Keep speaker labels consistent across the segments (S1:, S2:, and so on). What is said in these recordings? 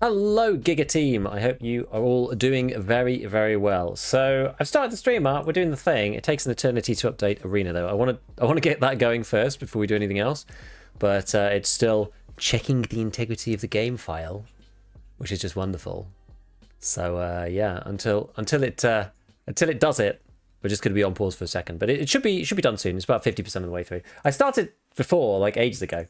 S1: Hello, Giga Team. I hope you are all doing very, very well. So I've started the stream up. We're doing the thing. It takes an eternity to update Arena, though. I want to get that going first before we do anything else. But it's still checking the integrity of the game file, which is just wonderful. So yeah, until it does it, we're just going to be on pause for a second. But it should be done soon. It's about 50% of the way through. I started before, like ages ago.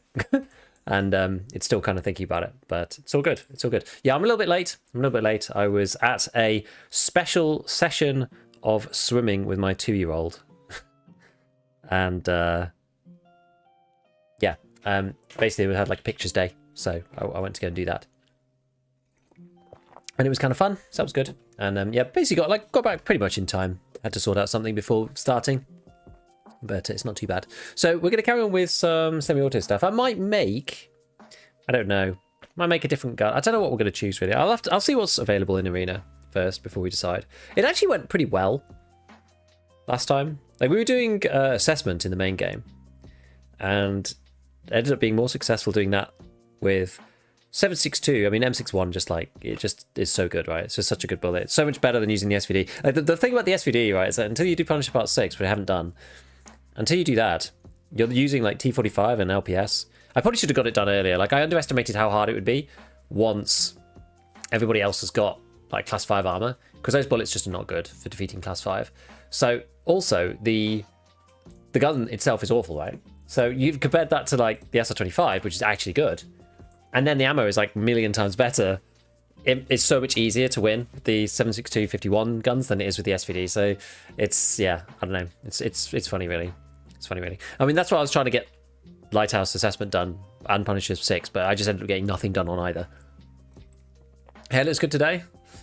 S1: And it's still kind of thinking about it, but it's all good. It's all good. Yeah, I'm a little bit late. I was at a special session of swimming with my 2-year-old. And yeah, basically we had like a pictures day. So I went to go and do that. And it was kind of fun. So that was good. And yeah, basically got back pretty much in time. Had to sort out something before starting. But it's not too bad. So we're going to carry on with some semi-auto stuff. I might make, I don't know, might make a different gun. I don't know what we're going to choose really. I'll see what's available in Arena first before we decide. It actually went pretty well last time. Like we were doing assessment in the main game, and it ended up being more successful doing that with 7.62. I mean, M61 just like it just is so good, right? It's just such a good bullet. It's so much better than using the SVD. Like, the thing about the SVD, right, is that until you do Punisher Part 6, which I haven't done. Until you do that, you're using like T45 and LPS. I probably should have got it done earlier. Like I underestimated how hard it would be once everybody else has got like class 5 armor, because those bullets just are not good for defeating class 5. So also the gun itself is awful, right? So you've compared that to like the SR25, which is actually good, and then the ammo is like a million times better. It's so much easier to win the 7.62 51 guns than it is with the SVD. So it's, yeah, I don't know. It's funny, really. It's funny, really. I mean, that's why I was trying to get Lighthouse assessment done and Punisher 6, but I just ended up getting nothing done on either. Hair looks good today.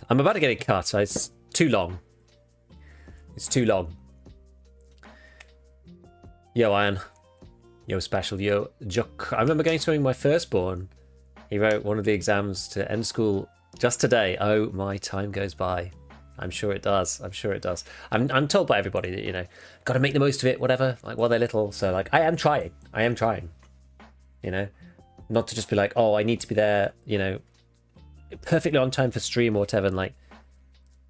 S1: I'm about to get it cut. So it's too long. It's too long. Yo, Iron. Yo, Special. Yo, Juck. I remember going swimming with my firstborn. He wrote one of the exams to end school just today. Oh, my time goes by. I'm sure it does. I'm sure it does. I'm told by everybody that, you know, got to make the most of it, whatever, like while they're little. So, like, I am trying. You know, not to just be like, oh, I need to be there, you know, perfectly on time for stream or whatever, and like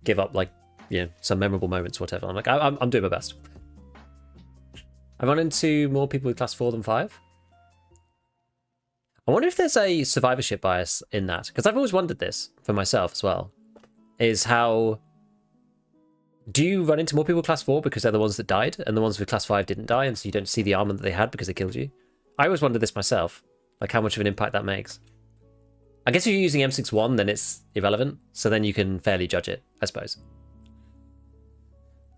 S1: give up, like, you know, some memorable moments or whatever. I'm like, I'm doing my best. I run into more people with class 4 than 5. I wonder if there's a survivorship bias in that, because I've always wondered this for myself as well, is how do you run into more people with class 4 because they're the ones that died and the ones with class 5 didn't die, and so you don't see the armor that they had because they killed you? I always wondered this myself, like how much of an impact that makes. I guess if you're using M61, then it's irrelevant, so then you can fairly judge it, I suppose.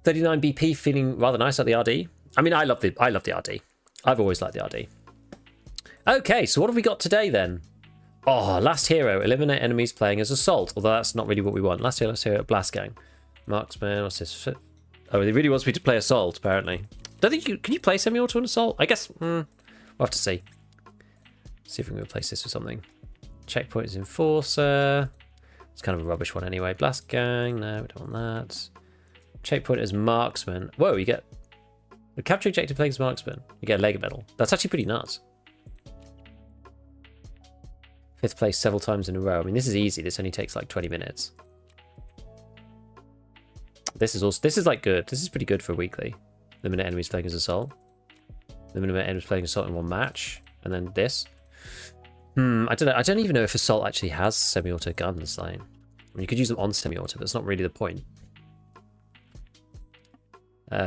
S1: 39 BP feeling rather nice at the RD. I mean, I love the RD. I've always liked the RD. Okay, so what have we got today then? Oh, last hero. Eliminate enemies playing as assault. Although that's not really what we want. Last hero at Blast Gang. Marksman, what's this? Oh, he really wants me to play assault, apparently. Don't think you... Can you play semi-auto and assault? I guess... we'll have to see. See if we can replace this with something. Checkpoint is Enforcer. It's kind of a rubbish one anyway. Blast Gang. No, we don't want that. Checkpoint is Marksman. Whoa, you get... The capture objective playing as Marksman. You get a Lega medal. That's actually pretty nuts. 5th place several times in a row. I mean, this is easy. This only takes like 20 minutes. This is like good. This is pretty good for a weekly. Eliminate enemies playing as assault. Eliminate enemies playing assault in one match. And then this. I don't know. I don't even know if assault actually has semi-auto guns. Like, I mean, you could use them on semi-auto, but that's not really the point.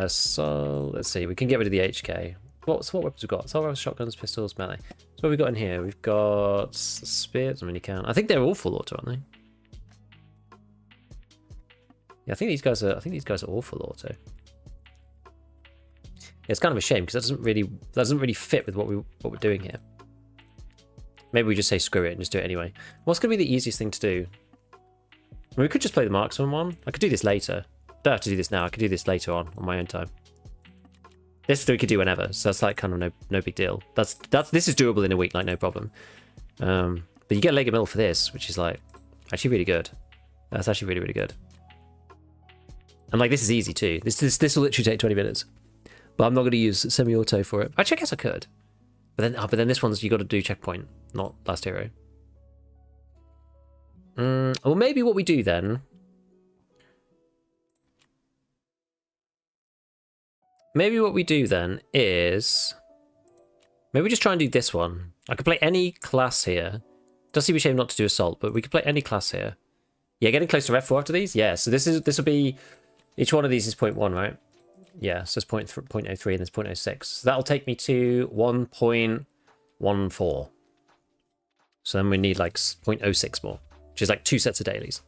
S1: So let's see. We can get rid of the HK. What weapons we've got? Assault rifles, shotguns, pistols, melee. So what have we got in here? We've got spears. I mean, you can. I think they're all full auto, aren't they? Yeah, I think these guys are all full auto. Yeah, it's kind of a shame because that doesn't really fit with what we're doing here. Maybe we just say screw it and just do it anyway. What's going to be the easiest thing to do? I mean, we could just play the marksman one. I could do this later. Don't have to do this now. I could do this later on my own time. This we could do whenever, so that's like kind of no big deal. This is doable in a week, like no problem. But you get a Lega medal for this, which is like actually really good. That's actually really, really good. And like this is easy too. This will literally take 20 minutes. But I'm not going to use semi-auto for it. Actually, I guess I could. But then this one's you got to do checkpoint, not last hero. Well, maybe what we do then... Maybe what we do then is... Maybe we just try and do this one. I could play any class here. Does seem a shame not to do assault, but we could play any class here. Yeah, getting close to Rev 4 after these? Yeah, so this will be... Each one of these is 0.1, right? Yeah, so it's 0.03 and there's 0.06. So that'll take me to 1.14. So then we need like 0.06 more, which is like 2 sets of dailies.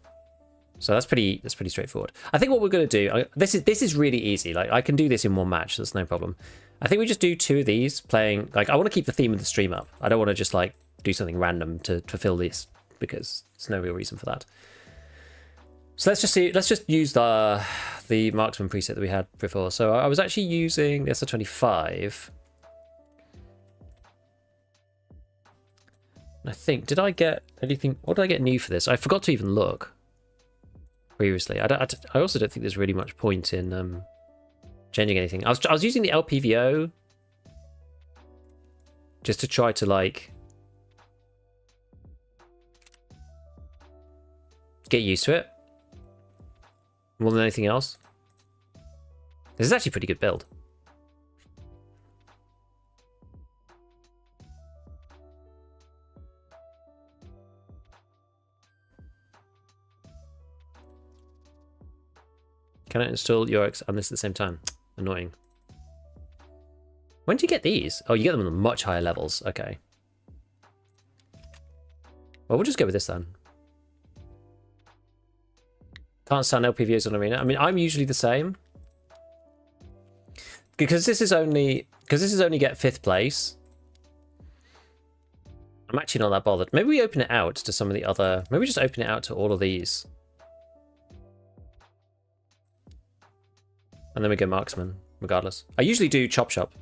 S1: So that's pretty straightforward. I think what we're going to do, this is really easy. Like I can do this in one match, that's no problem. I think we just do 2 of these playing, like I want to keep the theme of the stream up. I don't want to just like do something random to fill this because there's no real reason for that. So let's just use the marksman preset that we had before. So I was actually using the SR25. I think, did I get anything, what did I get new for this? I forgot to even look previously. I also don't think there's really much point in changing anything. I was using the LPVO just to try to like get used to it more than anything else. This is actually a pretty good build. Can I install UX and this at the same time? Annoying. When do you get these? Oh, you get them on much higher levels. Okay. Well, we'll just go with this then. Can't stand LPVOs on Arena. I mean, I'm usually the same. Because this is only get 5th place. I'm actually not that bothered. Maybe we open it out to some of the other... Maybe we just open it out to all of these. And then we go marksman, regardless. I usually do chop shop.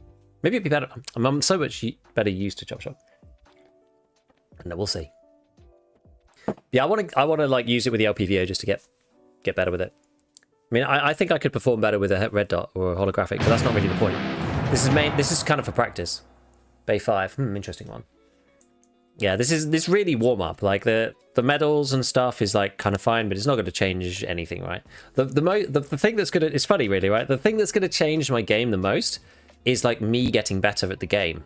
S1: Maybe it'd be better. I'm so much better used to chop shop. And we'll see. Yeah, I want to like use it with the LPVO just to get better with it. I mean, I think I could perform better with a red dot or a holographic, but that's not really the point. This is kind of for practice. Bay 5, interesting one. Yeah, this really warm up. Like the medals and stuff is like kind of fine, but it's not going to change anything, right? The thing that's gonna, it's funny really, right? The thing that's going to change my game the most is like me getting better at the game.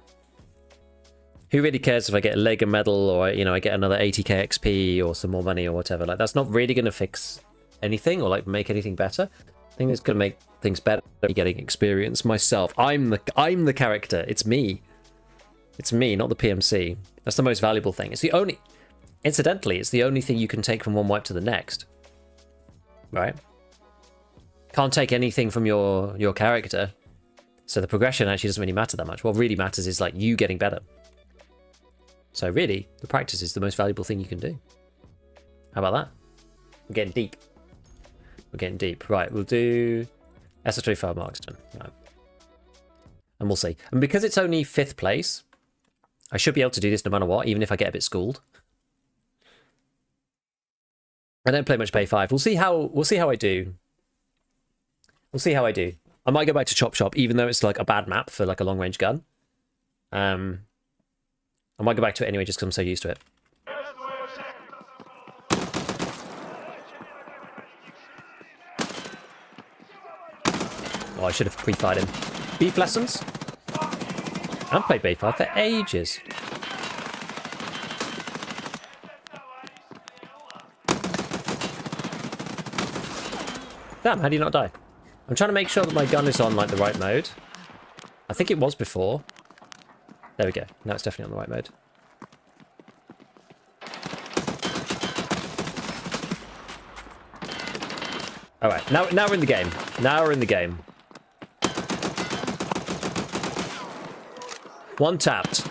S1: Who really cares if I get a Lega medal or, you know, I get another 80k XP or some more money or whatever? Like that's not really going to fix anything or like make anything better. I think it's going to make things better. Getting experience myself. I'm the character. It's me. It's me, not the PMC. That's the most valuable thing. It's the only... Incidentally, it's the only thing you can take from one wipe to the next. Right? Can't take anything from your character. So the progression actually doesn't really matter that much. What really matters is like you getting better. So really, the practice is the most valuable thing you can do. How about that? We're getting deep. We're getting deep. Right, we'll do SR25 marksman. Right. And we'll see. And because it's only 5th place, I should be able to do this no matter what, even if I get a bit schooled. I don't play much Bay 5. We'll see how I do. We'll see how I do. I might go back to Chop Shop, even though it's like a bad map for like a long range gun. I might go back to it anyway, just because I'm so used to it. Oh, I should have pre-fired him. Beef lessons? I haven't played Bay 5 for ages. Damn, how do you not die? I'm trying to make sure that my gun is on like the right mode. I think it was before. There we go. Now it's definitely on the right mode. Alright, now we're in the game. Now we're in the game. One tapped.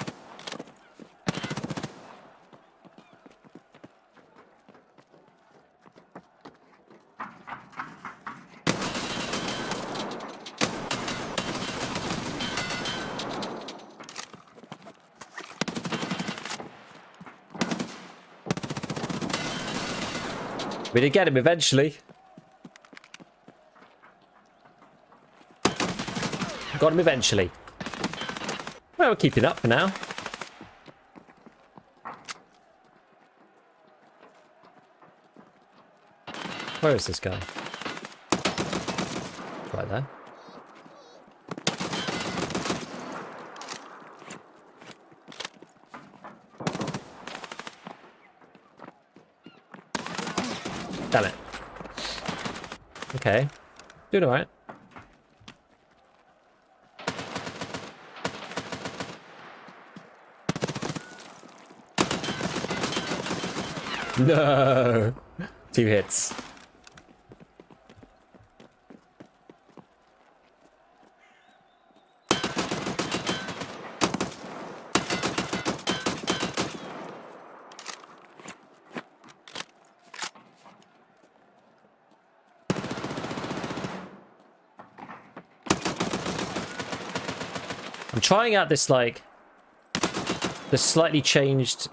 S1: We did get him eventually. Got him eventually. Well, we're keeping up for now. Where is this guy? Right there. Damn it. Okay. Doing alright. No! 2 hits. I'm trying out this, like, the slightly changed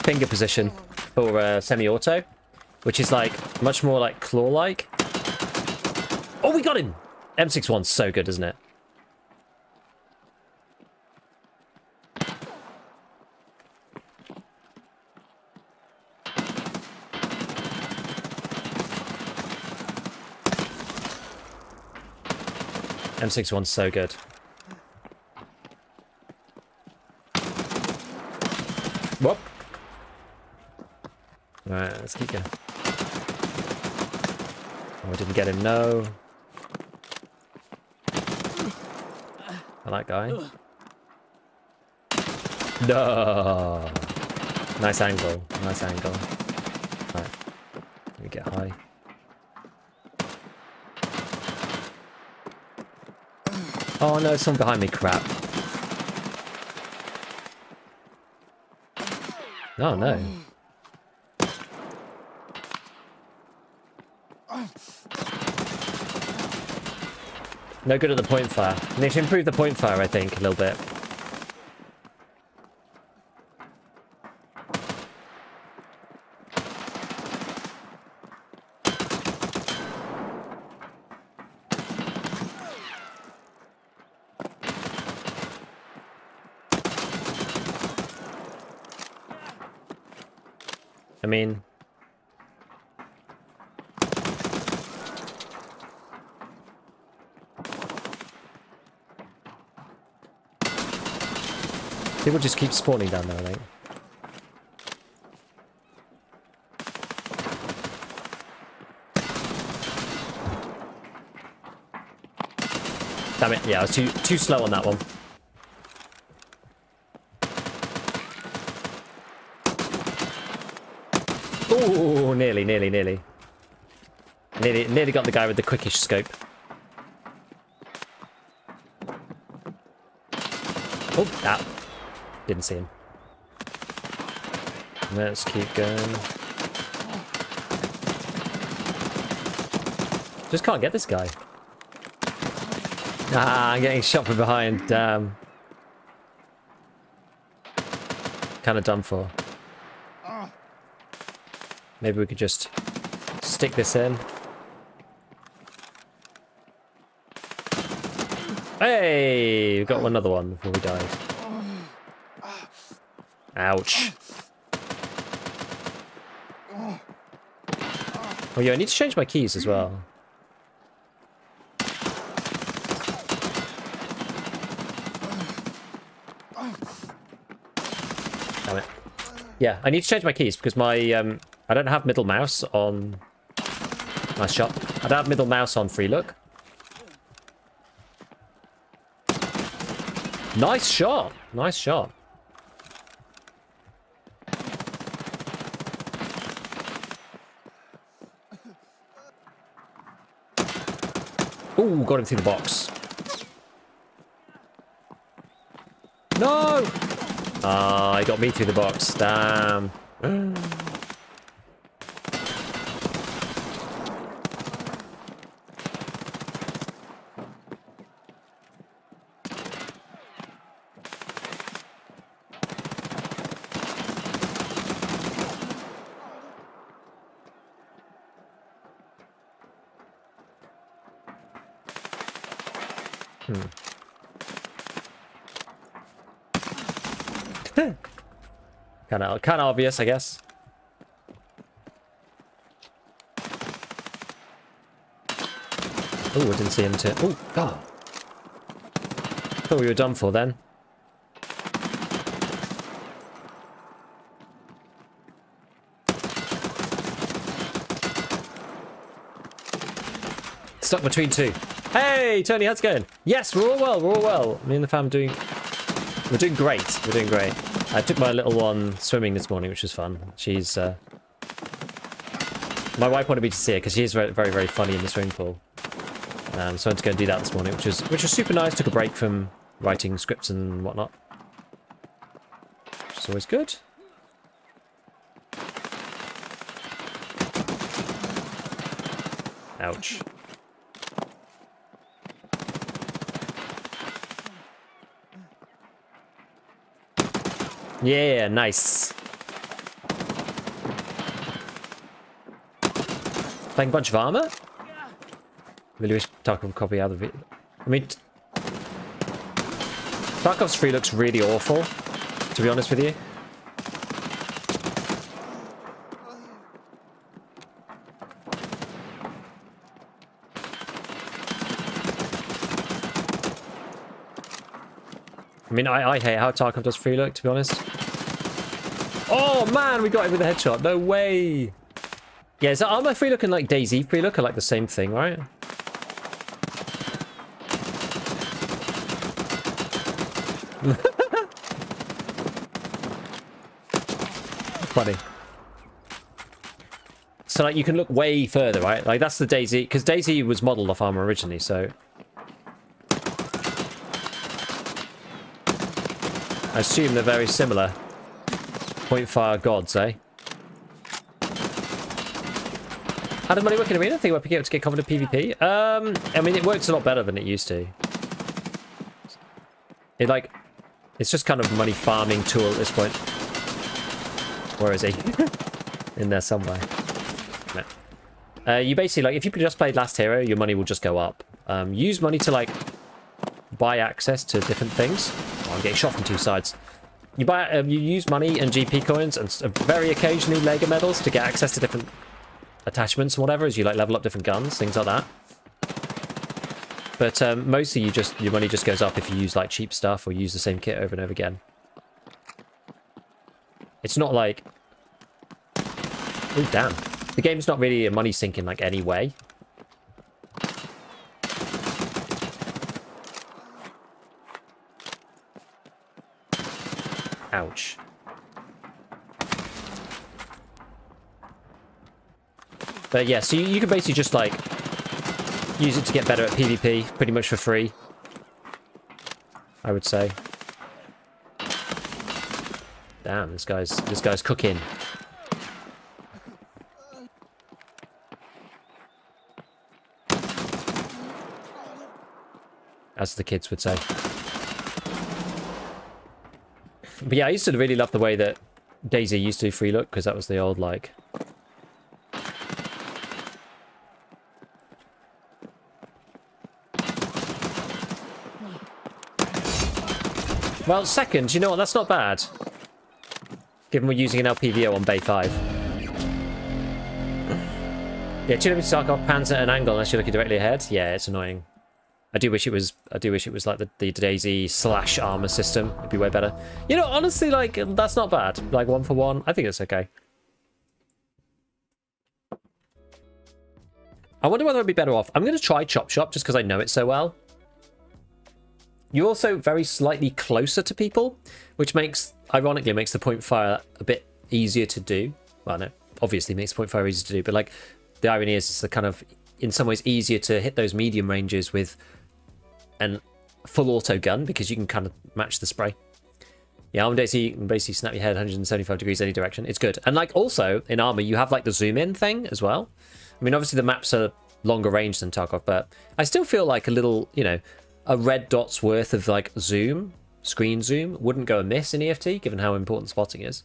S1: finger position for semi-auto, which is like much more like claw-like. Oh, we got him! M61's so good, isn't it? M61's so good. Whoop. Alright, let's keep going. Oh, I didn't get him, no. I like guy. No. Nice angle. Nice angle. Alright. Let me get high. Oh no, someone behind me, crap. Oh no. No good at the point fire. Need to improve the point fire, I think, a little bit. I mean... people just keep spawning down there, I think. Damn it, yeah, I was too slow on that one. Ooh, nearly. Nearly got the guy with the quickish scope. Oh, that. Didn't see him. Let's keep going. Just can't get this guy. Ah, I'm getting shot from behind. Damn. Kind of done for. Maybe we could just stick this in. Hey! We got another one before we died. Ouch. Oh yeah, I need to change my keys as well. Damn it. Yeah, I need to change my keys because my I don't have middle mouse on... Nice shot. I don't have middle mouse on free look. Nice shot. Nice shot. Ooh, got him through the box. No! Ah, he got me through the box. Damn. kind of obvious, I guess. Oh, I didn't see him too. Oh, God. Thought we were done for then. Stuck between two. Hey, Tony, how's it going? Yes, we're all well. We're all well. Me and the fam we're doing great. We're doing great. I took my little one swimming this morning, which was fun. She's my wife wanted me to see her because she is very, very, very funny in the swimming pool. So I went to go and do that this morning, which was super nice. Took a break from writing scripts and whatnot. Which is always good. Ouch. Yeah, nice. Playing a bunch of armor? Really wish Tarkov would copy out of it. I mean, Tarkov's free looks really awful, to be honest with you. I mean, I hate how Tarkov does free look, to be honest. Oh man, we got him with a headshot. No way. Yeah, is that armor free look and like DayZ free look are like the same thing, right? Funny. So like you can look way further, right? Like that's the DayZ, because DayZ was modeled off armor originally, so I assume they're very similar. Point fire gods, eh? How does money work in arena? I think we're picking up to get confident PvP. I mean, it works a lot better than it used to. It's just kind of money farming tool at this point. Where is he? In there somewhere. No. You basically, like, if you just played Last Hero, your money will just go up. Use money to, like, buy access to different things. Oh, I'm getting shot from two sides. You use money and GP coins and very occasionally Lega medals to get access to different attachments and whatever as you like level up different guns, things like that. But mostly your money just goes up if you use like cheap stuff or use the same kit over and over again. It's not like, oh damn, the game's not really a money sink in like any way. Ouch. But yeah, so you can basically just like use it to get better at PvP, pretty much for free, I would say. Damn, this guy's cooking. As the kids would say. But yeah, I used to really love the way that DayZ used to do free look, because that was the old, like... Well, second, you know what? That's not bad. Given we're using an LPVO on Bay 5. Yeah, tune up to Tarkov pans at an angle unless you're looking directly ahead. Yeah, it's annoying. I do wish it was like the DayZ slash armor system. It'd be way better. You know, honestly, like, that's not bad. Like, 1 for 1. I think it's okay. I wonder whether I'd be better off. I'm going to try Chop Shop just because I know it so well. You're also very slightly closer to people, which ironically makes the point fire a bit easier to do. Well, no, obviously makes the point fire easier to do, but like, the irony is it's the kind of, in some ways, easier to hit those medium ranges with an full auto gun because you can kind of match the spray. Yeah, armor DayZ, you can basically snap your head 175 degrees any direction. It's good. And like also in armor, you have like the zoom in thing as well. I mean, obviously the maps are longer range than Tarkov, but I still feel like a little, you know, a red dot's worth of like zoom, screen zoom, wouldn't go amiss in EFT given how important spotting is.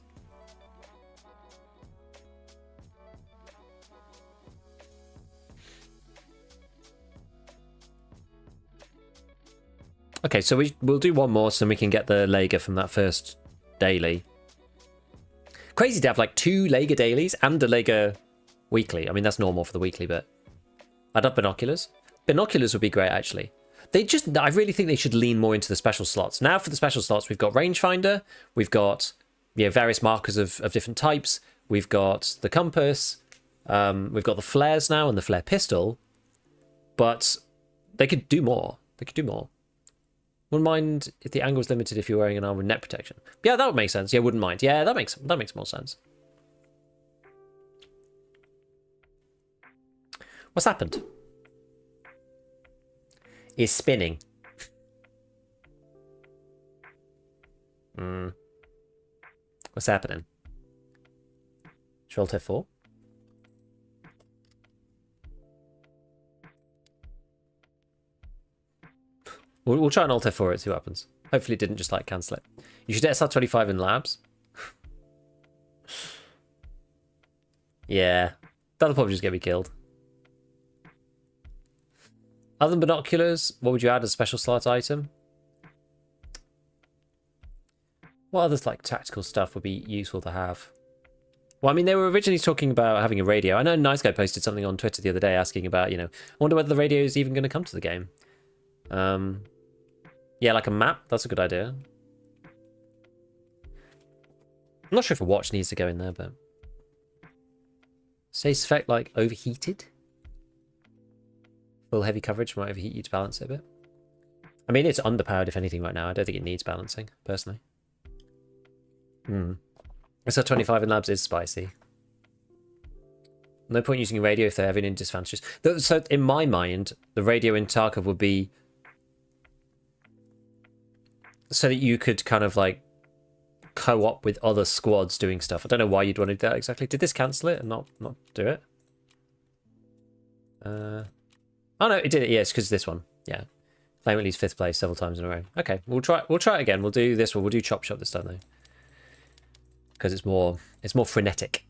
S1: Okay, so we'll do one more so we can get the Lega from that first daily. Crazy to have like 2 Lega dailies and a Lega weekly. I mean, that's normal for the weekly, but I'd have binoculars. Binoculars would be great, actually. I really think they should lean more into the special slots. Now for the special slots, we've got rangefinder, we've got various markers of different types, we've got the compass, we've got the flares now and the flare pistol, but they could do more. They could do more. Wouldn't mind if the angle was limited if you're wearing an armor with net protection. Yeah, that would make sense. Yeah, wouldn't mind. Yeah, that makes more sense. What's happened? Is spinning. What's happening? Alt F4. We'll try an Alt F4 and see what happens. Hopefully it didn't just like cancel it. You should hit SR25 in labs. Yeah. That'll probably just get me killed. Other than binoculars, what would you add as a special slot item? What other like tactical stuff would be useful to have? Well, I mean, they were originally talking about having a radio. I know Nice Guy posted something on Twitter the other day asking about, I wonder whether the radio is even going to come to the game. Yeah, like a map. That's a good idea. I'm not sure if a watch needs to go in there, but... Status effect, like, overheated? Full heavy coverage might overheat you to balance it a bit. I mean, it's underpowered, if anything, right now. I don't think it needs balancing, personally. SR25 in labs is spicy. No point using a radio if they're having any disadvantages. So, in my mind, the radio in Tarkov would be... so that you could kind of, like, co-op with other squads doing stuff. I don't know why you'd want to do that exactly. Did this cancel it and not do it? Oh no, it did it. Yeah, it's because this one. Yeah, claim at least 5th place several times in a row. Okay, we'll try it again. We'll do this one. We'll do Chop Shop this time though, because it's more frenetic.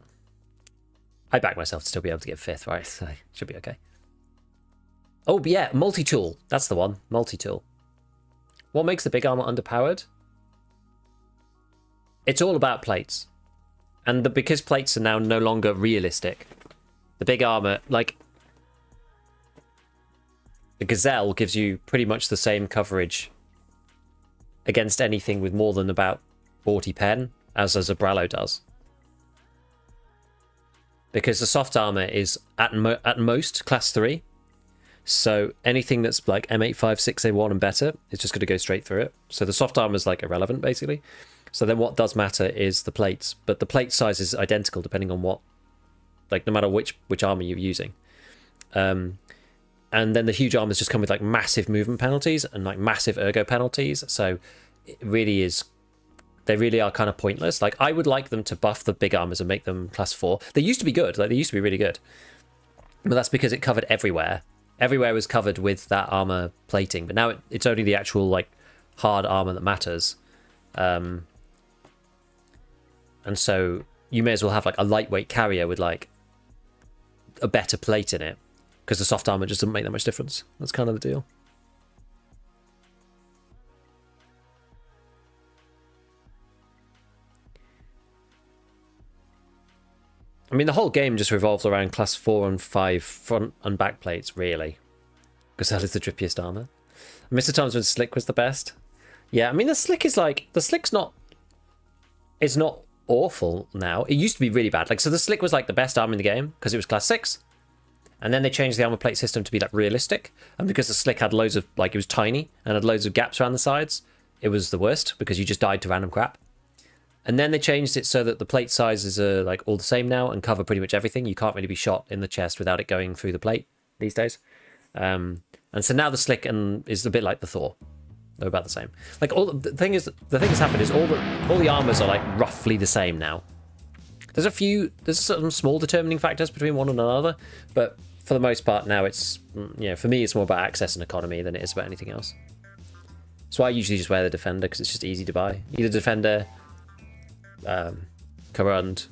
S1: I back myself to still be able to get 5th, right? So should be okay. Oh but yeah, multi-tool. That's the one. Multi-tool. What makes the big armor underpowered? It's all about plates, and because plates are now no longer realistic, the big armor, like the Gazelle, gives you pretty much the same coverage against anything with more than about 40 pen as a Zabralo does, because the soft armor is at most class 3. So anything that's like M85, 6A1 and better, it's just going to go straight through it. So the soft armor is like irrelevant, basically. So then what does matter is the plates. But the plate size is identical depending on what, like no matter which armor you're using. And then the huge armors just come with like massive movement penalties and like massive ergo penalties. So it really is, they really are kind of pointless. Like I would like them to buff the big armors and make them class 4. They used to be good, like they used to be really good. But that's because it covered everywhere. Everywhere was covered with that armor plating, but now it's only the actual like hard armor that matters. And so you may as well have like a lightweight carrier with like a better plate in it, because the soft armor just doesn't make that much difference. That's kind of the deal. I mean, the whole game just revolves around class 4 and 5 front and back plates, really. Because that is the drippiest armor. Mr. Times when Slick was the best. Yeah, I mean, the Slick is like... the Slick's not... it's not awful now. It used to be really bad. Like, so the Slick was like the best armor in the game because it was class 6. And then they changed the armor plate system to be like realistic. And because the Slick had loads of... like, it was tiny and had loads of gaps around the sides, it was the worst because you just died to random crap. And then they changed it so that the plate sizes are like all the same now and cover pretty much everything. You can't really be shot in the chest without it going through the plate these days. And so now the Slick is a bit like the Thor. They're about the same. Like the thing that's happened is all the armors are like roughly the same now. There's some small determining factors between one and another, but for the most part now it's, for me it's more about access and economy than it is about anything else. So I usually just wear the Defender because it's just easy to buy. Either Defender, Corund.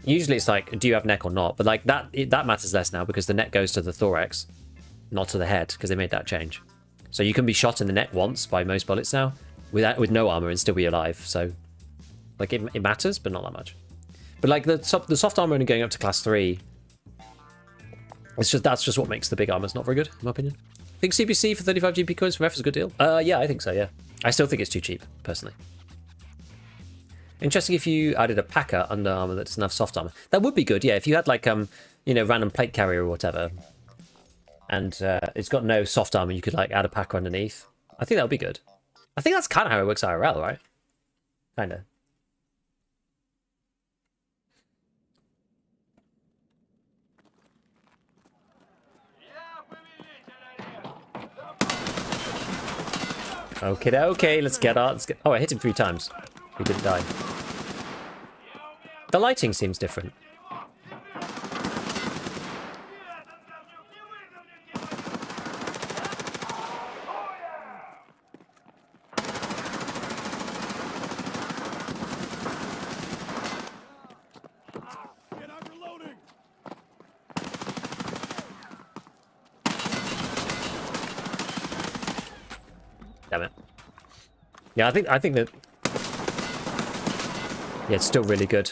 S1: Usually it's like, do you have neck or not? But like that matters less now because the neck goes to the thorax, not to the head, because they made that change. So you can be shot in the neck once by most bullets now, with no armor and still be alive. So, like, it matters, but not that much. But like the soft armor only going up to class 3. That's just what makes the big armors not very good, in my opinion. I think CPC for 35 GP coins from F is a good deal. Yeah, I think so. Yeah, I still think it's too cheap, personally. Interesting if you added a packer under armor that doesn't have soft armor. That would be good. Yeah, if you had like you know, random plate carrier or whatever, and it's got no soft armor, you could like add a packer underneath. I think that would be good. I think that's kind of how it works IRL, right? Kind of. Okay, let's get out. Oh, I hit him 3 times. He didn't die. The lighting seems different. Damn it. Yeah, I think that. Yeah, it's still really good.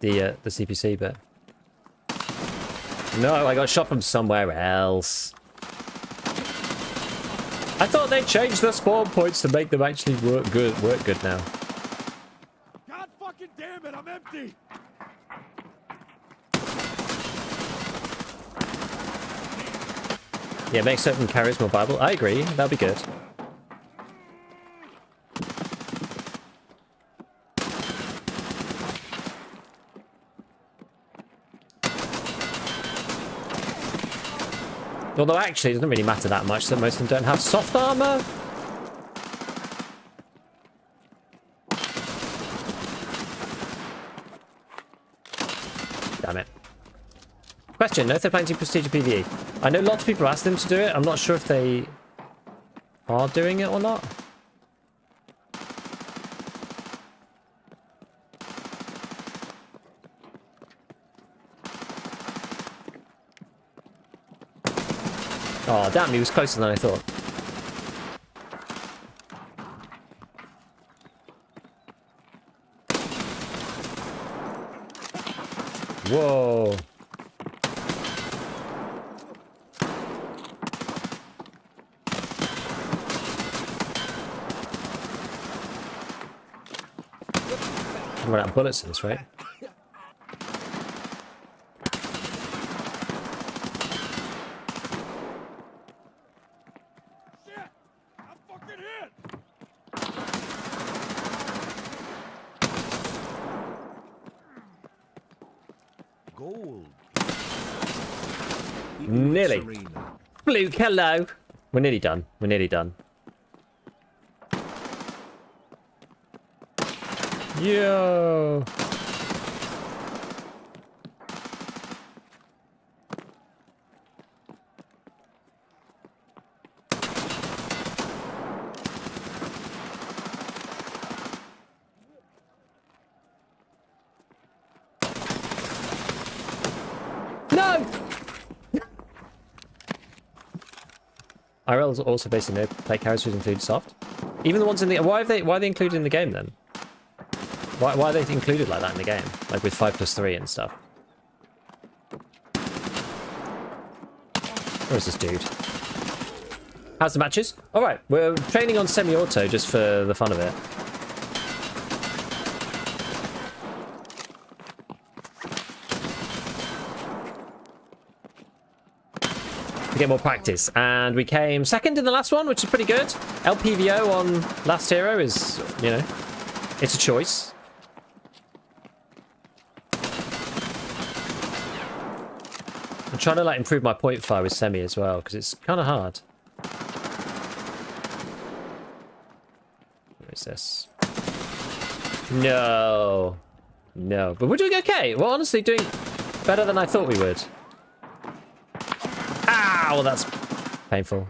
S1: The CPC bit. No, I got shot from somewhere else. I thought they changed the spawn points to make them actually work good now.
S2: God fucking damn it, I'm empty.
S1: Yeah, make certain carriers more viable. I agree. That'll be good. Although actually, it doesn't really matter that much that most of them don't have soft armor. Damn it. Question, know if they're planning to prestige PvE. I know lots of people ask them to do it. I'm not sure if they are doing it or not. Oh, damn, he was closer than I thought. Whoa. Run out of bullets in this, right? Nearly. Fluke, hello. We're nearly done. We're nearly done. Yo. No. IRL is also basically no play carriers which include soft. Even the ones in the why are they included in the game then? Why are they included like that in the game? Like with 5+3 and stuff. Where is this dude? How's the matches? Alright, we're training on semi-auto just for the fun of it. To get more practice. And we came second in the last one, which is pretty good. LPVO on last hero is, you know, it's a choice. I'm trying to like improve my point fire with semi as well, because it's kind of hard. Where is this? No. No. But we're doing okay. We're honestly doing better than I thought we would. Ah, well, that's painful.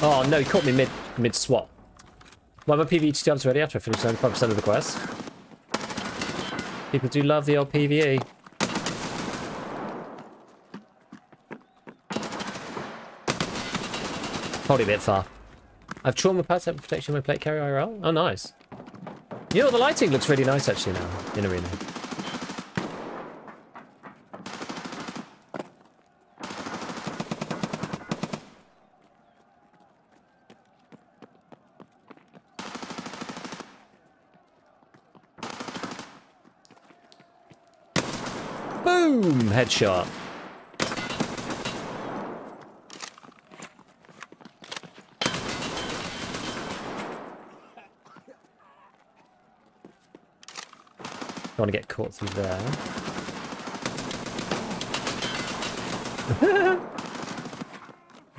S1: Oh no, he caught me mid swap. Well, my PvE tutorial's ready after I finish 95% of the quest. People do love the old PvE. Probably a bit far. I've trauma pads have protection when plate carry IRL. Oh, nice. You know, the lighting looks really nice actually now in Arena. Boom! Headshot. Don't want to get caught through there.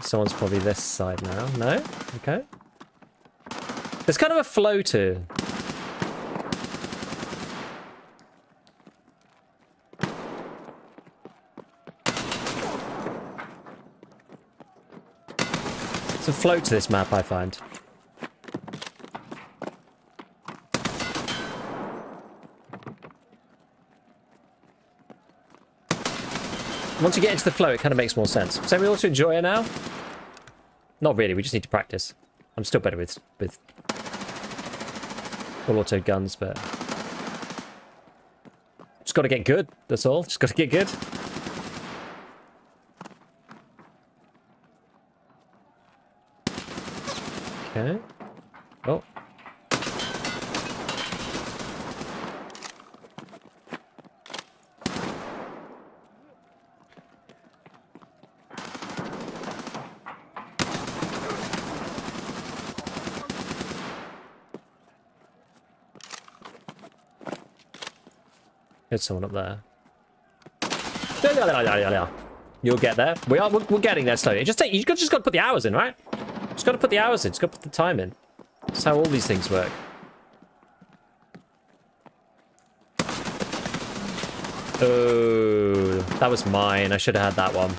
S1: Someone's probably this side now. No? Okay. There's kind of a flow to. It's a flow to this map, I find. Once you get into the flow, it kind of makes more sense. So we also enjoy it now? Not really, we just need to practice. I'm still better with full auto guns, but just got to get good, that's all. Just got to get good. Okay. Oh. There's someone up there. You'll get there. We're getting there slowly. You just got to put the hours in, right? Just got to put the hours in. Just got to put the time in. That's how all these things work. Oh, that was mine. I should have had that one.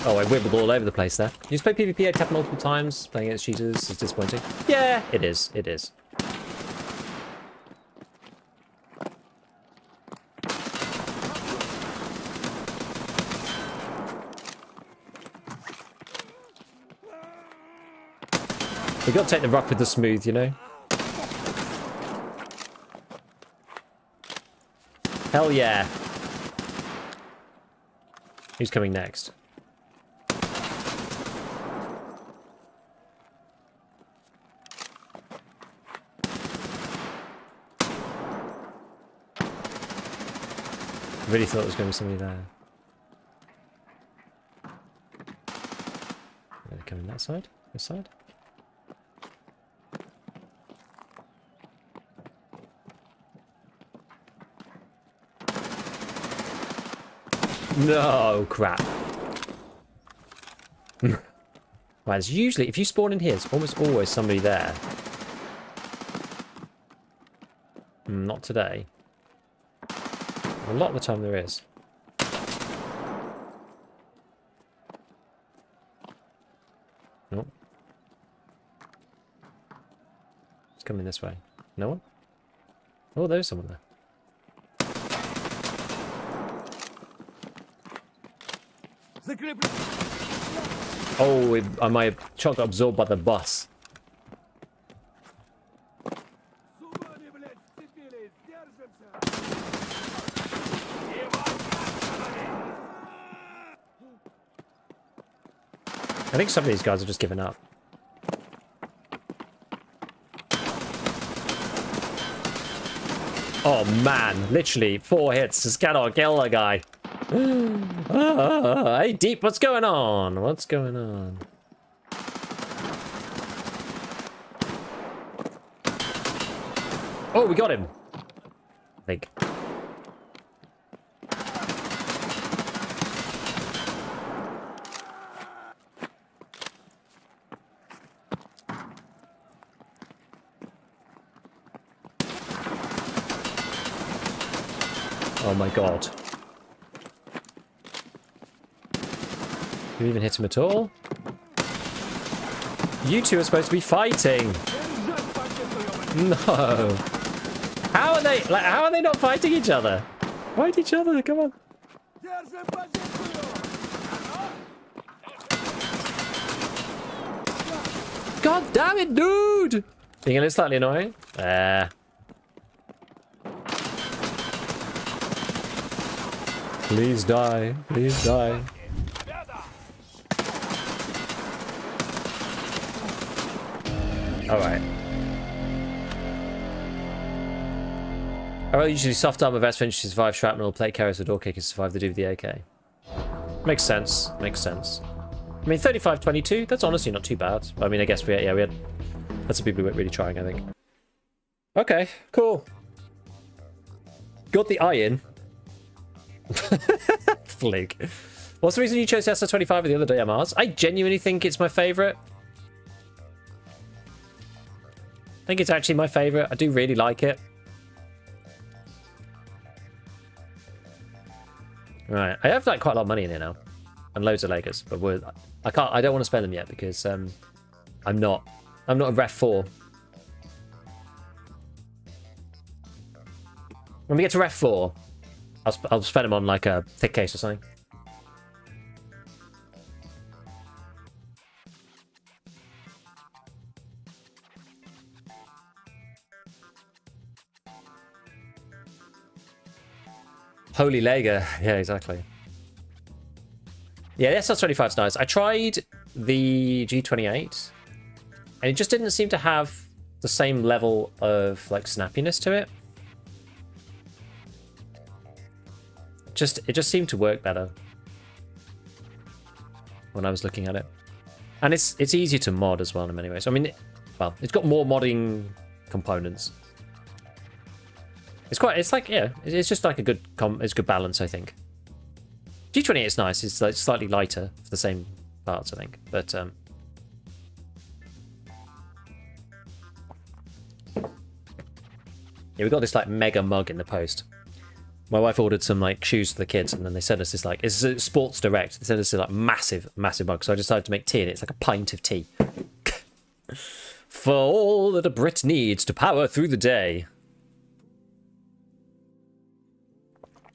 S1: Oh, I wibbled all over the place there. You just play PvP, I tapped multiple times. Playing against cheaters is disappointing. Yeah, it is. It is. You got to take the rough with the smooth, you know? Hell yeah. Who's coming next? I really thought there was going to be somebody there. They're coming that side? This side? No, crap. Right, there's usually, if you spawn in here, there's almost always somebody there. Not today. A lot of the time there is. Nope. It's coming this way. No one? Oh, there's someone there. Oh, I might have got absorbed by the bus. I think some of these guys are just giving up. Oh man, literally 4 hits. Just cannot kill a guy. Hey, Deep, what's going on? What's going on? Oh, we got him. I think. Oh my god. You even hit him at all? You two are supposed to be fighting. No. How are they? Like, how are they not fighting each other? Fight each other. Come on. God damn it, dude! Being a little slightly annoying. Please die. Please die. Alright. I will usually soft armor vest finish to survive shrapnel, plate carriers or door kickers survive the dude with the AK. Makes sense. Makes sense. I mean, 35-22, that's honestly not too bad. I mean, I guess we had... That's the people who weren't really trying, I think. Okay, cool. Got the iron. Fluke. What's the reason you chose the SR-25 or the other DMRs? I genuinely think it's my favourite. I think it's actually my favourite. I do really like it. Right, I have like quite a lot of money in here now. And loads of Legos, but I don't want to spend them yet because I'm not a ref 4. When we get to ref 4, I'll spend them on like a thick case or something. Holy Lego. Yeah, exactly. Yeah, the SR-25 is nice. I tried the G28, and it just didn't seem to have the same level of like snappiness to it. It just seemed to work better when I was looking at it, and it's easier to mod as well in many ways. I mean, well, it's got more modding components. It's just like a good balance, I think. G28 is nice. It's like slightly lighter for the same parts, I think. But yeah, we got this like mega mug in the post. My wife ordered some like shoes for the kids, and then they sent us this like it's a Sports Direct. They sent us this like massive mug. So I decided to make tea in it. It's like a pint of tea for all that a Brit needs to power through the day.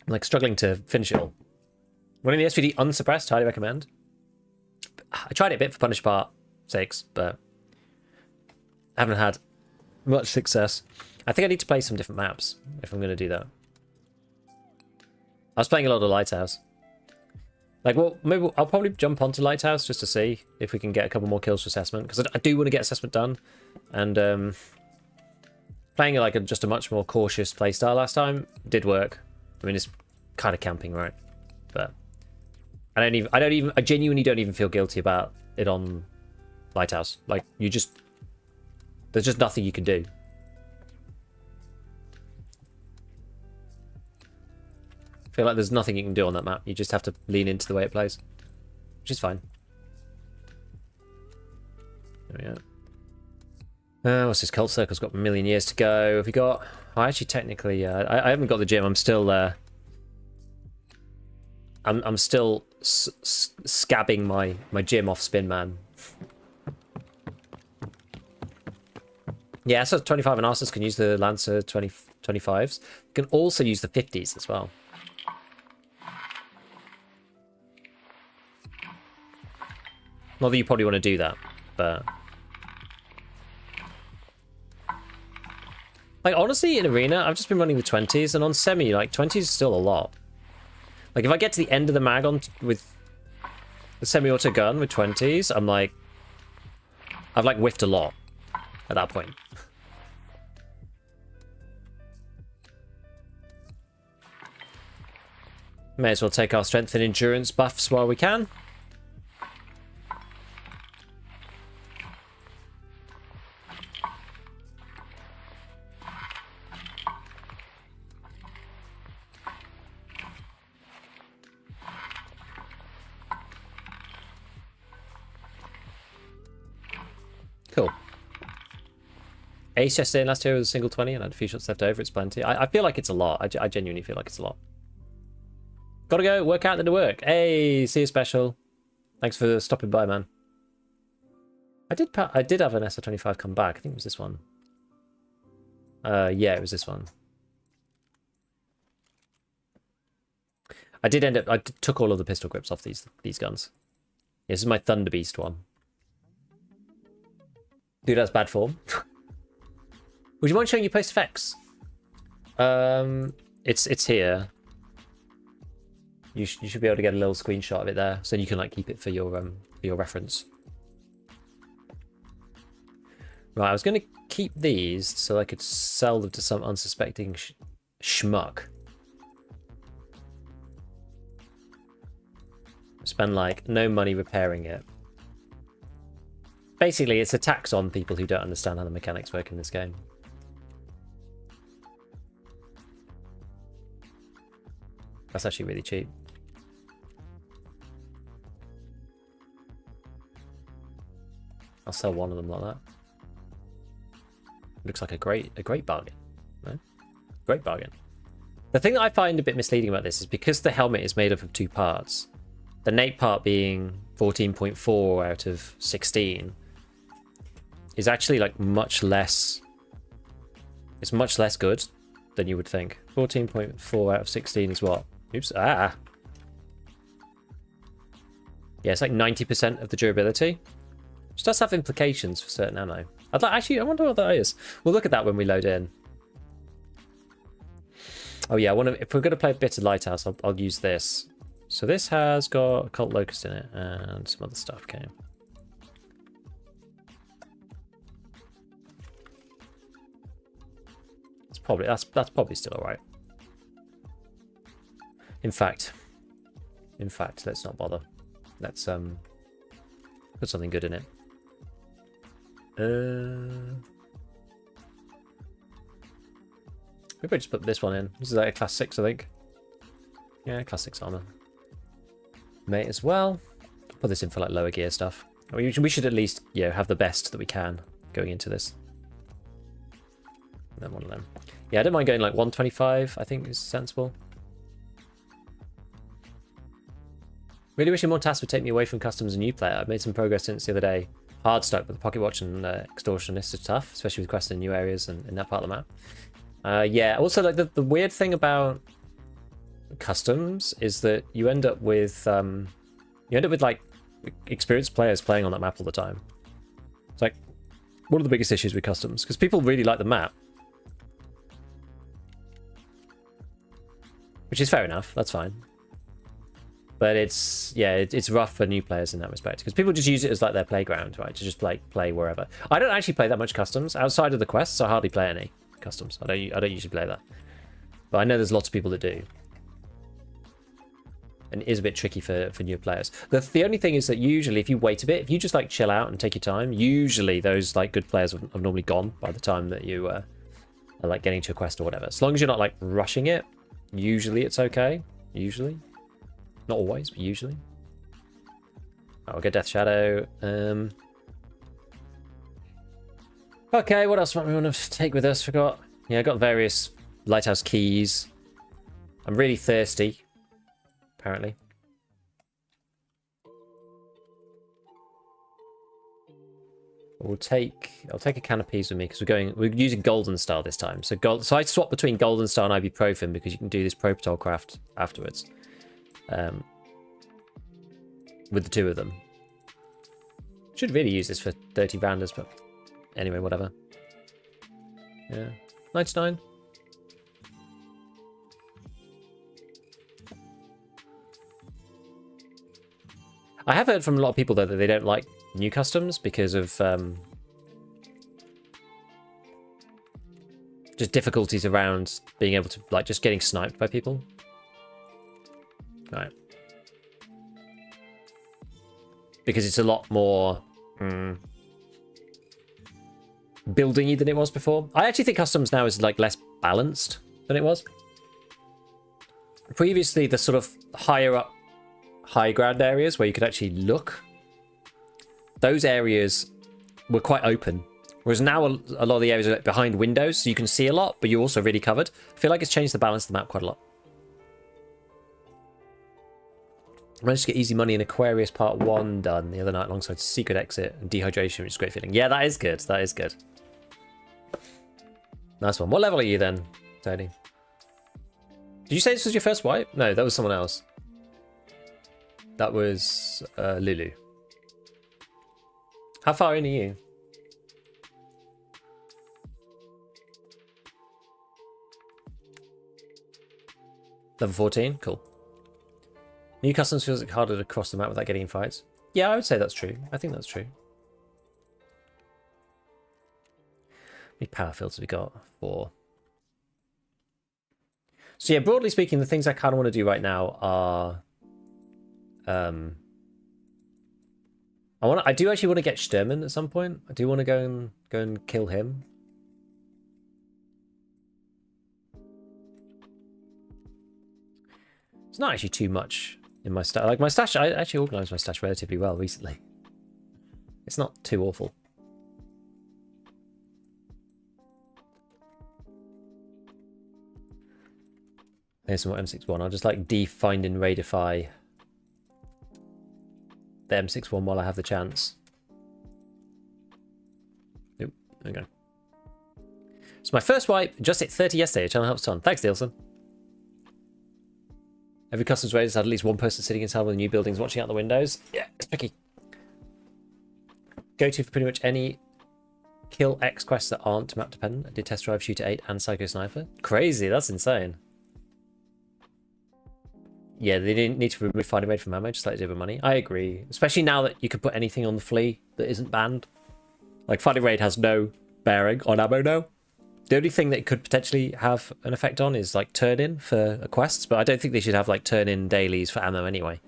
S1: I'm like struggling to finish it all. Running the SVD unsuppressed, highly recommend. I tried it a bit for Punish Part 6, but I haven't had much success. I think I need to play some different maps if I'm going to do that. I was playing a lot of Lighthouse. Like, well, maybe I'll probably jump onto Lighthouse just to see if we can get a couple more kills for assessment, because I do want to get assessment done. And playing like just a much more cautious playstyle last time did work. I mean, it's kind of camping, right? But I genuinely don't even feel guilty about it on Lighthouse. Like, there's just nothing you can do. I feel like there's nothing you can do on that map. You just have to lean into the way it plays, which is fine. There we go. What's this? Cult Circle's got a million years to go. Have we got... Oh, actually, technically, I haven't got the gym. I'm still... I'm still scabbing my gym off Spin Man. Yeah, so 25 and Arsenals can use the Lancer 25s. Can also use the 50s as well. Not that you probably want to do that, but... Like, honestly, in Arena, I've just been running with 20s, and on Semi, like, 20s is still a lot. Like, if I get to the end of the mag with the semi-auto gun with 20s, I'm like... I've, like, whiffed a lot at that point. May as well take our strength and endurance buffs while we can. Cool. Ace yesterday and last year was a single 20 and I had a few shots left over. It's plenty. I feel like it's a lot. I genuinely feel like it's a lot. Gotta go. Work out, then to work. Hey, see you, special. Thanks for stopping by, man. I did have an SR25 come back. I think it was this one. Yeah, it was this one. I took all of the pistol grips off these guns. Yeah, this is my Thunder Beast one. Dude, that's bad form. Would you mind showing your post effects? It's here. You should be able to get a little screenshot of it there, so you can like keep it for your reference. Right, I was going to keep these so I could sell them to some unsuspecting schmuck. Spend like no money repairing it. Basically, it's a tax on people who don't understand how the mechanics work in this game. That's actually really cheap. I'll sell one of them like that. Looks like a great bargain. No? Great bargain. The thing that I find a bit misleading about this is because the helmet is made up of two parts. The Nate part being 14.4 out of 16 is actually like much less. It's much less good than you would think. 14.4 out of 16 is what? Oops. Ah. Yeah, it's like 90% of the durability. Which does have implications for certain ammo. Actually, I wonder what that is. We'll look at that when we load in. Oh yeah, if we're going to play a bit of Lighthouse, I'll use this. So this has got Occult Locust in it and some other stuff. Okay. That's probably still alright. In fact, let's not bother. Let's put something good in it. Maybe I just put this one in. This is like a class 6, I think. Yeah, class 6 armor. Mate as well. Put this in for like lower gear stuff. We should at least, you know, have the best that we can going into this. And then one of them. Yeah, I don't mind going like 125, I think is sensible. Really wishing more tasks would take me away from customs and Uplayer. I've made some progress since the other day. Hard stuck, but the pocket watch and extortionist is tough, especially with questing new areas and in that part of the map. Yeah, also like the weird thing about customs is that you end up with like experienced players playing on that map all the time. It's like one of the biggest issues with customs because people really like the map, which is fair enough. That's fine. But it's rough for new players in that respect because people just use it as like their playground, right? To just play wherever. I don't actually play that much customs outside of the quests. I hardly play any customs. I don't usually play that, but I know there's lots of people that do, and it is a bit tricky for new players. The only thing is that usually if you wait a bit, if you just like chill out and take your time, usually those like good players have normally gone by the time that you are like getting to a quest or whatever. As long as you're not like rushing it, usually it's okay. Usually. Not always, but usually. Oh, I'll get Death Shadow. Okay, what else might we want to take with us? Forgot. Yeah, I got various Lighthouse keys. I'm really thirsty, apparently. I'll take a can of peas with me because we're using Golden Star this time. So I swapped between Golden Star and ibuprofen because you can do this Propitol craft afterwards. With the two of them. Should really use this for 30 rounders, but anyway, whatever. Yeah. 99. I have heard from a lot of people though that they don't like new customs because of just difficulties around being able to like just getting sniped by people. Right. Because it's a lot more building-y than it was before. I actually think customs now is like less balanced than it was. Previously, the sort of higher up high ground areas where you could actually look, those areas were quite open. Whereas now a lot of the areas are behind windows, so you can see a lot, but you're also really covered. I feel like it's changed the balance of the map quite a lot. I managed to get easy money in Aquarius Part 1 done the other night alongside Secret Exit and Dehydration, which is a great feeling. Yeah, that is good. That is good. Nice one. What level are you then, Tony? Did you say this was your first wipe? No, that was someone else. That was Lulu. How far in are you? Level 14? Cool. New customs feels like harder to cross the map without getting in fights. Yeah, I would say that's true. I think that's true. How many power fields have we got? 4. So yeah, broadly speaking, the things I kind of want to do right now are... I do actually want to get Sturman at some point. I do want to go and kill him. It's not actually too much in my stash. Like my stash, I actually organised my stash relatively well recently. It's not too awful. Here's some more M61. I'll just like find and raidify the M61 while I have the chance. Oop, there we go. It's my first wipe. Just hit 30 yesterday. Channel helps ton. Thanks, Nielsen. Every customs raid has had at least one person sitting inside one of the new buildings watching out the windows. Yeah, it's tricky. Go to for pretty much any kill X quests that aren't map dependent. I did test drive Shooter 8 and Psycho Sniper. Crazy, that's insane. Yeah, they didn't need to remove Fighting Raid from ammo, just like they did with money. I agree. Especially now that you can put anything on the flea that isn't banned. Like, Fighting Raid has no bearing on ammo now. The only thing that it could potentially have an effect on is, like, turn-in for quests, but I don't think they should have, like, turn-in dailies for ammo anyway.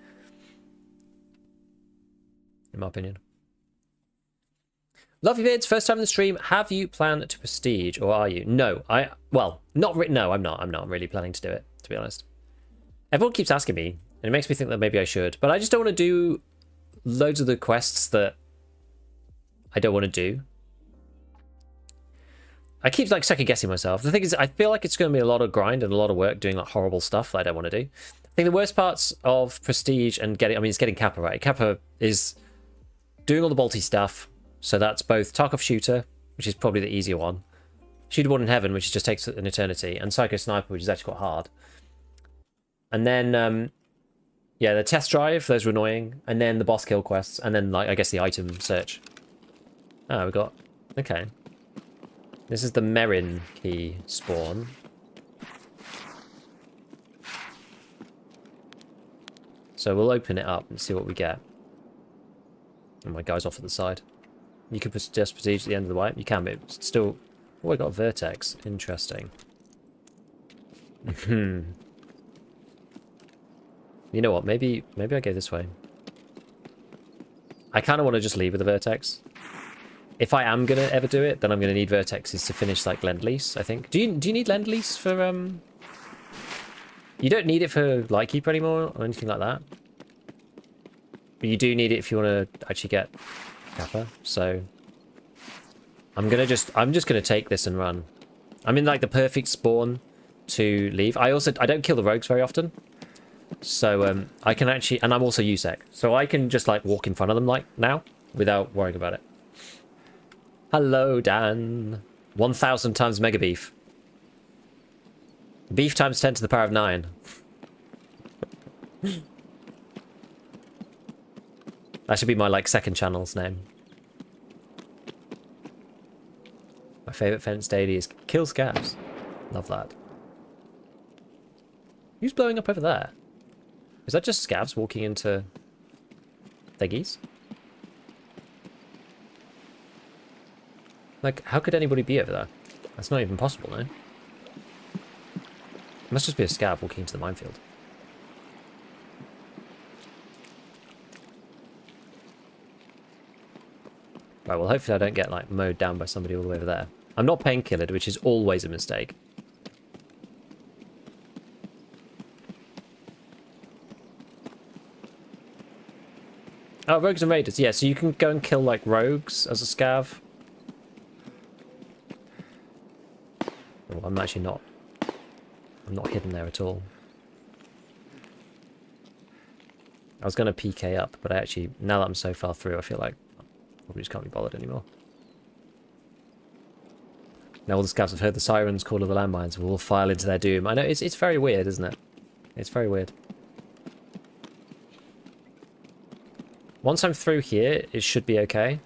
S1: In my opinion. Love you, vids. First time in the stream. Have you planned to prestige, or are you? No. Well, no, I'm not. I'm not really planning to do it, to be honest. Everyone keeps asking me, and it makes me think that maybe I should. But I just don't want to do loads of the quests that I don't want to do. I keep like second guessing myself. The thing is, I feel like it's going to be a lot of grind and a lot of work doing like horrible stuff that I don't want to do. I think the worst parts of prestige and getting, I mean, it's getting Kappa, right? Kappa is doing all the bolty stuff. So that's both Tarkov Shooter, which is probably the easier one. Shooter Born in Heaven, which just takes an eternity. And Psycho Sniper, which is actually quite hard. And then, yeah, the test drive, those were annoying. And then the boss kill quests. And then, like, I guess the item search. Oh, we got... Okay. This is the Merin key spawn. So we'll open it up and see what we get. Oh, my guy's off at the side. You could just prestige at the end of the wipe. You can, but it's still... Oh, I got a Vertex. Interesting. You know what? Maybe I go this way. I kind of want to just leave with the Vertex. If I am going to ever do it, then I'm going to need Vertexes to finish, like, Lend-Lease, I think. Do you need Lend-Lease for, You don't need it for Lightkeeper anymore, or anything like that. But you do need it if you want to actually get Kappa, so... I'm just going to take this and run. I'm in, like, the perfect spawn to leave. I don't kill the rogues very often. So, I can actually... And I'm also USEC. So I can just, like, walk in front of them, like, now, without worrying about it. Hello, Dan. 1,000 times mega beef. Beef times 10 to the power of 9. That should be my, like, second channel's name. My favourite fence daily is kill scavs. Love that. Who's blowing up over there? Is that just scavs walking into thingies? Like, how could anybody be over there? That's not even possible, no? It must just be a scav walking into the minefield. Right, well, hopefully I don't get, like, mowed down by somebody all the way over there. I'm not painkillered, which is always a mistake. Oh, rogues and raiders. Yeah, so you can go and kill, like, rogues as a scav. Oh, I'm actually not... I'm not hidden there at all. I was going to PK up, but I actually, now that I'm so far through, I feel like I probably just can't be bothered anymore. Now all the scouts have heard the sirens call of the landmines will all file into their doom. I know, it's very weird, isn't it? It's very weird. Once I'm through here, it should be okay.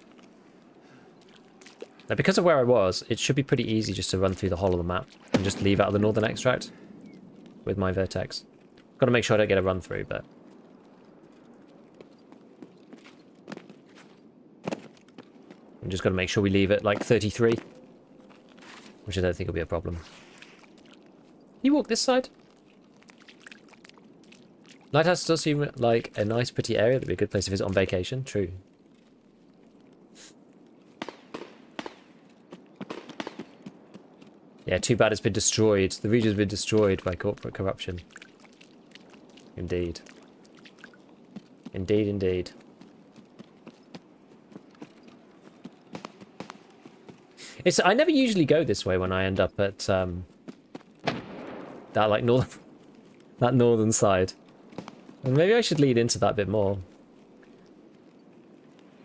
S1: Now, because of where I was, it should be pretty easy just to run through the whole of the map and just leave out of the northern extract with my vertex. Got to make sure I don't get a run through, but... I'm just got to make sure we leave it like 33. Which I don't think will be a problem. Can you walk this side? Lighthouse does seem like a nice, pretty area. That'd be a good place to visit on vacation. True. Yeah, too bad it's been destroyed. The region's been destroyed by corporate corruption. Indeed. Indeed, indeed. I never usually go this way when I end up at that like northern side. And maybe I should lead into that a bit more.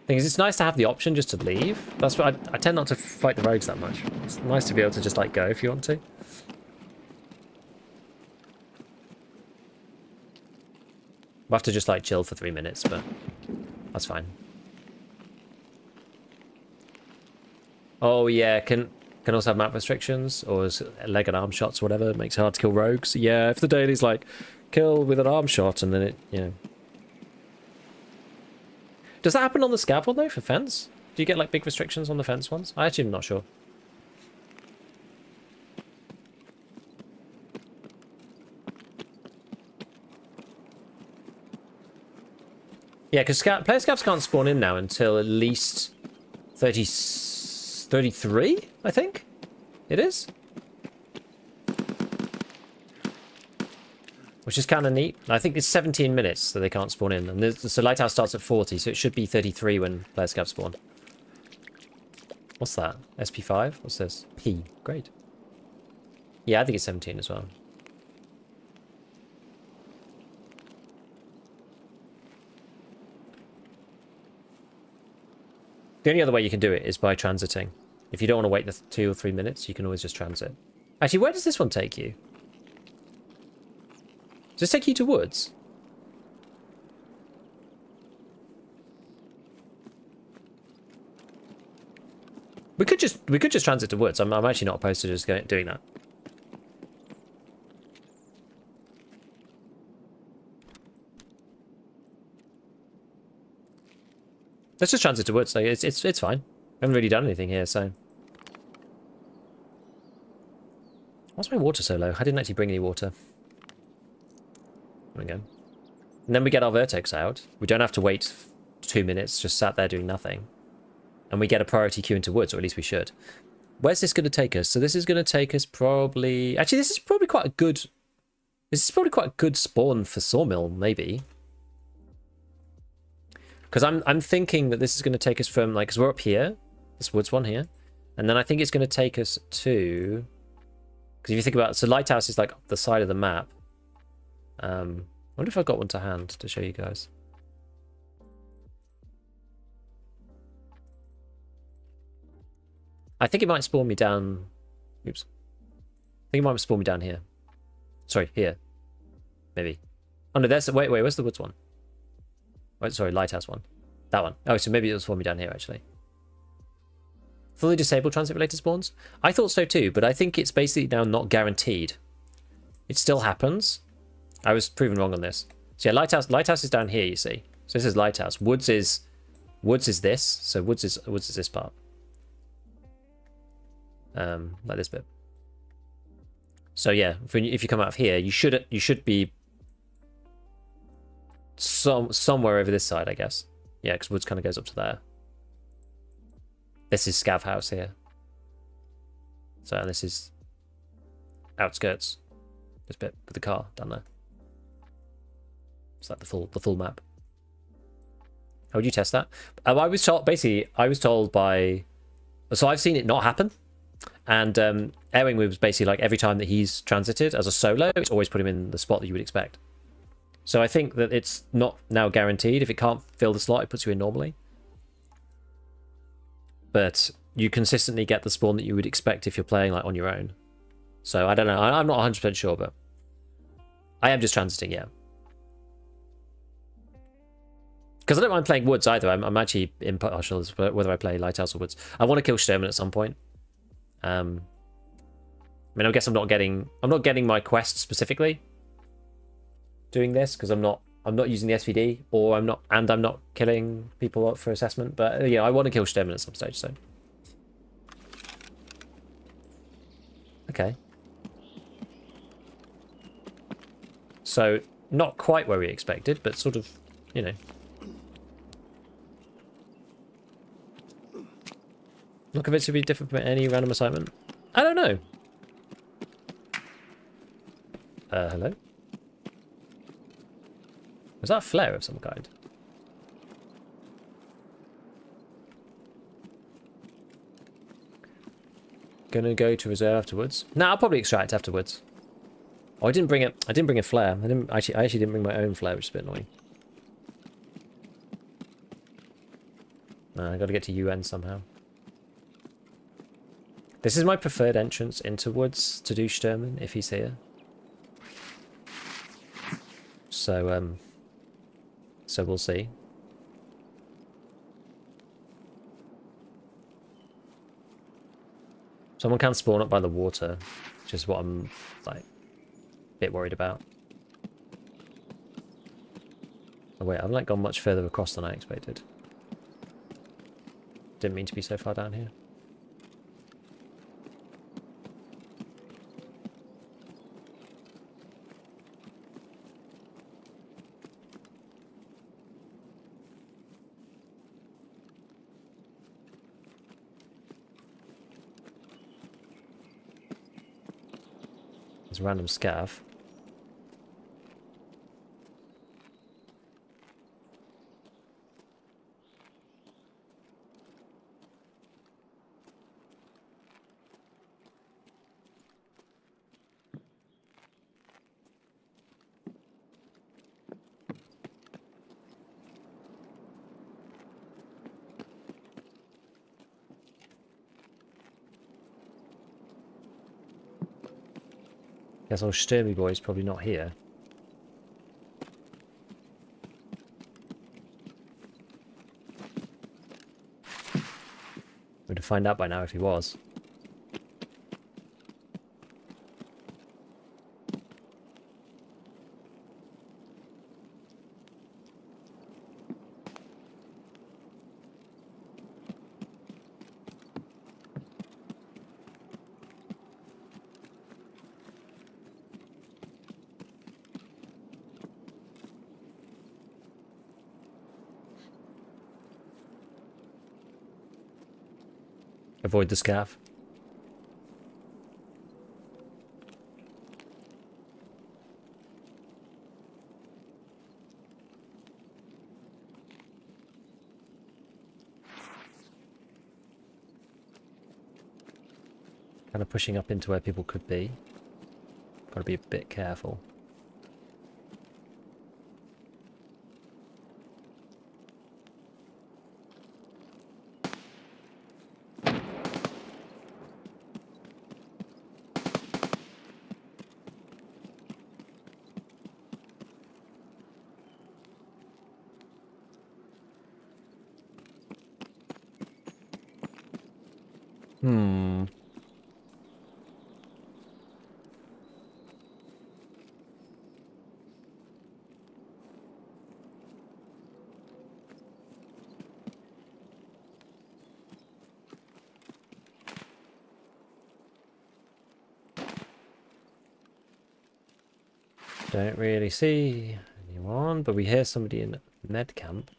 S1: Thing is, it's nice to have the option just to leave. That's what I tend not to fight the rogues that much. It's nice to be able to just like go if you want to. We'll have to just like chill for 3 minutes, but that's fine. Oh yeah, can also have map restrictions, or is leg and arm shots, or whatever. It makes it hard to kill rogues. Yeah, if the daily's like kill with an arm shot, and then it, you know. Does that happen on the scav one though for fence? Do you get like big restrictions on the fence ones? I actually am not sure. Yeah, because player scavs can't spawn in now until at least 33, I think it is. Which is kind of neat. I think it's 17 minutes that they can't spawn in. And so Lighthouse starts at 40, so it should be 33 when player scavs spawn. What's that? SP5? What's this? P. Great. Yeah, I think it's 17 as well. The only other way you can do it is by transiting. If you don't want to wait the 2 or 3 minutes, you can always just transit. Actually, where does this one take you? Does this take you to woods? We could just transit to woods. I'm actually not opposed to just doing that. Let's just transit to woods. Like, it's fine. I haven't really done anything here, so. Why's my water so low? I didn't actually bring any water. There we go. And then we get our vertex out. We don't have to wait 2 minutes, just sat there doing nothing. And we get a priority queue into woods, or at least we should. Where's this going to take us? So this is going to take us probably... Actually, this is probably quite a good... This is probably quite a good spawn for Sawmill, maybe. Because I'm thinking that this is going to take us from... like, because we're up here. This woods one here. And then I think it's going to take us to... Because if you think about it, so Lighthouse is like up the side of the map. I wonder if I've got one to hand to show you guys. I think it might spawn me down... Oops. I think it might spawn me down here. Sorry, here. Maybe. Oh no, there's... Wait, where's the woods one? Wait, sorry, Lighthouse one. That one. Oh, so maybe it'll spawn me down here, actually. Fully disabled transit-related spawns? I thought so too, but I think it's basically now not guaranteed. It still happens. I was proven wrong on this. So yeah, Lighthouse is down here, you see. So this is Lighthouse. Woods is this. So woods is this part. Like this bit. So yeah, if you come out of here, you should be somewhere over this side, I guess. Yeah, because woods kind of goes up to there. This is Scav House here. So and this is outskirts. This bit with the car down there. It's like the full map. How would you test that? I was told by... So I've seen it not happen. And Airwing was basically like every time that he's transited as a solo, it's always put him in the spot that you would expect. So I think that it's not now guaranteed. If it can't fill the slot, it puts you in normally. But you consistently get the spawn that you would expect if you're playing like on your own. So I don't know. I'm not 100% sure, but I am just transiting, yeah. Because I don't mind playing Woods either. I'm actually impartial as whether I play Lighthouse or Woods. I want to kill Sturman at some point. I mean, I guess I'm not getting my quest specifically doing this because I'm not using the SVD, or I'm not killing people up for assessment. But yeah, I want to kill Sturman at some stage. So okay, so not quite where we expected, but sort of, you know. Not convinced it would be different from any random assignment. I don't know. Hello? Was that a flare of some kind? Gonna go to reserve afterwards. Nah, I'll probably extract afterwards. Oh, I didn't bring it. I didn't bring a flare. I actually didn't bring my own flare, which is a bit annoying. I got to get to UN somehow. This is my preferred entrance into Woods to do Sturman if he's here. So so we'll see. Someone can spawn up by the water, which is what I'm like a bit worried about. Oh wait, I've like gone much further across than I expected. Didn't mean to be so far down here. There's a random scav. Guess old Sturmy boy's probably not here. We'd find out by now if he was. Avoid the scav. Kind of pushing up into where people could be. Gotta be a bit careful. Don't really see anyone, but we hear somebody in med camp.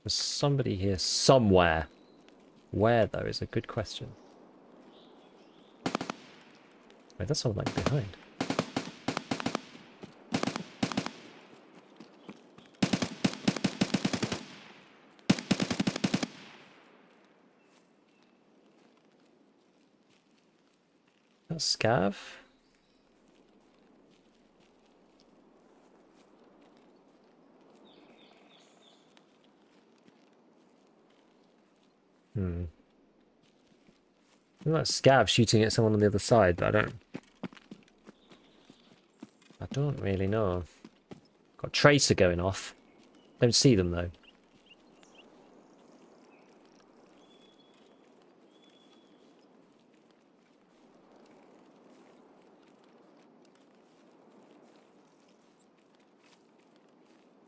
S1: There's somebody here somewhere. Where, though, is a good question. Wait, that's someone like behind. That's Scav. I'm like Scav shooting at someone on the other side, but I don't really know. Got Tracer going off. Don't see them though.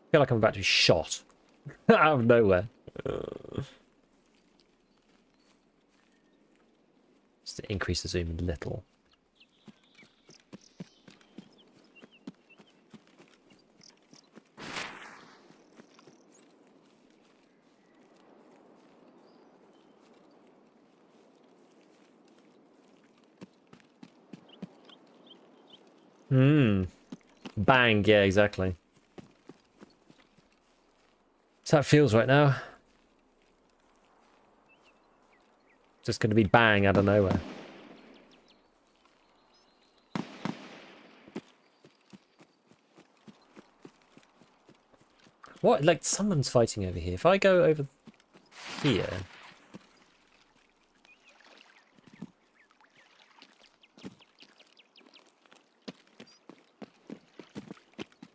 S1: I feel like I'm about to be shot out of nowhere. Just to increase the zoom a little. Bang, yeah, exactly. So that feels right now. Just going to be bang out of nowhere. What? Like, someone's fighting over here. If I go over here...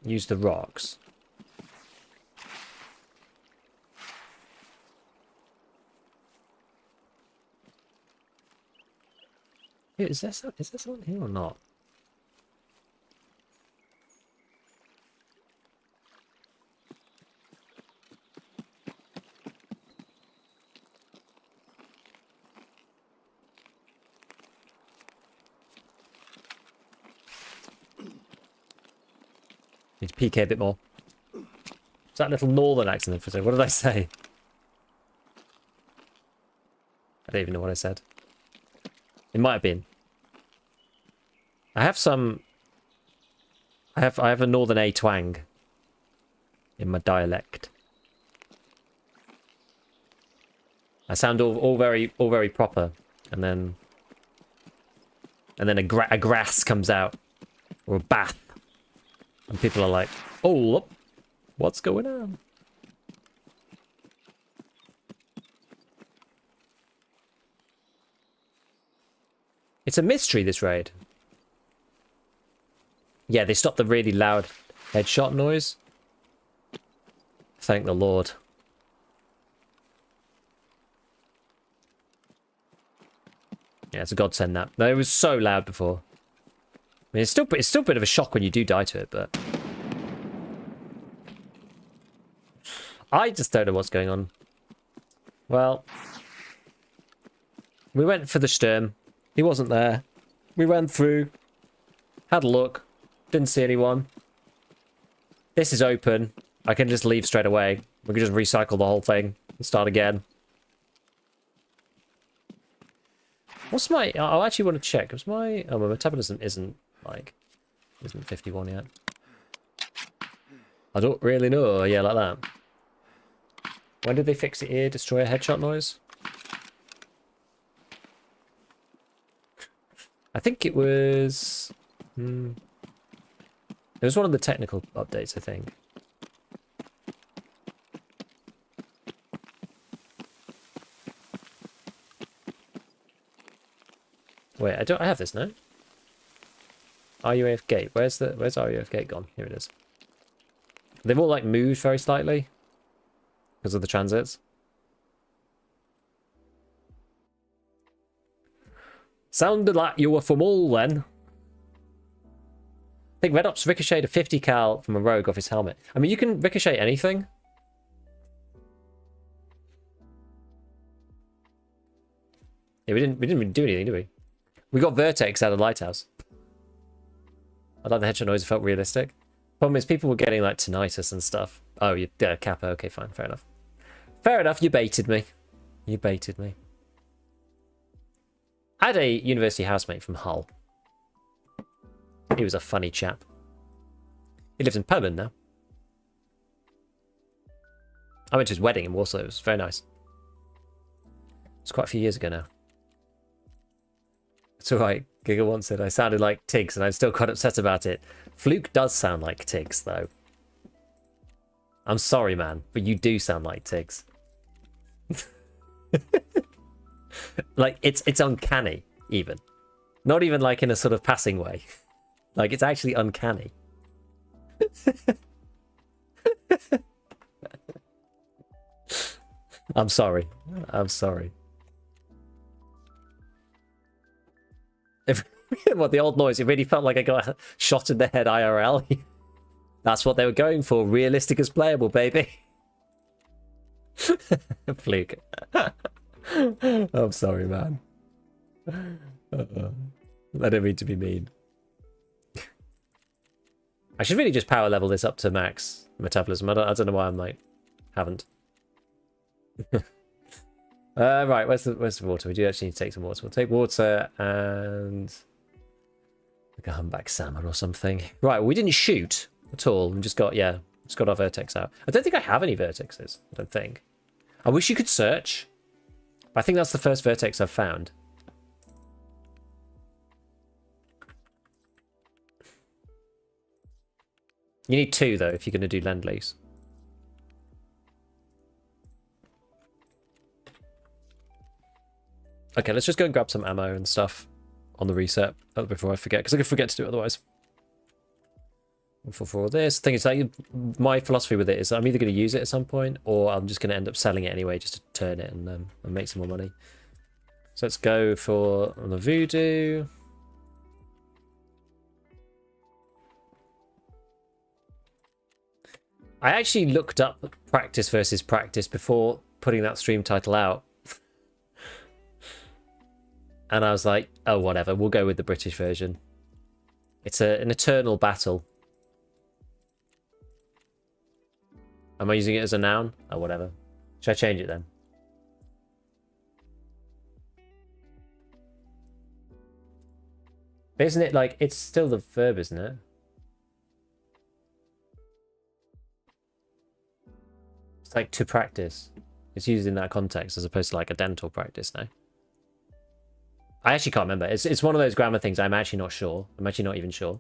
S1: Use the rocks. Hey, is there someone here or not? Need to PK a bit more. Is that a little northern accent for a second? What did I say? I don't even know what I said. It might have been. I have some... I have a northern A twang in my dialect. I sound all very proper, and then a grass comes out, or a bath, and people are like, "Oh, what's going on?" It's a mystery, this raid. Yeah, they stopped the really loud headshot noise. Thank the Lord. Yeah, it's a godsend that. No, it was so loud before. I mean, it's still a bit of a shock when you do die to it, but I just don't know what's going on. Well, we went for the Sturm. He wasn't there. We went through, had a look, didn't see anyone. This is open. I can just leave straight away. We can just recycle the whole thing and start again. What's my... I actually want to check. What's my... Oh, my metabolism isn't 51 yet. I don't really know. Yeah, like that. When did they fix it here? Destroy a headshot noise? I think it was... It was one of the technical updates, I think. Wait, I have this, no? RUAF gate. Where's RUAF gate gone? Here it is. They've all like moved very slightly because of the transits. Sounded like you were from all then. I think Red Ops ricocheted a 50 cal from a rogue off his helmet. I mean, you can ricochet anything. Yeah, we didn't even do anything, did we? We got Vertex out of Lighthouse. I like the headshot noise. It felt realistic. Problem is, people were getting like tinnitus and stuff. Oh, yeah, Kappa. Okay, fine, fair enough. Fair enough. You baited me. You baited me. I had a university housemate from Hull. He was a funny chap. He lives in Poland now. I went to his wedding in Warsaw. It was very nice. It's quite a few years ago now. It's alright. Giga once said I sounded like Tiggs, and I'm still quite upset about it. Fluke does sound like Tiggs, though. I'm sorry, man, but you do sound like Tiggs. Like, it's uncanny, even. Not even like in a sort of passing way. Like, it's actually uncanny. I'm sorry. I'm sorry. What, the old noise? It really felt like I got shot in the head IRL. That's what they were going for. Realistic as playable, baby. Fluke. I'm sorry, man. I don't mean to be mean. I should really just power level this up to max metabolism. I don't know why I'm like, haven't. Right, where's the water? We do actually need to take some water. We'll take water and like a humpback salmon or something. Right, we didn't shoot at all. We just got, yeah, just got our vertex out. I don't think I have any vertexes. I don't think. I wish you could search. But I think that's the first vertex I've found. You need 2 though if you're going to do lend lease. Okay, let's just go and grab some ammo and stuff on the reset before I forget, because I could forget to do it otherwise. For all this thing is like, my philosophy with it is I'm either going to use it at some point or I'm just going to end up selling it anyway just to turn it and make some more money. So let's go for on the voodoo. I actually looked up practice versus practice before putting that stream title out. And I was like, oh, whatever. We'll go with the British version. It's an eternal battle. Am I using it as a noun? Oh, whatever. Should I change it then? But isn't it like, it's still the verb, isn't it? It's like to practice. It's used in that context as opposed to like a dental practice now. I actually can't remember. It's one of those grammar things I'm actually not sure. I'm actually not even sure.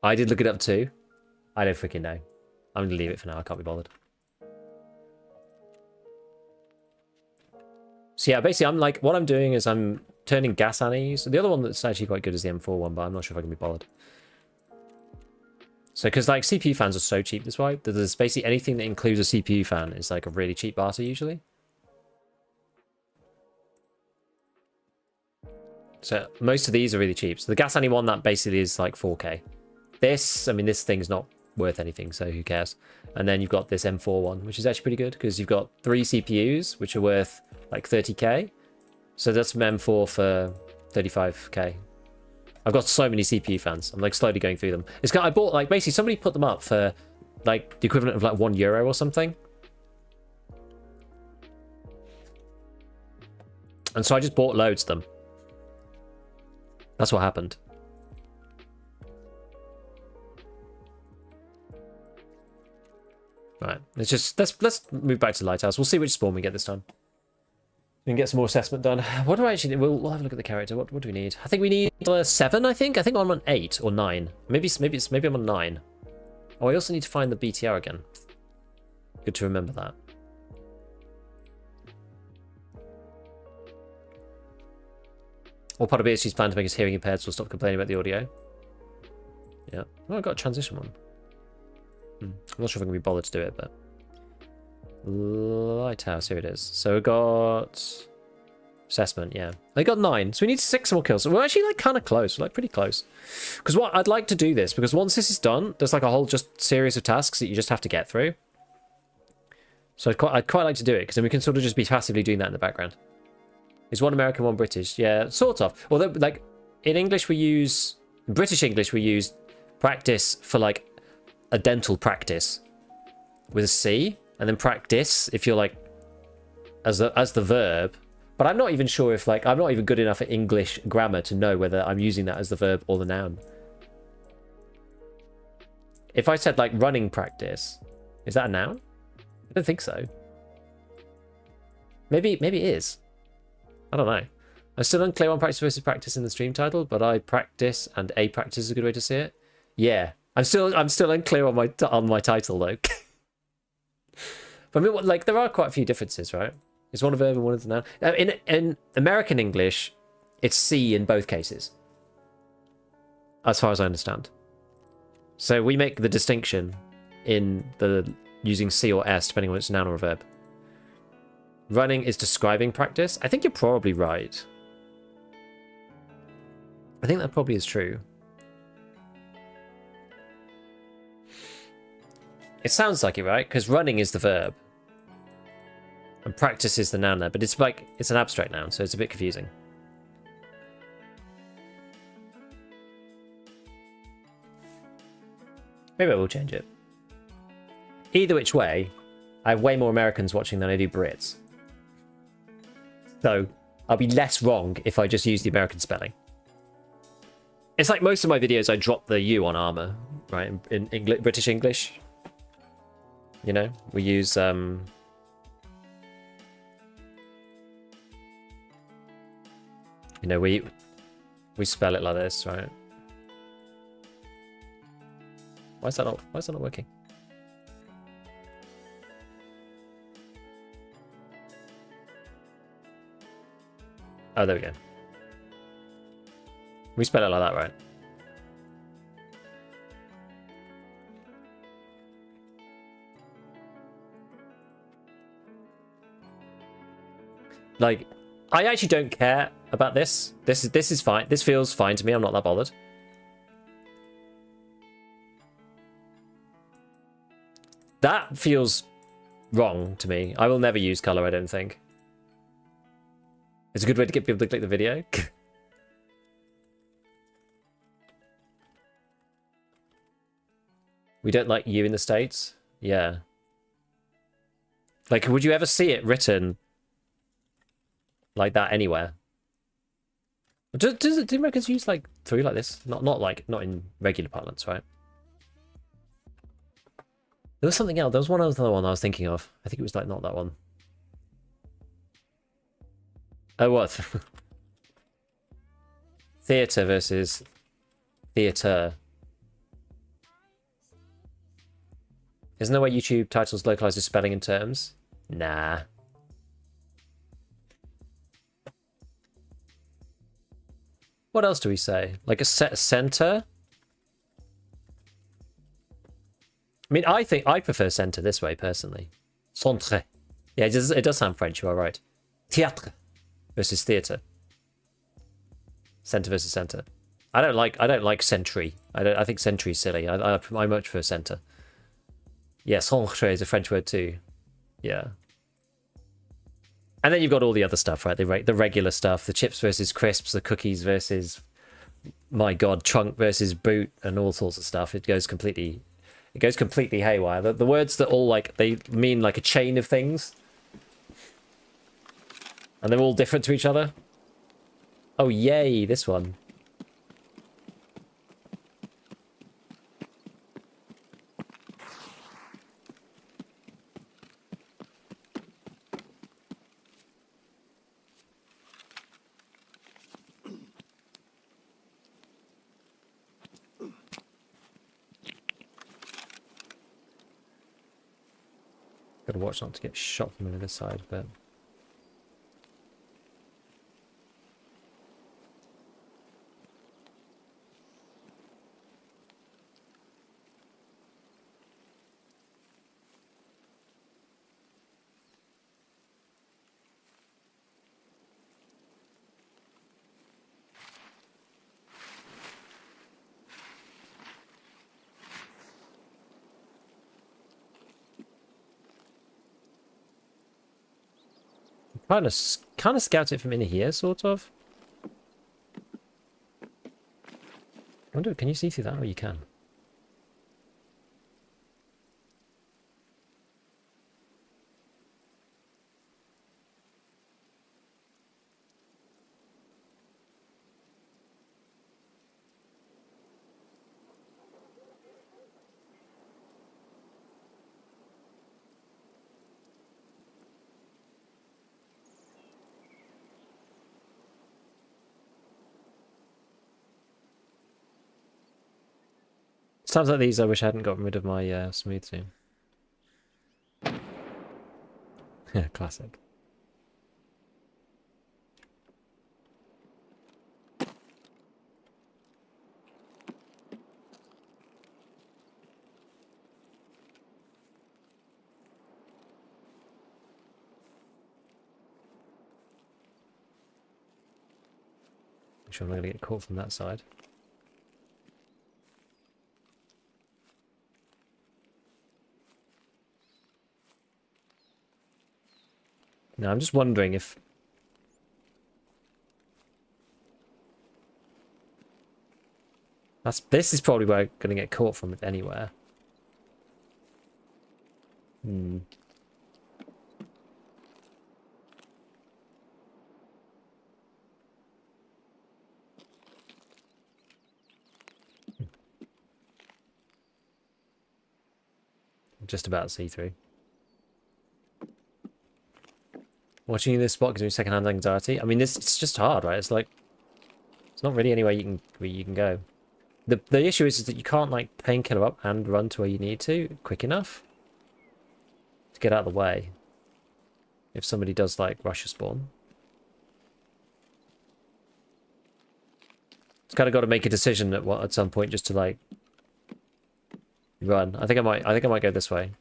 S1: I did look it up too. I don't freaking know. I'm gonna leave it for now. I can't be bothered. So yeah, basically I'm like, what I'm doing is I'm turning gas annies. The other one that's actually quite good is the M4 one, but I'm not sure if I can be bothered. So, because like CPU fans are so cheap this way, that there's basically anything that includes a CPU fan is like a really cheap barter usually. So most of these are really cheap. So the gas annie one, that basically is like 4K. This, I mean, this thing's not worth anything, so who cares? And then you've got this M4 one, which is actually pretty good because you've got 3 CPUs, which are worth like 30k. So that's M4 for 35k. I've got so many CPU fans. I'm like slowly going through them. It's I bought like basically somebody put them up for like the equivalent of like €1 or something. And so I just bought loads of them. That's what happened. Right, let's move back to Lighthouse. We'll see which spawn we get this time. We can get some more assessment done. What do I actually need? We'll have a look at the character. What do we need? I think we need 7, I think. I think I'm on 8 or 9. Maybe I'm on 9. Oh, I also need to find the BTR again. Good to remember that. Or part of BSG's plan to make us hearing impaired, so we'll stop complaining about the audio. Yeah. Oh, I got a transition one. I'm not sure if I'm going to be bothered to do it, but... Lighthouse, here it is. So we got... Assessment, yeah. I got 9, so we need 6 more kills. So we're actually like kind of close. We're like pretty close. Because what I'd like to do this, because once this is done, there's like a whole just series of tasks that you just have to get through. So I'd quite like to do it, because then we can sort of just be passively doing that in the background. Is one American, one British? Yeah, sort of. Although, like, in English we use... In British English we use practice for like a dental practice with a C, and then practice if you're like as the verb. But I'm not even sure if like I'm not even good enough at English grammar to know whether I'm using that as the verb or the noun. If I said like running practice, is that a noun? I don't think so. Maybe it is. I don't know. I'm still unclear on practice versus practice in the stream title, but I practice and a practice is a good way to see it. Yeah, I'm still unclear on my title though. But I mean, like, there are quite a few differences, right? It's one a verb and one is a noun. In American English, it's C in both cases, as far as I understand. So we make the distinction in the using C or S depending on whether it's a noun or a verb. Running is describing practice. I think you're probably right. I think that probably is true. It sounds like it, right? Because running is the verb. And practice is the noun there. But it's like, it's an abstract noun, so it's a bit confusing. Maybe I will change it. Either which way, I have way more Americans watching than I do Brits. So, I'll be less wrong if I just use the American spelling. It's like most of my videos, I drop the U on armor, right? In English, British English. You know, we use you know, we spell it like this, right? Why is that not working? Oh, there we go. We spell it like that, right? Like, I actually don't care about this. This is fine. This feels fine to me. I'm not that bothered. That feels wrong to me. I will never use color, I don't think. It's a good way to get people to click the video. We don't like you in the States? Yeah. Like, would you ever see it written like that anywhere? Do Americans use like through like this? Not in regular parlance, right? There was something else. There was one other one I was thinking of. I think it was like not that one. Oh, what? Theatre versus theatre. Isn't there where YouTube titles localize the spelling and terms? Nah. What else do we say? Like a center? I mean, I think I prefer center this way, personally. Centre. Yeah, it does sound French, you are right. Théâtre versus theatre. Center versus center. I don't like century. I think century is silly. I much prefer center. Yeah, centre is a French word too. Yeah. And then you've got all the other stuff, right? The regular stuff, the chips versus crisps, the cookies versus, my God, trunk versus boot, and all sorts of stuff. It goes completely haywire. The words that all like, they mean like a chain of things, and they're all different to each other. Oh yay, this one. Gotta watch not to get shot from the other side, but... Kind of scout it from in here, sort of. I wonder, can you see through that? Oh, you can. Times like these, I wish I hadn't gotten rid of my smooth zoom. Yeah, classic. Make sure I'm not going to get caught from that side. Now, I'm just wondering if... This is probably where I'm going to get caught from, if anywhere. Hmm. Just about see-through. Watching this spot gives me secondhand anxiety. I mean, it's just hard, right? It's like it's not really anywhere you can go. The issue is that you can't like painkiller up and run to where you need to quick enough to get out of the way. If somebody does like rush a spawn, it's kind of got to make a decision at some point just to like run. I think I might go this way.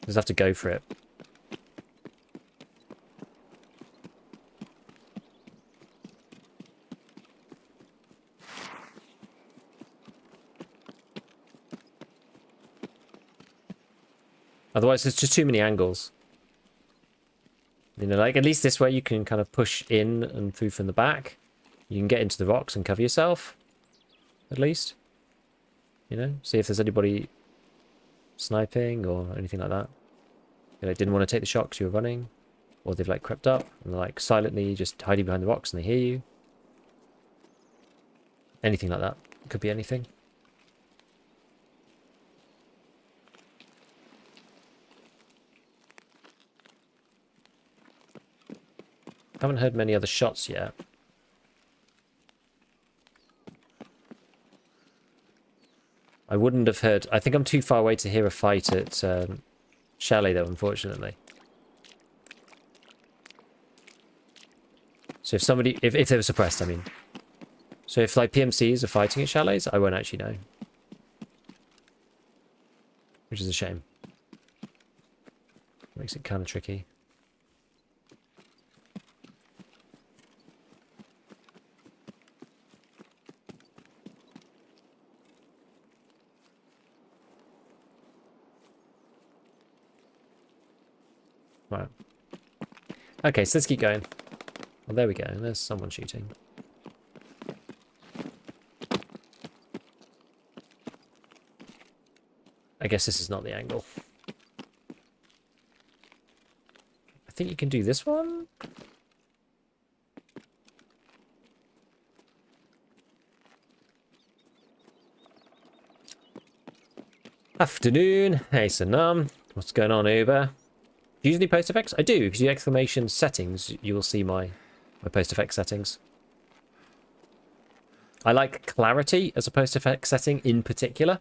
S1: Just have to go for it. Otherwise, there's just too many angles. You know, like at least this way you can kind of push in and through from the back. You can get into the rocks and cover yourself. At least. You know, see if there's anybody sniping or anything like that. You know, didn't want to take the shot because you were running, or they've like crept up and they're like silently just hiding behind the rocks and they hear you. Anything like that. It could be anything. Haven't heard many other shots yet. I wouldn't have heard. I think I'm too far away to hear a fight at Chalet, though, unfortunately. So if somebody, if they were suppressed, I mean. So if like PMCs are fighting at Chalets, I won't actually know. Which is a shame. Makes it kind of tricky. Right. Okay, so let's keep going. Well, there we go. There's someone shooting. I guess this is not the angle. I think you can do this one. Afternoon. Hey, Sanam. What's going on, Uber? Do you usually post effects? I do. If you do exclamation settings, you will see my post effect settings. I like clarity as a post effect setting in particular.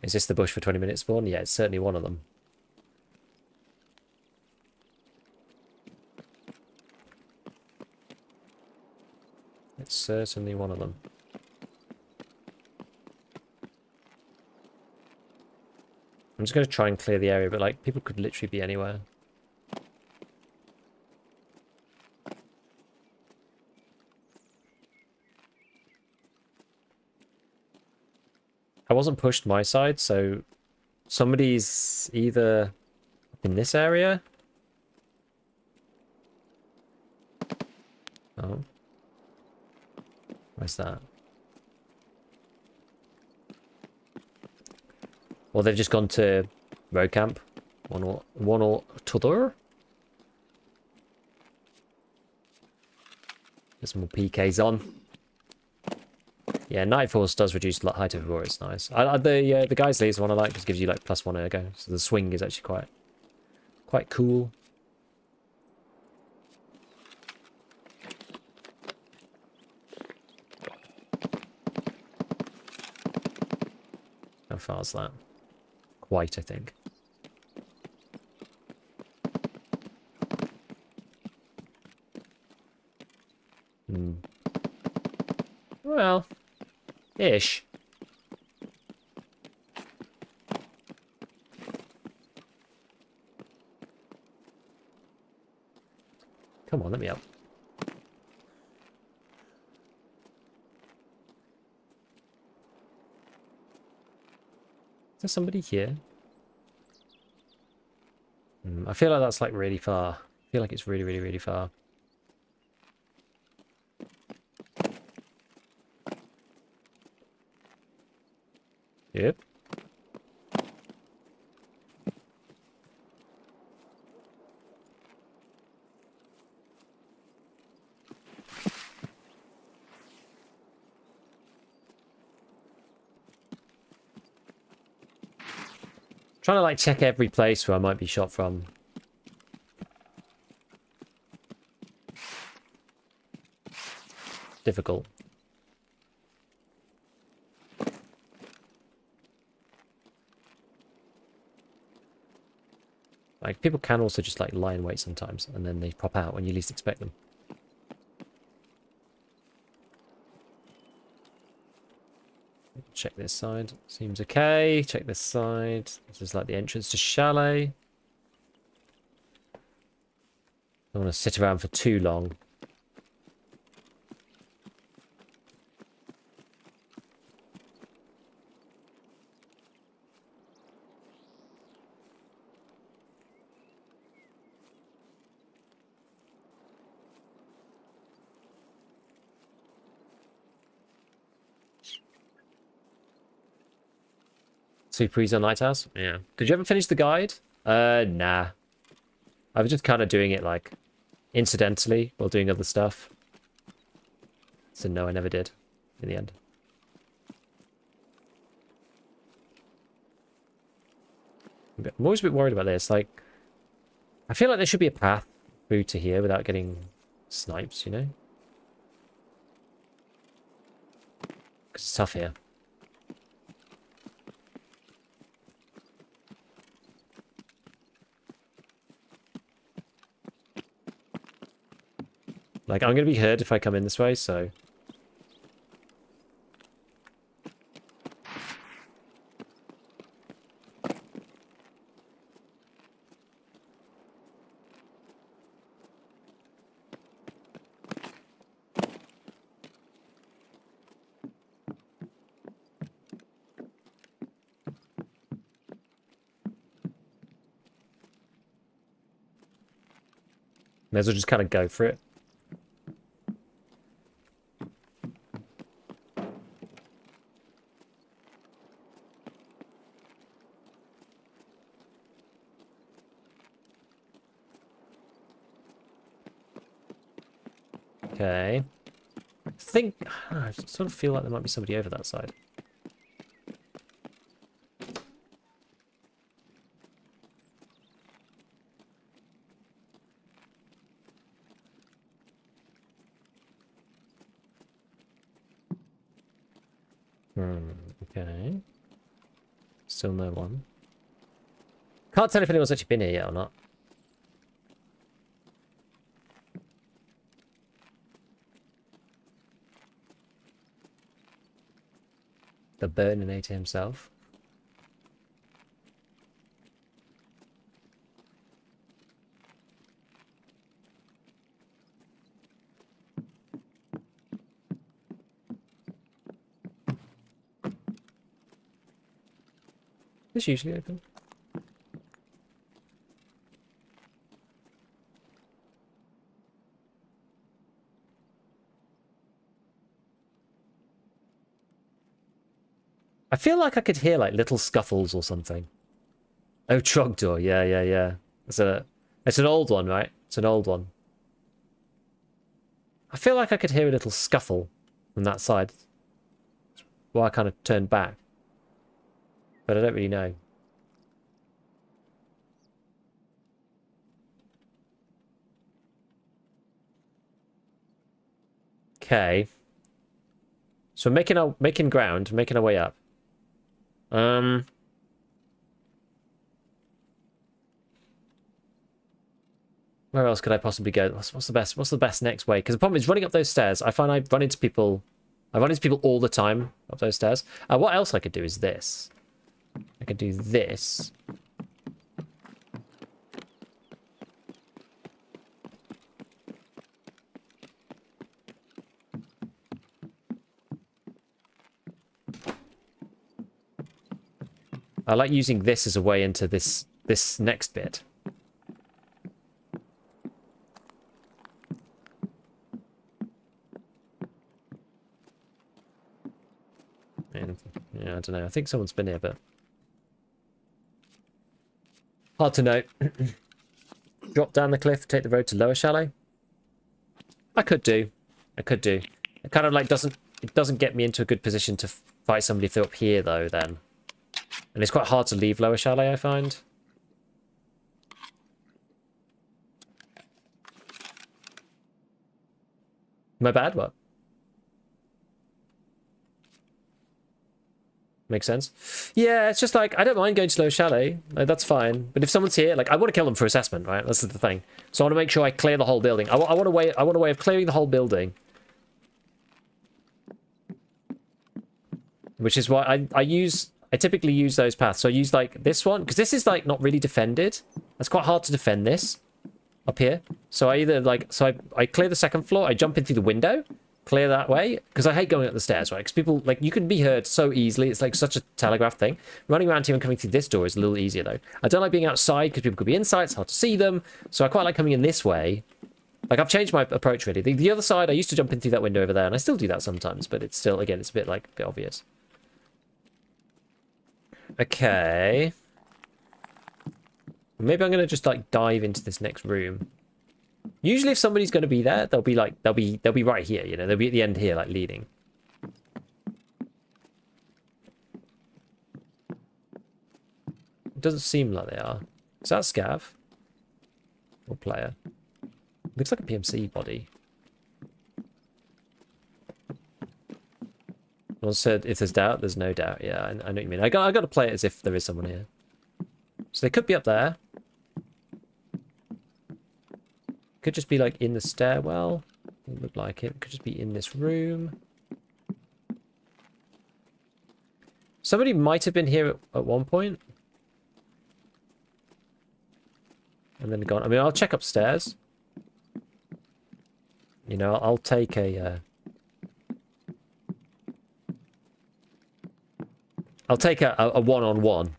S1: Is this the bush for 20 minutes spawn? Yeah, it's certainly one of them. It's certainly one of them. I'm just going to try and clear the area, but like people could literally be anywhere. I wasn't pushed my side, so somebody's either in this area. Oh. Where's that? Or they've just gone to road camp. One or t'other. There's some more PKs on. Yeah, Night Force does reduce height of roar. It's nice. The Geisley is the one I like because it gives you like +1 ergo. So the swing is actually quite cool. far is that? Quite, I think. Well, ish. Come on, let me up. Is there somebody here? I feel like that's like really far. I feel like it's really, really, really far. Yep. Trying to like check every place where I might be shot from. Difficult. Like, people can also just like lie in wait sometimes, and then they pop out when you least expect them. Check this side. Seems okay. Check this side. This is like the entrance to chalet. Don't want to sit around for too long. Super easy on Lighthouse? Yeah. Did you ever finish the guide? Nah. I was just kind of doing it, like, incidentally while doing other stuff. So no, I never did, in the end. I'm always a bit worried about this. Like, I feel like there should be a path through to here without getting snipes, you know? Because it's tough here. Like, I'm going to be heard if I come in this way, so... May as well just kind of go for it. Okay. I sort of feel like there might be somebody over that side. Okay. Still no one. Can't tell if anyone's actually been here yet or not. The Burninator himself. It's usually open. I feel like I could hear like little scuffles or something. Oh, Trogdor. Yeah, yeah, yeah. It's an old one, right? It's an old one. I feel like I could hear a little scuffle from that side. Well, I kind of turned back. But I don't really know. Okay. So making ground, making our way up. Where else could I possibly go? What's the best next way? Because the problem is running up those stairs. I find I run into people all the time up those stairs. What else I could do is this. I could do this. I like using this as a way into this next bit. And, yeah, I don't know. I think someone's been here, but hard to know. Drop down the cliff, take the road to Lower Shallow. I could do. It kind of like doesn't get me into a good position to fight somebody if they're up here though. Then. And it's quite hard to leave Lower Chalet, I find. Am I bad? What? Makes sense. Yeah, it's just like, I don't mind going to Lower Chalet. Like, that's fine. But if someone's here, like, I want to kill them for assessment, right? That's the thing. So I want to make sure I clear the whole building. I want a way of clearing the whole building. Which is why I typically use those paths. So I use like this one because this is like not really defended. It's quite hard to defend this up here. So I either like, I clear the second floor, I jump in through the window, clear that way because I hate going up the stairs, right? Because people like, you can be heard so easily. It's like such a telegraph thing. Running around here and coming through this door is a little easier though. I don't like being outside because people could be inside. It's hard to see them. So I quite like coming in this way. Like I've changed my approach really. The other side, I used to jump in through that window over there and I still do that sometimes, but it's still, again, it's a bit obvious. Okay. Maybe I'm gonna just like dive into this next room. Usually, if somebody's gonna be there, they'll be right here. You know, they'll be at the end here, like leading. It doesn't seem like they are. Is that Scav or player? Looks like a PMC body. Well said, if there's doubt, there's no doubt. Yeah, I know what you mean. I got to play it as if there is someone here. So they could be up there. Could just be like in the stairwell. It looked like it. Could just be in this room. Somebody might have been here at one point. And then gone. I mean, I'll check upstairs. You know, I'll take a... I'll take a one-on-one.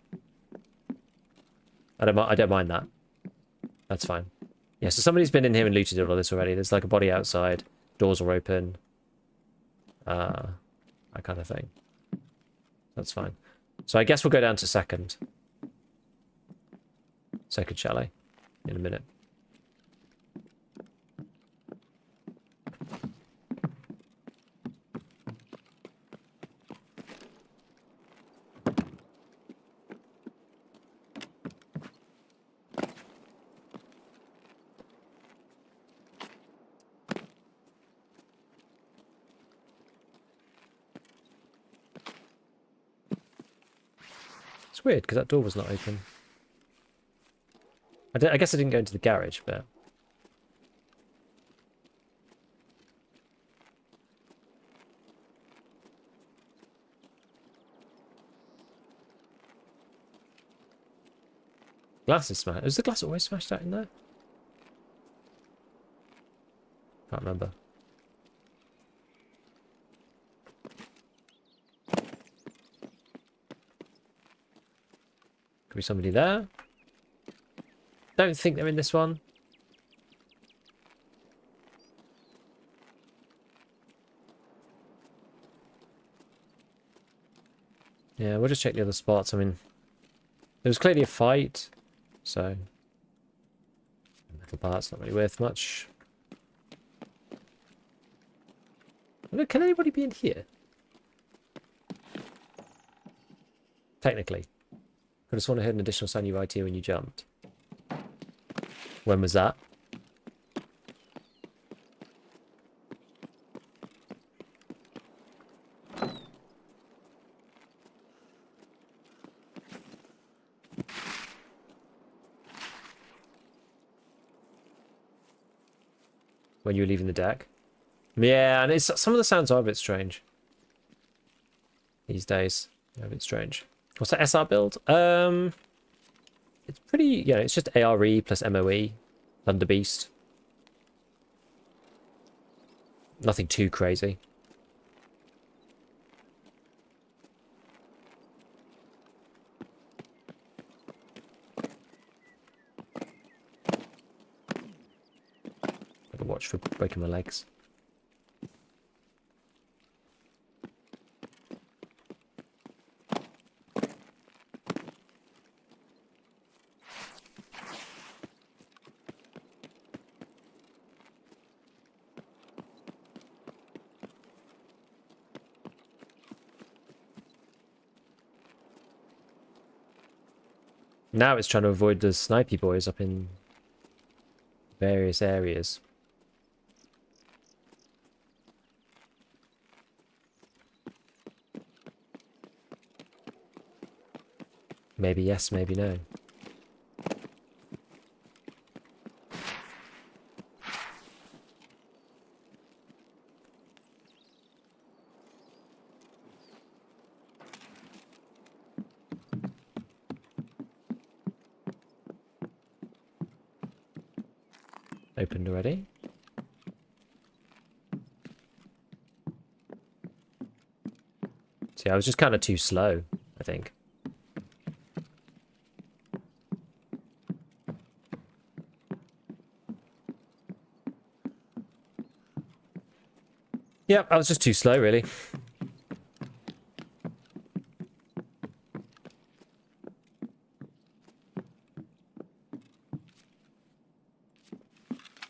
S1: I don't mind that. That's fine. Yeah, so somebody's been in here and looted all of this already. There's like a body outside. Doors are open. That kind of thing. That's fine. So I guess we'll go down to second. Second chalet in a minute. It's weird because that door was not open. I guess I didn't go into the garage, but... Glass is smashed. Was the glass always smashed out in there? Can't remember. Could be somebody there. Don't think they're in this one. Yeah, we'll just check the other spots. I mean, there was clearly a fight, so metal parts not really worth much. Look, can anybody be in here? Technically. I just want to hit an additional sound you right here when you jumped. When was that? when you were leaving the deck. Yeah, and some of the sounds are a bit strange these days. They're a bit strange. What's that SR build? It's pretty, yeah, it's just ARE plus MOE, Thunder Beast. Nothing too crazy. Gotta watch for breaking my legs. Now it's trying to avoid the snipey boys up in various areas. Maybe yes, maybe no. Opened already. See, I was just kind of too slow, I think. Yep, I was just too slow, really.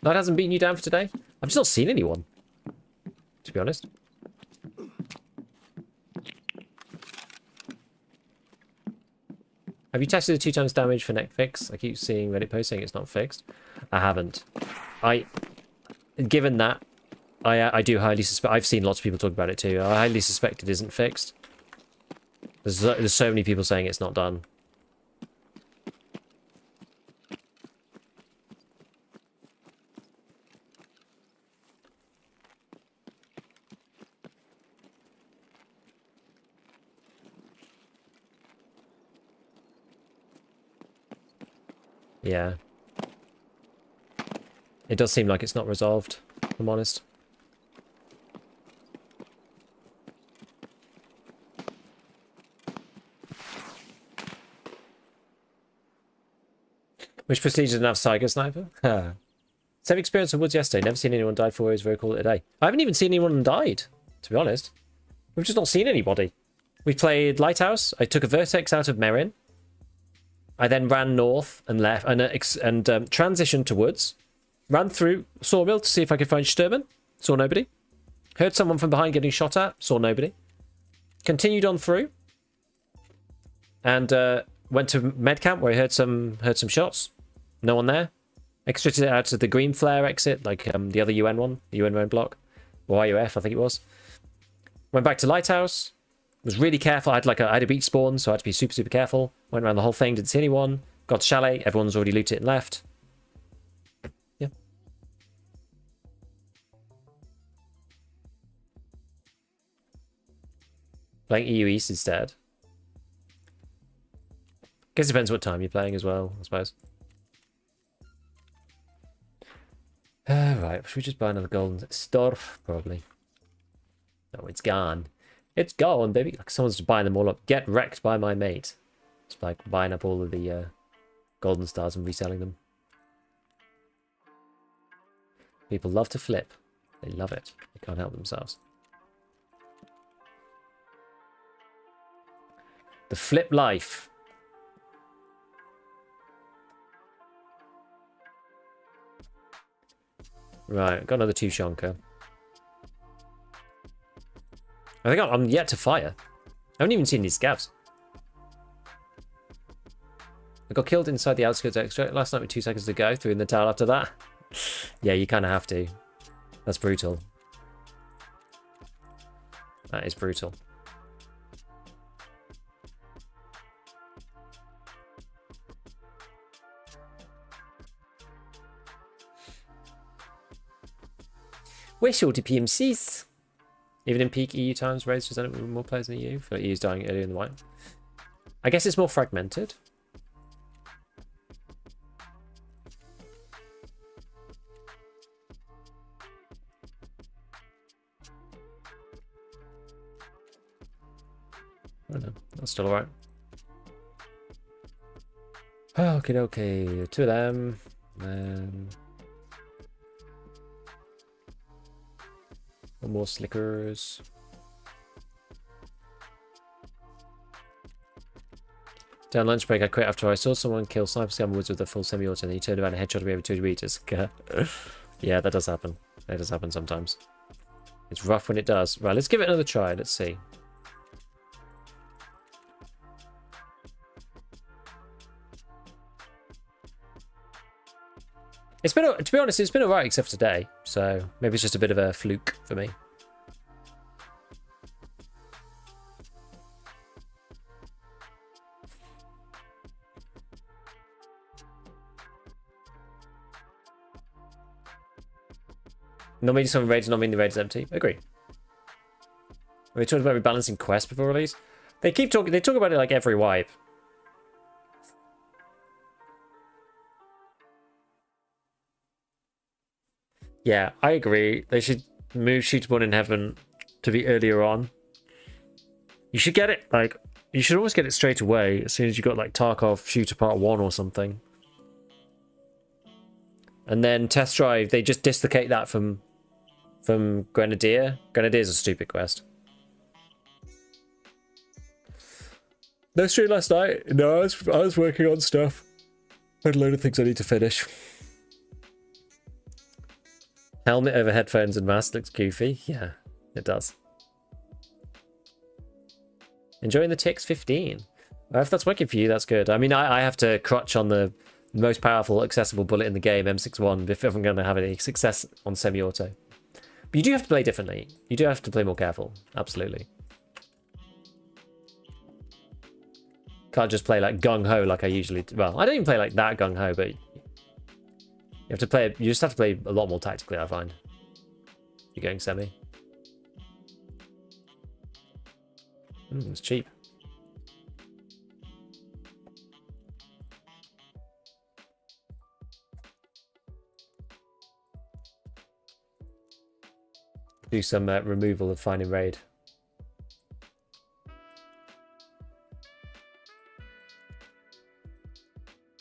S1: That hasn't beaten you down for today? I've just not seen anyone, to be honest. Have you tested the 2 times damage for neck fix? I keep seeing Reddit posts saying it's not fixed. I haven't. Given that, I do highly suspect. I've seen lots of people talk about it too. I highly suspect it isn't fixed. There's so many people saying it's not done. Yeah. It does seem like it's not resolved, if I'm honest. Which prestige doesn't have Psycho Sniper? Same experience in Woods yesterday. Never seen anyone die 4 hours very call it a day. I haven't even seen anyone died, to be honest. We've just not seen anybody. We played Lighthouse. I took a Vertex out of Merin. I then ran north and left and transitioned to Woods. Ran through Sawmill to see if I could find Sturman. Saw nobody. Heard someone from behind getting shot at. Saw nobody. Continued on through. And went to med camp where I heard some shots. No one there. Exited out to the green flare exit, like the other UN one, the UN block, or IUF, I think it was. Went back to Lighthouse. Was really careful. I had a beach spawn, so I had to be super, super careful. Went around the whole thing, didn't see anyone. Got to Chalet, everyone's already looted and left. Yeah. Playing EU East instead. Guess it depends what time you're playing as well, I suppose. Right, should we just buy another golden store? Probably. No, it's gone. It's gone, baby. Like someone's just buying them all up. Get wrecked by my mate. It's like buying up all of the golden stars and reselling them. People love to flip. They love it. They can't help themselves. The flip life. Right, got another 2 Shonka. I think I'm yet to fire. I haven't even seen these scavs. I got killed inside the outskirts extract last night with 2 seconds to go. Threw in the towel after that. Yeah, you kind of have to. That's brutal. That is brutal. We're shorty PMCs. Even in peak EU times, raids just end up with more players in the EU. I feel like EU's dying earlier in the white. I guess it's more fragmented. I don't know. That's still alright. Okay. 2 of them. One more slickers. Down lunch break, I quit after I saw someone kill Sniper Scam Woods with a full semi-auto and he turned around and headshot me over 2 meters. Yeah, that does happen. That does happen sometimes. It's rough when it does. Right, let's give it another try. Let's see. It's been, to be honest, it's been alright except for today. So maybe it's just a bit of a fluke for me. Not meaning someone raids, not meaning the raid is empty. Agree. We talked about rebalancing quests before release. They keep talking. They talk about it like every wipe. Yeah, I agree. They should move Shoot Born in Heaven to be earlier on. You should get it like you should always get it straight away as soon as you got like Tarkov Shooter Part 1 or something. And then Test Drive, they just dislocate that from Grenadier. Grenadier's a stupid quest. No stream last night. No, I was working on stuff. I had a load of things I need to finish. Helmet over headphones and mask looks goofy. Yeah, it does. Enjoying the TX 15. Well, if that's working for you, that's good. I mean, I have to crutch on the most powerful accessible bullet in the game, M61, if I'm going to have any success on semi-auto. But you do have to play differently. You do have to play more careful. Absolutely. Can't just play like gung-ho like I usually do. Well, I don't even play like that gung-ho, but you have to play. You just have to play a lot more tactically, I find. You're going semi. It's cheap. Do some removal of Finding Raid.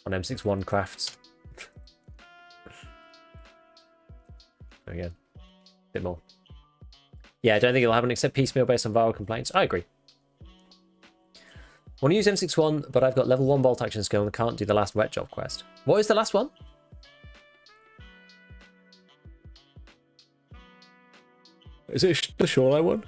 S1: On M61 crafts. Again, a bit more. Yeah, I don't think it'll happen except piecemeal based on viral complaints. I agree. Want to use M61, but I've got level 1 bolt action skill and can't do the last wet job quest. What is the last one? Is it the shoreline one?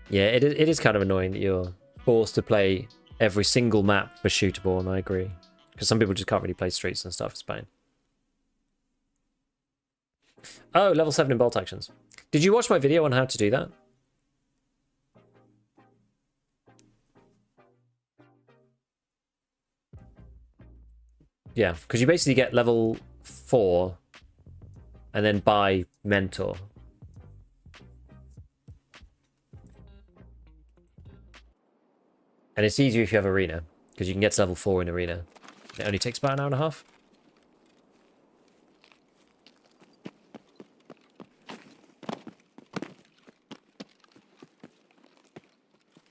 S1: Yeah, it is kind of annoying that you're forced to play every single map for shootable, and I agree. Because some people just can't really play streets and stuff, it's pain. Oh, level 7 in bolt actions. Did you watch my video on how to do that? Yeah, because you basically get level 4 and then buy Mentor. And it's easier if you have Arena, because you can get to level 4 in Arena. It only takes about an hour and a half.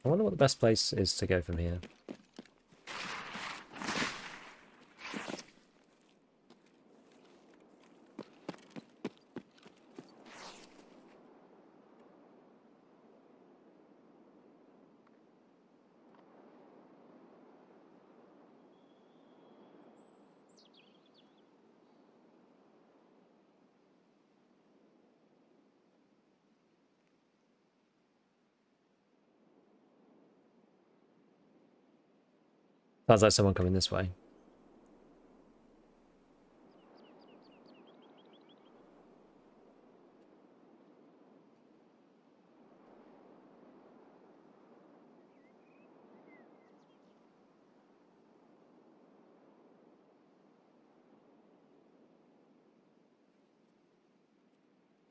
S1: I wonder what the best place is to go from here. Sounds like someone coming this way.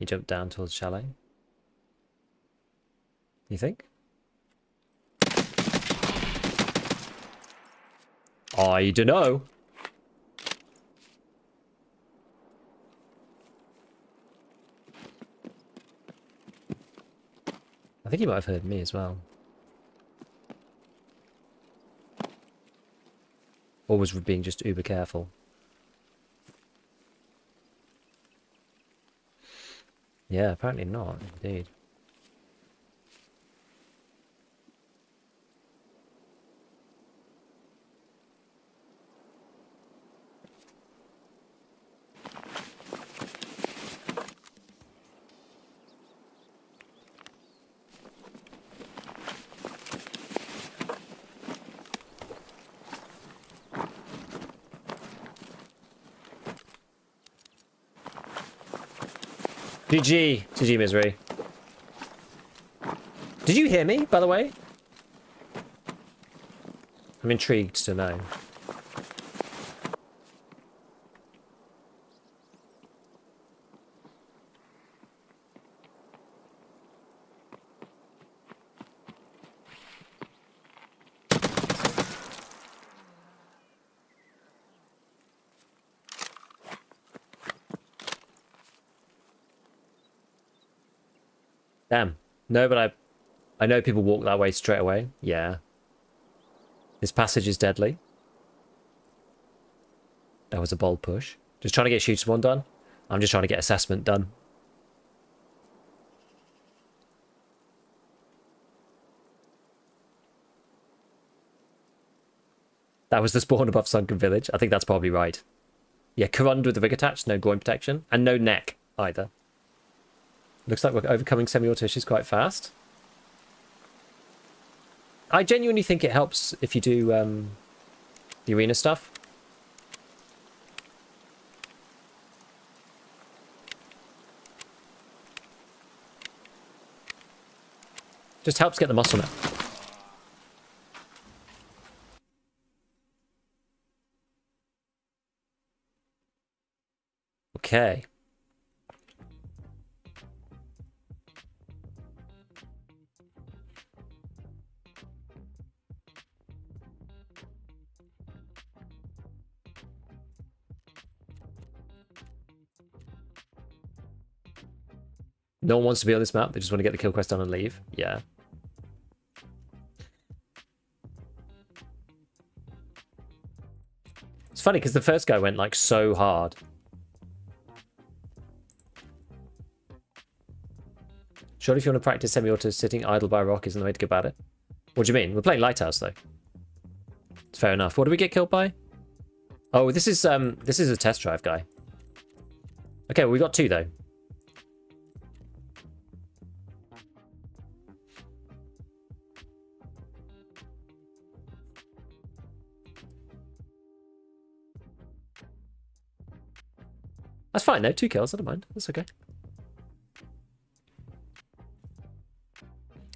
S1: He jumped down towards chalet. You think? I don't know. I think he might have heard me as well. Or was being just uber careful. Yeah, apparently not, indeed. GG. GG, Misery. Did you hear me, by the way? I'm intrigued to know. Damn. No, but I know people walk that way straight away. Yeah. This passage is deadly. That was a bold push. Just trying to get shooter one done. I'm just trying to get assessment done. That was the spawn above Sunken Village. I think that's probably right. Yeah, Karund with the rig attached, no groin protection, and no neck either. Looks like we're overcoming semi-auto issues quite fast. I genuinely think it helps if you do the arena stuff. Just helps get the muscle now. Okay. No one wants to be on this map. They just want to get the kill quest done and leave. Yeah. It's funny because the first guy went like so hard. Surely if you want to practice semi-auto, sitting idle by a rock isn't the way to go about it. What do you mean? We're playing Lighthouse though. It's fair enough. What do we get killed by? Oh, this is a test drive guy. Okay, well, we got two though. That's fine though, 2 kills, I don't mind. That's okay.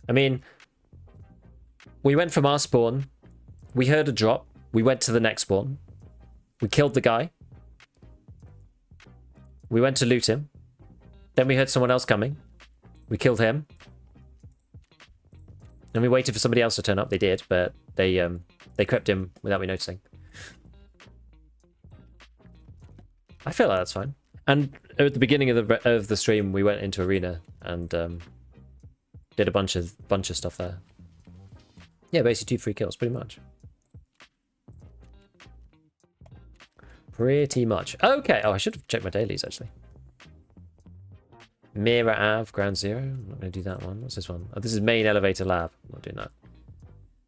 S1: I mean, we went from our spawn, we heard a drop, we went to the next spawn, we killed the guy, we went to loot him, then we heard someone else coming, we killed him, and we waited for somebody else to turn up. They did, but they crept in without me noticing. I feel like that's fine. And at the beginning of the stream, we went into arena and did a bunch of stuff there. Yeah, basically 2 free kills, pretty much. Pretty much. Okay. Oh, I should have checked my dailies actually. Mira Ave, Ground Zero. I'm not going to do that one. What's this one? Oh, this is main elevator lab. I'm not doing that.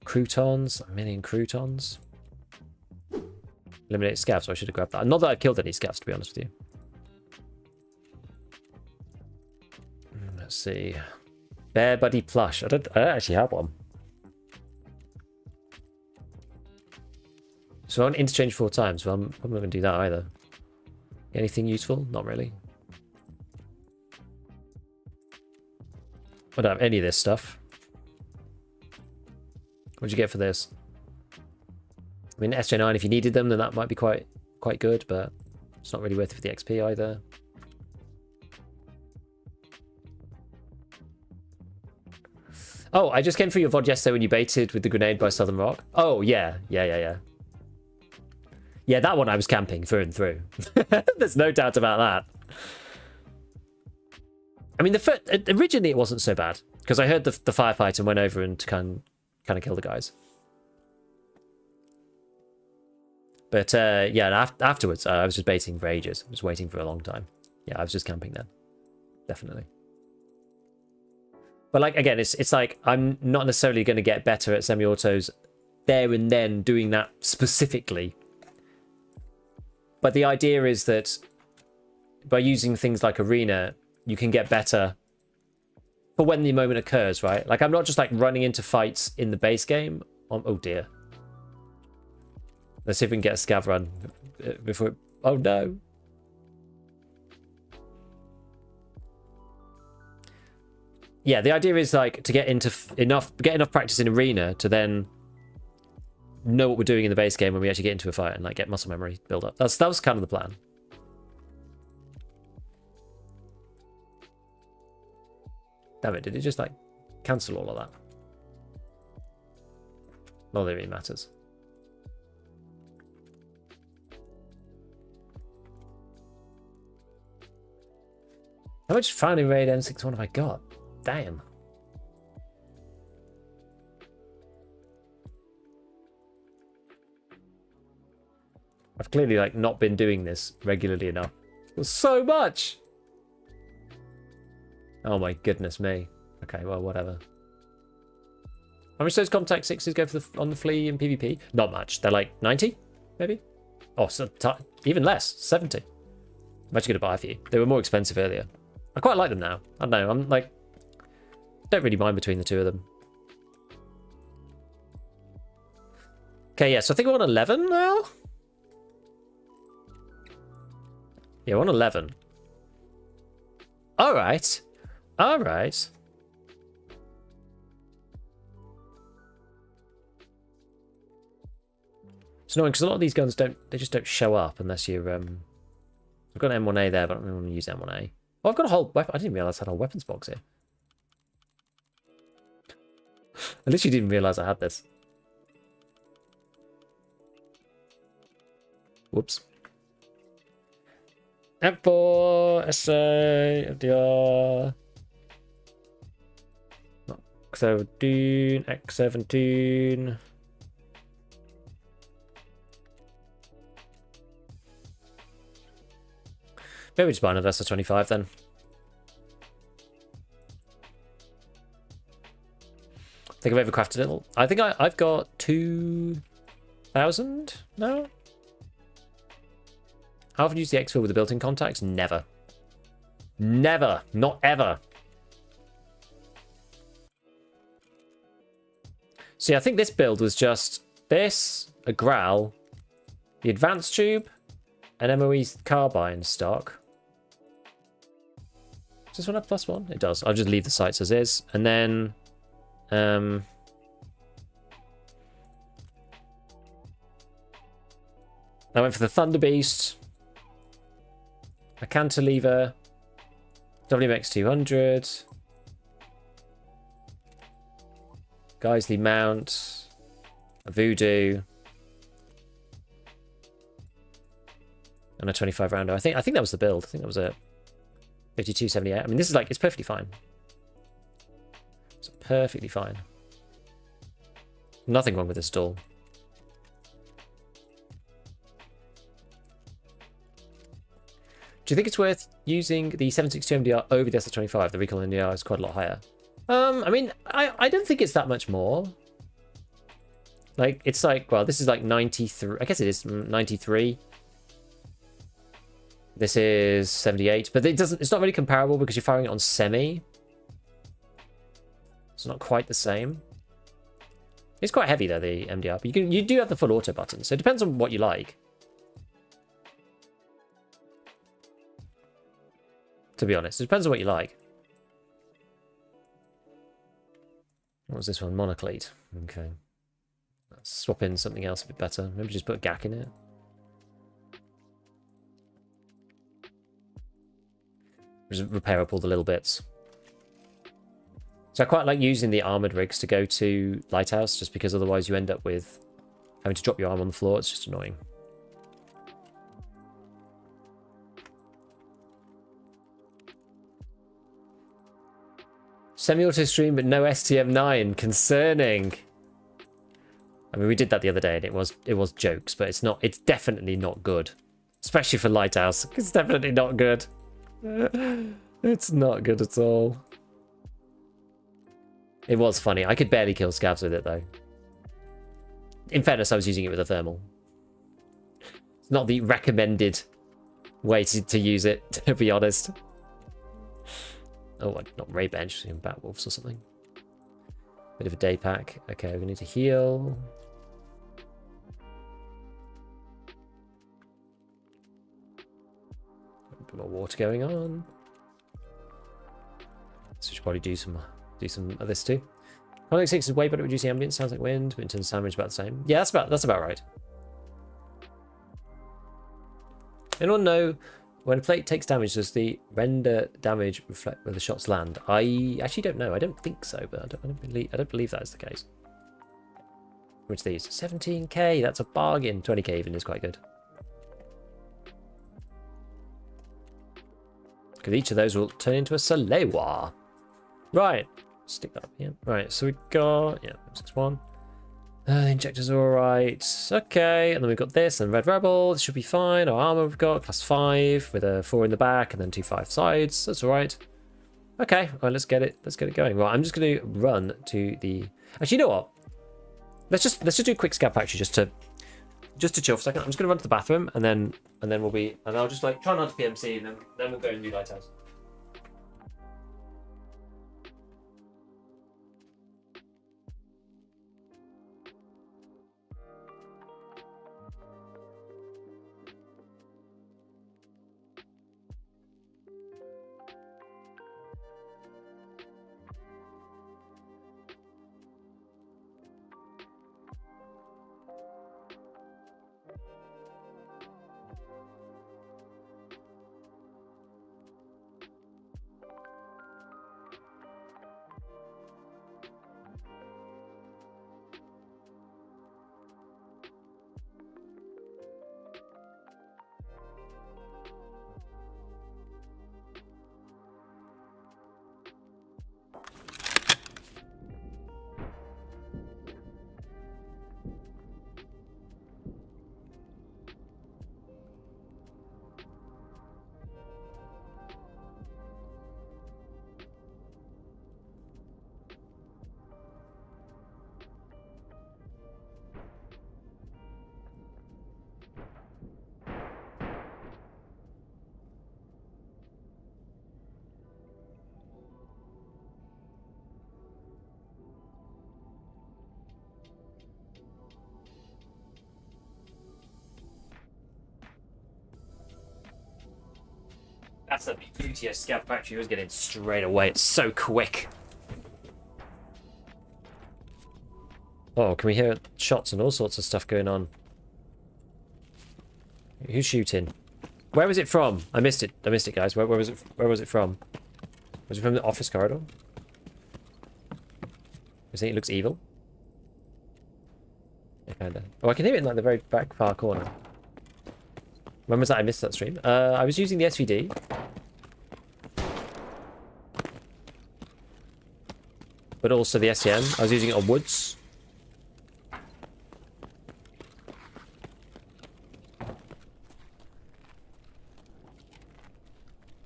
S1: Croutons. A million croutons. Eliminate scavs, so I should have grabbed that. Not that I've killed any scavs, to be honest with you. Let's see. Bear Buddy plush. I don't actually have one. So I want interchange 4 times. Well, I'm probably not going to do that either. Anything useful? Not really. I don't have any of this stuff. What'd you get for this? I mean, SJ9, if you needed them, then that might be quite good, but it's not really worth it for the XP either. Oh, I just came through your VOD yesterday when you baited with the grenade by Southern Rock. Oh, yeah. Yeah, that one I was camping through and through. There's no doubt about that. I mean, originally it wasn't so bad, because I heard the firefight and went over and kind of kill the guys. But yeah, afterwards, I was just baiting for ages. I was waiting for a long time. Yeah, I was just camping then. Definitely. But like, again, it's like, I'm not necessarily going to get better at semi-autos there and then doing that specifically. But the idea is that by using things like Arena, you can get better for when the moment occurs, right? Like, I'm not just like running into fights in the base game. Oh dear. Let's see if we can get a scav run before... Oh no. Yeah, the idea is like to get into enough practice in Arena to then know what we're doing in the base game when we actually get into a fight and like get muscle memory build up. That was kind of the plan. Damn it, did it just like cancel all of that? Not that it really matters. How much Founding Raid M61 have I got? Damn. I've clearly like not been doing this regularly enough. There's so much. Oh my goodness me. Okay, well, whatever. How much those contact sixes go for on the flea and PvP? Not much. They're like 90, maybe? Oh, so even less, 70. I'm actually going to buy a few. They were more expensive earlier. I quite like them now. I don't know. I'm like, don't really mind between the two of them. Okay, yeah, so I think we're on 11 now. Yeah, we're on 11. All right. All right. It's annoying because a lot of these guns just don't show up unless you're I've got an M1A there, but I don't really want to use M1A. Oh, I've got a whole weapon. I didn't realize I had a weapons box here. I literally didn't realize I had this. Whoops. M4, SA, FDR. X17, X17. Maybe we just buy another SR25 then. I think I've overcrafted it. I think I've got 2,000 now. How often do you use the X-Fill with the built-in contacts? Never. Never. Not ever. See, I think this build was just this, a Growl, the advanced tube, an MOE carbine stock. Does this one have +1? It does. I'll just leave the sights as is. And then... I went for the Thunder Beast, a Cantilever, WMX 200, Geisley Mount, a Voodoo, and a 25 rounder. I think that was the build. I think that was a 5278. I mean, this is like, it's perfectly fine. It's perfectly fine. Nothing wrong with this at all. Do you think it's worth using the 762 MDR over the SR25? The recoil MDR is quite a lot higher. I mean, I don't think it's that much more. Like, it's like, well, this is like 93. I guess it is 93. This is 78, but it's not really comparable because you're firing it on semi. It's not quite the same. It's quite heavy though, the MDR, but you do have the full auto button, so it depends on what you like. To be honest, it depends on what you like. What was this one? Monoclete. Okay. Let's swap in something else a bit better. Maybe just put a GAC in it. Just repair up all the little bits. So I quite like using the armored rigs to go to Lighthouse, just because otherwise you end up with having to drop your arm on the floor. It's just annoying. Semi-auto stream, but no STM9. Concerning. I mean, we did that the other day, and it was jokes, but it's not. It's definitely not good, especially for Lighthouse. It's definitely not good. It's not good at all. It was funny. I could barely kill scavs with it, though. In fairness, I was using it with a thermal. It's not the recommended way to use it, to be honest. Oh, not Ray Bench, Bat Wolves or something. Bit of a day pack. Okay, we need to heal. A bit more water going on. So we should probably do some of this too. Contact 6 is way better at reducing ambient. Sounds like wind, but in terms of damage, about the same. Yeah, that's about right. Anyone know when a plate takes damage, does the render damage reflect where the shots land? I actually don't know. I don't think so, but I don't believe that is the case. Which these 17k. That's a bargain. 20k even is quite good. Because each of those will turn into a Salewa. Right. Stick that up here. Right, so we got 6-1. The injectors are alright. Okay, and then we've got this and Red Rebel. This should be fine. Our armor we've got class 5 with a 4 in the back and then 2 5 sides. That's alright. Okay, well, let's get it going. Right, I'm just gonna run to the. Actually, you know what? Let's just do a quick scav factory just to chill for a second. I'm just gonna run to the bathroom and then we'll be, and I'll just like try not to PMC and then we'll go and do Lighthouse. That's the beauty of Scav Factory. You always get in straight away. It's so quick. Oh, can we hear shots and all sorts of stuff going on? Who's shooting? Where was it from? I missed it. I missed it, guys. Where was it? Where was it from? Was it from the office corridor? You think it looks evil? Yeah, kinda. Oh, I can hear it in like the very back far corner. When was that? I missed that stream. I was using the SVD. But also the STM. I was using it on woods.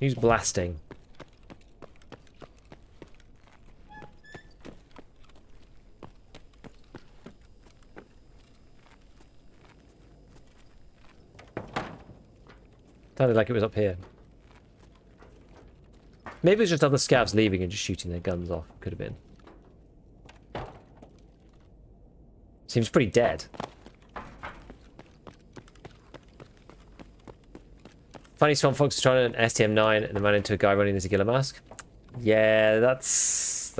S1: Who's blasting? Sounded like it was up here. Maybe it was just other scavs leaving and just shooting their guns off. Could have been. Seems pretty dead. Funny Swamp Fox is trying an STM9 and then ran into a guy running the Zagilla mask. Yeah, that's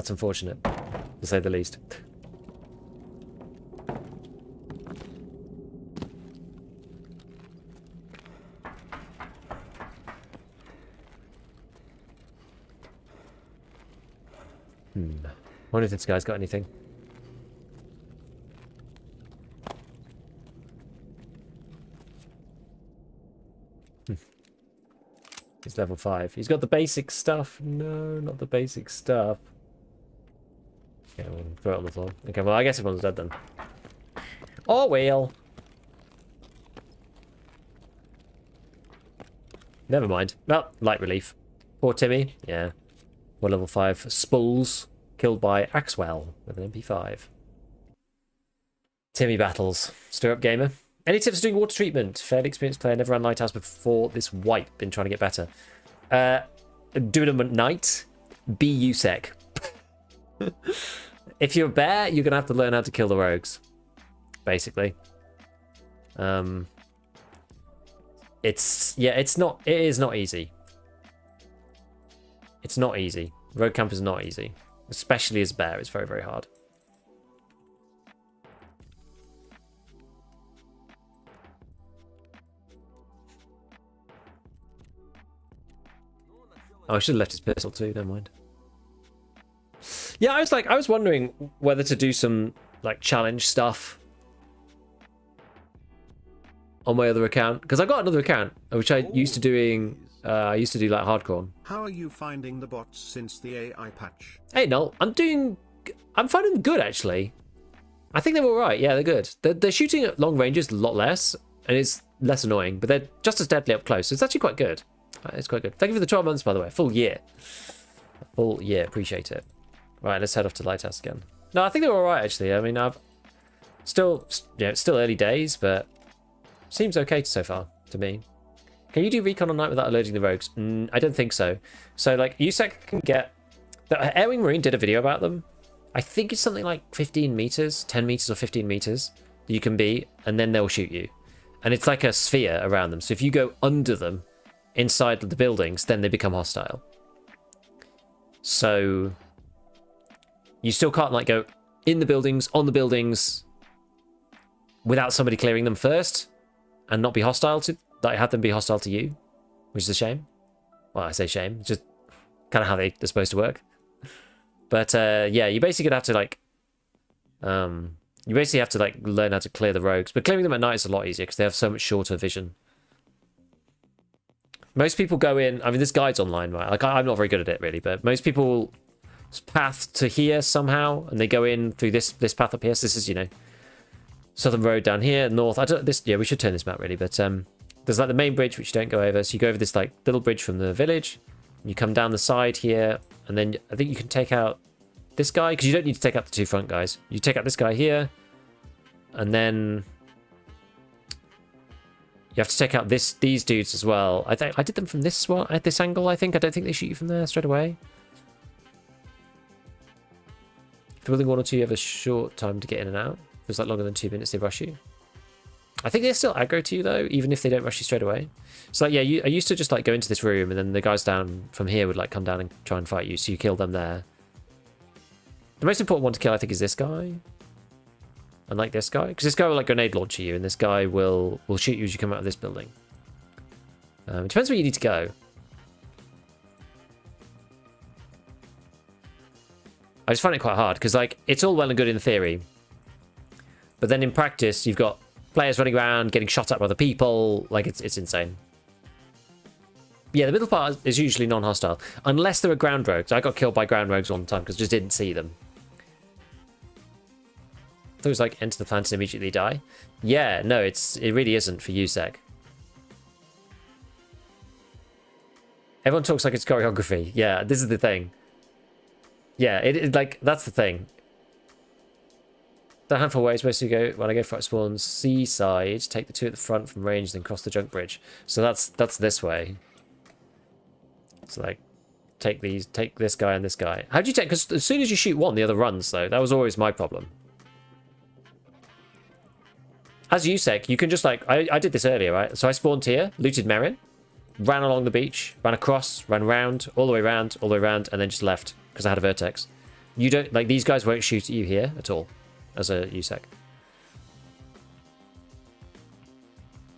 S1: unfortunate, to say the least. Wonder if this guy's got anything. He's level 5. He's got the basic stuff. No, not the basic stuff. Okay, we'll throw it on the floor. Okay, well, I guess everyone's dead then. Oh, well. Never mind. Well, light relief. Poor Timmy. Yeah. We're level 5. Spulls. Killed by Axwell with an MP5. Timmy battles. Stir up gamer. Any tips for doing water treatment? Fairly experienced player. Never ran Lighthouse before this wipe. Been trying to get better. Do them at night. Be USEC. If you're a bear, you're going to have to learn how to kill the rogues. Basically. It is not easy. It's not easy. Rogue camp is not easy. Especially as bear, it's very, very hard. Oh, I should have left his pistol too, never mind. Yeah, I was wondering whether to do some like challenge stuff on my other account, because I've got another account which I used to doing. I used to do like hardcore.
S3: How are you finding the bots since the AI patch?
S1: Hey, Noel, I'm finding them good actually. I think they're all right. Yeah, they're good. They're shooting at long ranges a lot less, and it's less annoying, but they're just as deadly up close. So it's actually quite good. It's quite good. Thank you for the 12 months, by the way. Full year. Full year. Appreciate it. Right, let's head off to Lighthouse again. No, I think they're all right actually. I mean, I've still, it's still early days, but seems okay so far to me. Can you do recon on night without alerting the rogues? I don't think so. So like USEC can get... The Air Wing Marine did a video about them. I think it's something like 15 meters, 10 meters or 15 meters that you can be, and then they'll shoot you. And it's like a sphere around them. So if you go under them, inside the buildings, then they become hostile. So you still can't like go in the buildings, on the buildings, without somebody clearing them first, and not be hostile to... Like, have them be hostile to you, which is a shame. Well, I say shame. It's just kind of how they're supposed to work. But yeah, you basically have to like, you basically have to like learn how to clear the rogues. But clearing them at night is a lot easier because they have so much shorter vision. Most people go in. I mean, this guide's online, right? Like, I'm not very good at it really, but most people path to here somehow, and they go in through this path up here. So this is, you know, Southern Road down here, north. I don't. This, yeah, we should turn this map really, but there's like the main bridge which you don't go over. So you go over this like little bridge from the village. You come down the side here, and then I think you can take out this guy, because you don't need to take out the two front guys. You take out this guy here, and then you have to take out these dudes as well. I think I did them from this one at this angle. I don't think they shoot you from there straight away. If you're building 1 or 2, you have a short time to get in and out. If it's like longer than 2 minutes, they rush you. I think they still aggro to you though, even if they don't rush you straight away. So like, yeah, I used to just like go into this room, and then the guys down from here would like come down and try and fight you. So you kill them there. The most important one to kill, I think, is this guy. And like this guy, because this guy will like grenade launch you, and this guy will shoot you as you come out of this building. It depends where you need to go. I just find it quite hard because like it's all well and good in theory, but then in practice you've got players running around getting shot at by other people. Like it's insane. Yeah, the middle part is usually non-hostile unless there are ground rogues. I got killed by ground rogues all the time because I just didn't see them. I thought it was like enter the plant and immediately die. Yeah, no, it really isn't for USEC. Everyone talks like it's choreography. Yeah, this is the thing. Yeah, it like that's the thing. The handful ways supposed to go when I go for spawn seaside, take the two at the front from range, then cross the junk bridge. So that's this way. So like take this guy and this guy. How do you take? Because as soon as you shoot one, the other runs though. That was always my problem. As USEC, you can just like I did this earlier, right? So I spawned here, looted Merrin, ran along the beach, ran across, ran round, all the way around, and then just left because I had a vertex. You don't like these guys won't shoot at you here at all as a USEC.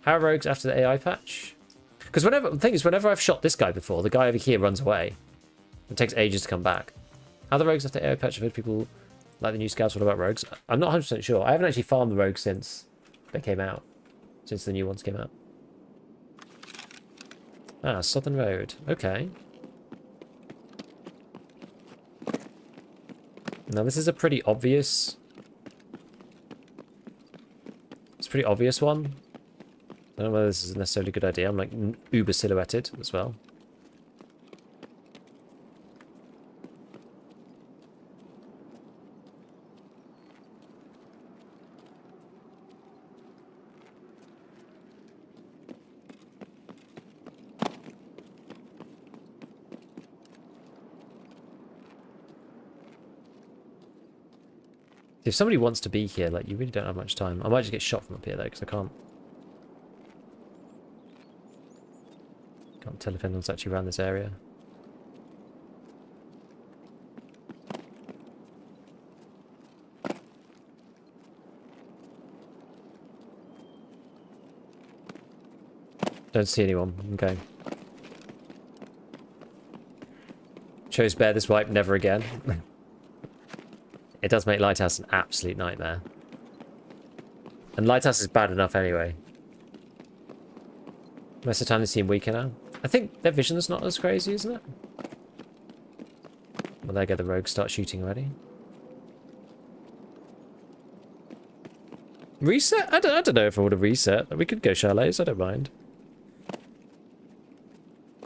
S1: How are rogues after the AI patch? Because the thing is, whenever I've shot this guy before, the guy over here runs away. It takes ages to come back. Are the rogues after AI patch? I've heard people like the new scouts. What about rogues? I'm not 100% sure. I haven't actually farmed the rogues since they came out. Since the new ones came out. Ah, Southern Road. Okay. Now this is a pretty obvious... It's a pretty obvious one. I don't know whether this is necessarily a good idea. I'm like uber silhouetted as well. If somebody wants to be here, like, you really don't have much time. I might just get shot from up here, though, because I can't tell if anyone's actually around this area. Don't see anyone. Okay. Chose bear this wipe, never again. It does make Lighthouse an absolute nightmare. And Lighthouse is bad enough anyway. Most of the time they seem weaker now. I think their vision's not as crazy, isn't it? Well, there go the rogues start shooting already. Reset? I don't know if I would have reset. We could go chalets, I don't mind.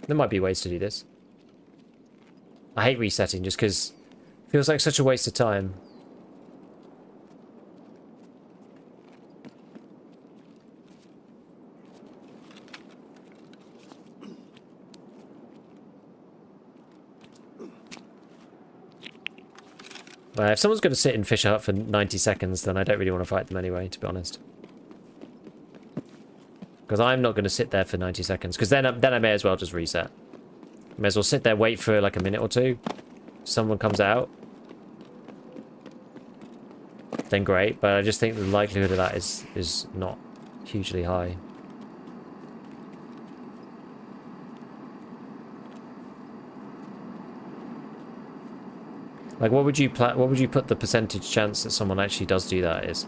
S1: There might be ways to do this. I hate resetting just because it feels like such a waste of time. If someone's going to sit and fish out for 90 seconds, then I don't really want to fight them anyway, to be honest. Because I'm not going to sit there for 90 seconds, because then I may as well just reset. I may as well sit there, wait for like a minute or two. Someone comes out. Then great, but I just think the likelihood of that is not hugely high. Like, what would you put the percentage chance that someone actually does do that is?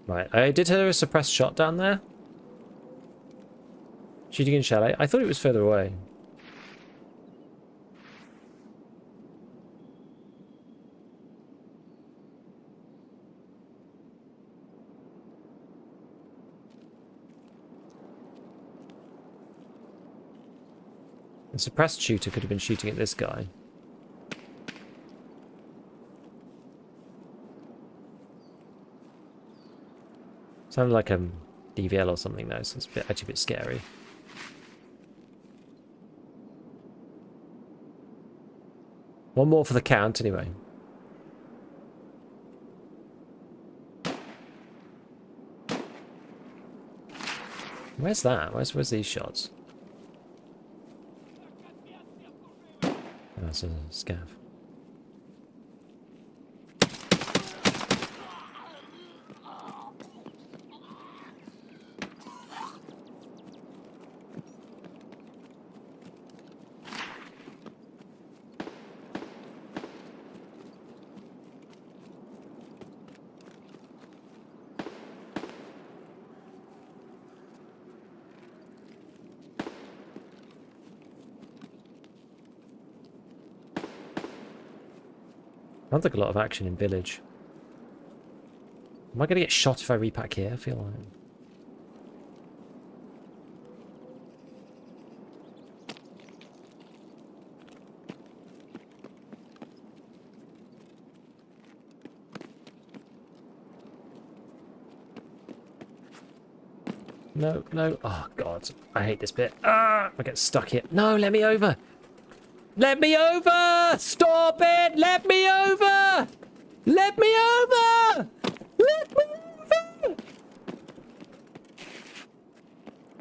S1: Right, I did hear a suppressed shot down there. Shooting in chalet. I thought it was further away. The suppressed shooter could have been shooting at this guy. Sounded like a DVL or something though, so it's actually a bit scary. One more for the count, anyway. Where's that? Where's these shots? Oh, that's a scav. Sounds like a lot of action in village. Am I going to get shot if I repack here? I feel like... No, no. Oh, God. I hate this bit. Ah! I get stuck here. No, let me over! Let me over! Stop it! Let me over! Let me over! Let me over!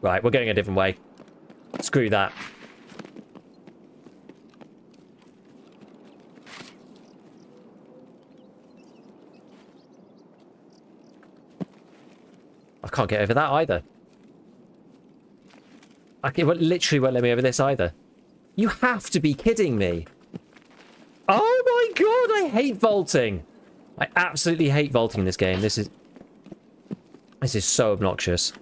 S1: Right, we're going a different way. Screw that. I can't get over that either. It literally won't let me over this either. You have to be kidding me. Oh my god, I hate vaulting. I absolutely hate vaulting in this game. This is so obnoxious.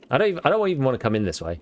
S1: I don't even want to come in this way.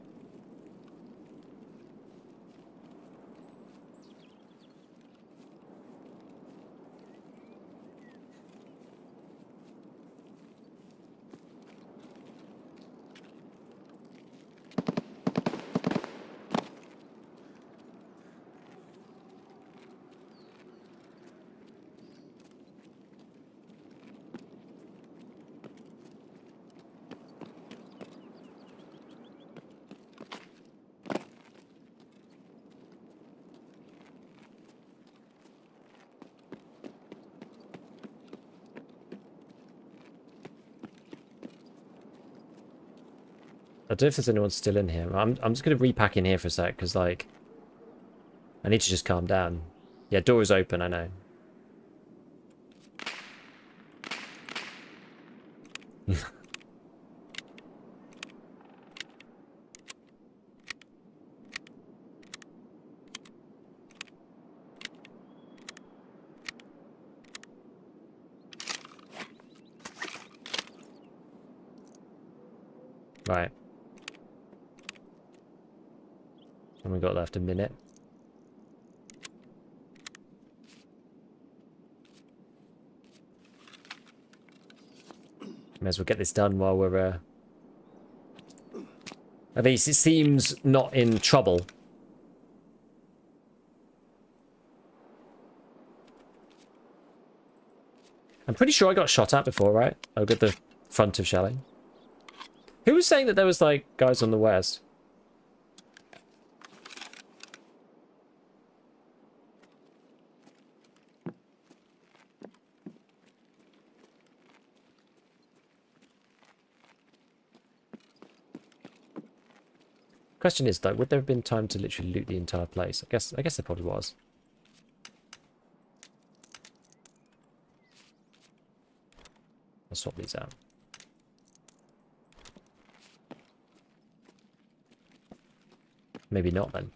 S1: I don't know if there's anyone still in here. I'm just going to repack in here for a sec, because, like, I need to just calm down. Yeah, door is open, I know. Right. And we got left a minute. May as well get this done while we're at least it seems not in trouble. I'm pretty sure I got shot at before, right? I'll get the front of Chalet. Who was saying that there was, like, guys on the west? Question is, though, would there have been time to literally loot the entire place? I guess there probably was. I'll swap these out. Maybe not, then.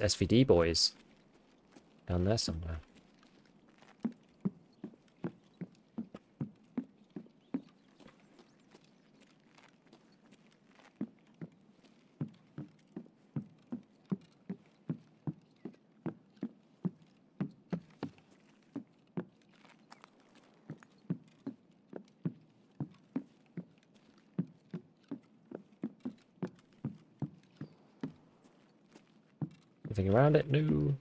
S1: SVD boys. Down there somewhere. Anything around it? No.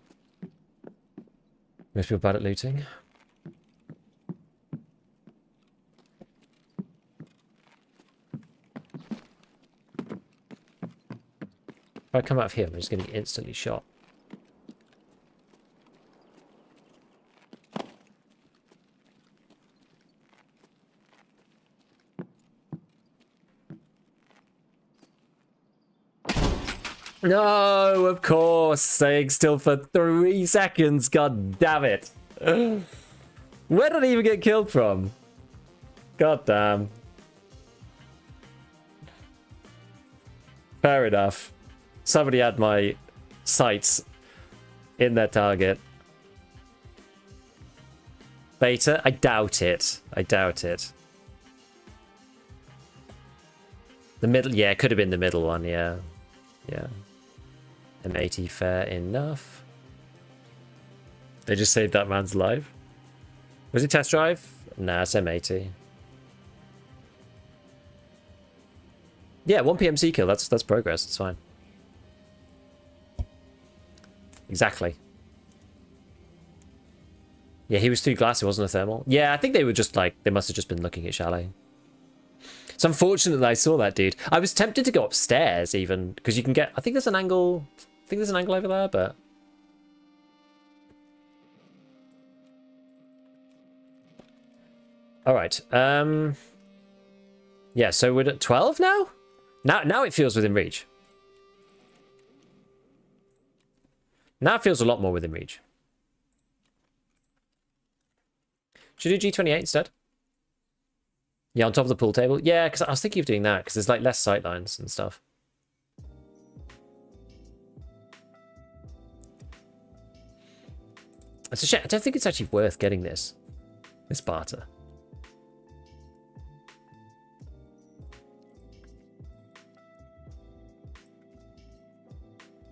S1: Makes me feel bad at looting. If I come out of here, I'm just getting instantly shot. No, of course. Staying still for 3 seconds. God damn it. Where did I even get killed from? God damn. Fair enough. Somebody had my sights in their target. Beta? I doubt it. I doubt it. The middle? Yeah, it could have been the middle one, yeah. Yeah. M80, fair enough. They just saved that man's life. Was it test drive? Nah, it's M80. Yeah, 1 PMC kill. That's progress. It's fine. Exactly. Yeah, he was too glassy, wasn't a thermal. Yeah, I think they were just like, they must have just been looking at chalet. It's unfortunate that I saw that, dude. I was tempted to go upstairs even, because you can get, I think there's an angle over there, but... Alright, yeah, so we're at 12 now? Now it feels within reach. Now it feels a lot more within reach. Should we do G28 instead? Yeah, on top of the pool table. Yeah, because I was thinking of doing that, because there's like less sight lines and stuff. It's a shame. I don't think it's actually worth getting this barter.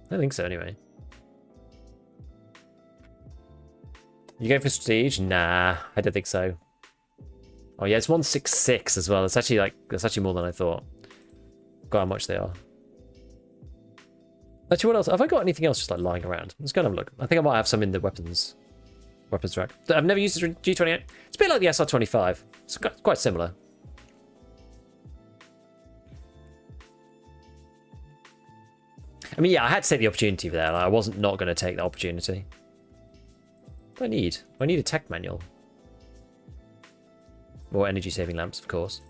S1: I don't think so anyway. You go for prestige? Nah, I don't think so. Oh yeah, it's 166 as well. It's actually more than I thought. God, how much they are. Actually, what else? Have I got anything else just like lying around? Let's go and have a look. I think I might have some in the weapons rack. I've never used the G28. It's a bit like the SR25. It's quite similar. I mean, yeah, I had to take the opportunity there. Like, I wasn't not going to take the opportunity. What do I need? I need a tech manual. More energy saving lamps, of course.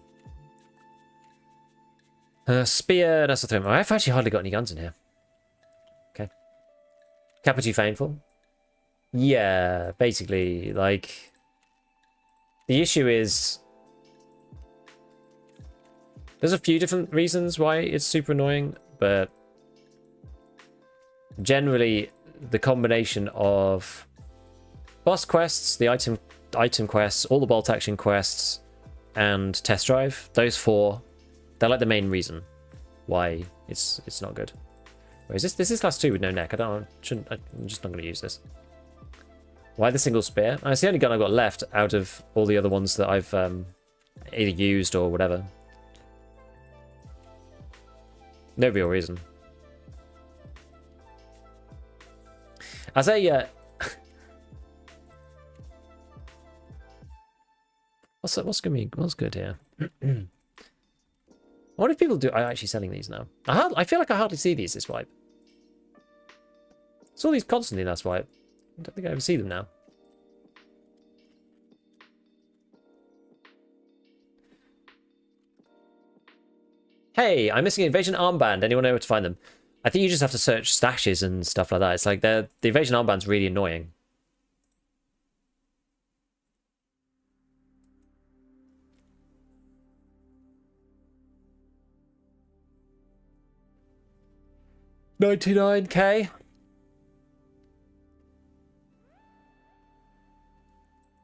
S1: Spear, that's the thing. I've actually hardly got any guns in here. Okay. Kappa too painful. Yeah, basically, like... The issue is... There's a few different reasons why it's super annoying, but... Generally, the combination of... Boss quests, the item quests, all the bolt action quests, and test drive. Those four, they're like the main reason why it's not good. Wait, is this is class 2 with no neck? I'm just not going to use this. Why the single spear? It's the only gun I've got left out of all the other ones that I've either used or whatever. No real reason. As a what's good here? What if people are actually selling these now? I feel like I hardly see these this wipe. Saw these constantly last wipe. I don't think I ever see them now. Hey, I'm missing an evasion armband. Anyone know where to find them? I think you just have to search stashes and stuff like that. It's like the evasion armband's really annoying. $99K.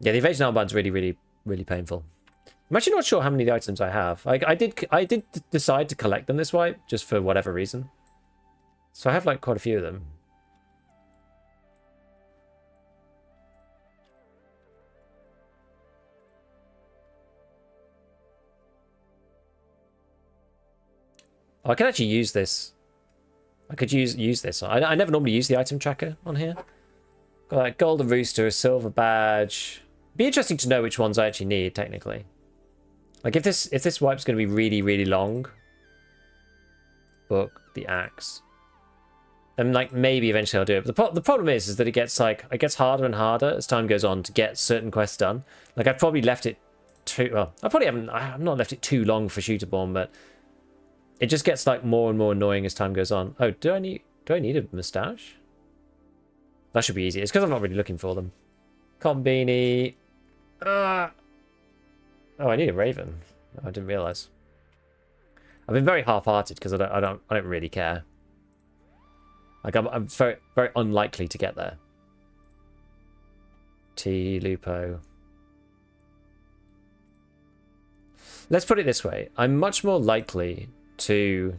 S1: Yeah, the evasion armband's really painful. I'm actually not sure how many of the items I have. I did decide to collect them this wipe, just for whatever reason. So I have like quite a few of them. Oh, I can actually use this. I could use this. I never normally use the item tracker on here. Got like golden rooster, a silver badge. Be interesting to know which ones I actually need technically. Like if this wipe's going to be really long. Book the axe. And like maybe eventually I'll do it. But the problem is that it gets harder and harder as time goes on to get certain quests done. Like I've probably left it too well. I've not left it too long for Shooterborn, but it just gets like more and more annoying as time goes on. Oh, do I need a moustache? That should be easy. It's because I'm not really looking for them. Cotton beanie. Oh, I need a raven. I didn't realize. I've been very half-hearted because I don't really care. Like I'm very unlikely to get there. T Lupo. Let's put it this way. I'm much more likely to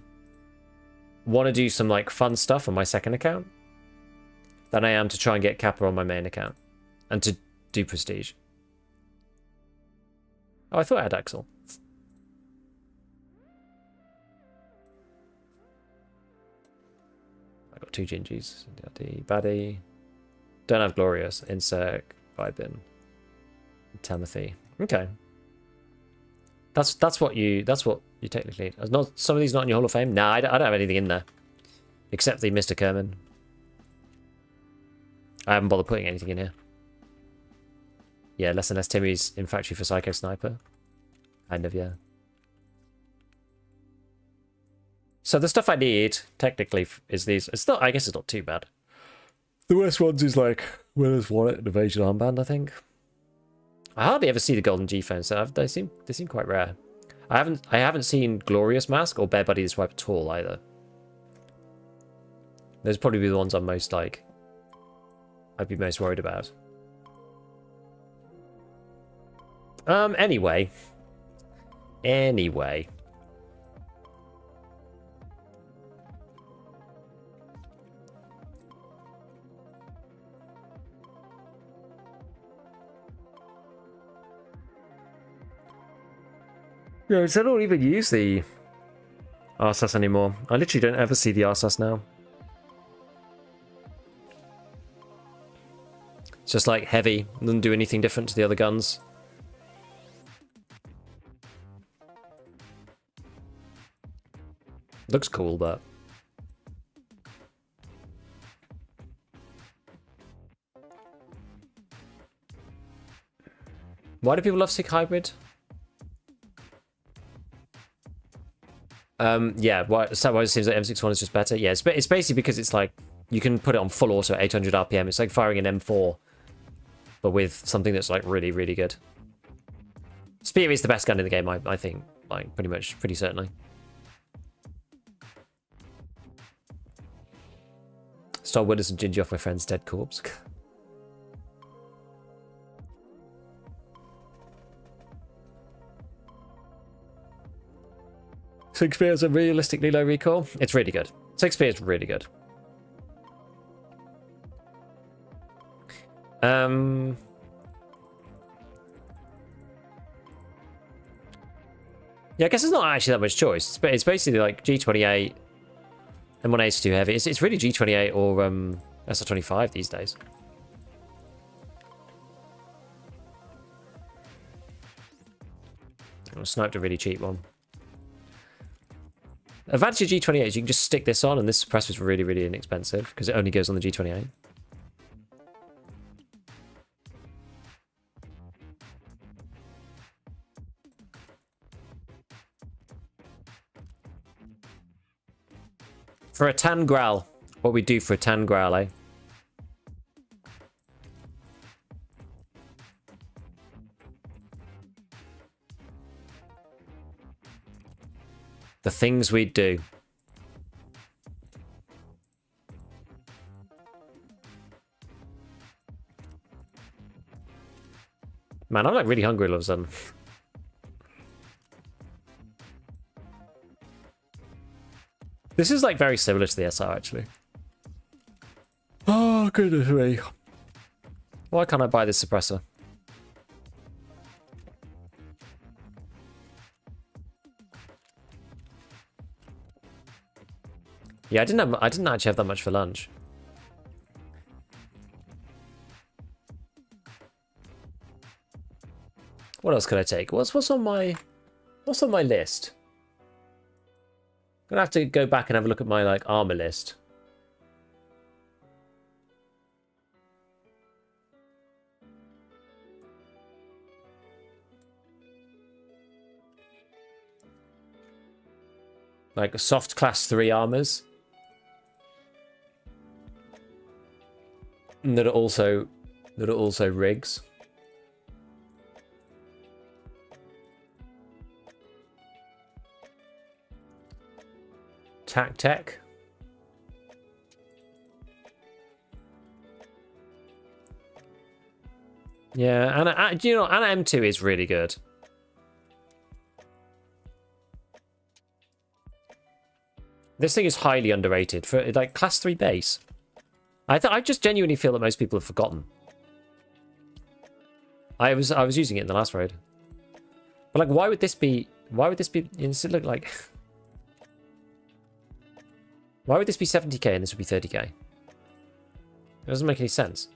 S1: want to do some like fun stuff on my second account than I am to try and get Kappa on my main account and to do prestige. Oh, I thought I had Axel. I got 2 Gingies. Baddie. Don't have Glorious. Insect. Vibe in. Timothy. Okay. That's what you technically need. Not some of these not in your Hall of Fame. Nah, I don't have anything in there except the Mr. Kerman. I haven't bothered putting anything in here. Yeah, less and less Timmy's in Factory for Psycho Sniper. Kind of, yeah. So the stuff I need, technically, is these. It's not, I guess it's not too bad. The worst ones is like Willer's Wallet and Evasion Armband, I think. I hardly ever see the golden G phone, so they seem quite rare. I haven't seen Glorious Mask or Bare Body Swipe at all either. Those probably be the ones I'm most like. I'd be most worried about. Anyway. Yeah, I don't even use the RSS anymore. I literally don't ever see the RSS now. It's just like heavy, doesn't do anything different to the other guns. Looks cool, but... Why do people love Sig Hybrid? Yeah, is that why it seems like M61 is just better? Yeah, it's basically because it's like, you can put it on full auto at 800 RPM. It's like firing an M4, but with something that's like really, really good. Spear is the best gun in the game, I think. Like, pretty certainly. Star Wilders and Gingy off my friend's dead corpse. Sig Spear is a realistically low recoil. It's really good. Sig Spear is really good. Yeah, I guess it's not actually that much choice. It's basically like G28 and 182 heavy. It's really G28 or SR25 these days. I sniped a really cheap one. Advantage of G28 is you can just stick this on, and this suppressor is really, really inexpensive because it only goes on the G28. For a tan growl, what we do for a tan growl, eh? The things we do. Man, I'm like really hungry all of a sudden. This is like very similar to the SR actually. Oh, goodness me. Why can't I buy this suppressor? Yeah, I didn't actually have that much for lunch. What else could I take? What's on my list? I'm gonna have to go back and have a look at my like armor list. Like soft class 3 armors. And that are also rigs. Tech. Yeah, and you know, Anna M2 is really good. This thing is highly underrated for like class 3 base. I just genuinely feel that most people have forgotten. I was using it in the last raid. But like, why would this be? Does it look like? Why would this be 70k and this would be 30k? It doesn't make any sense.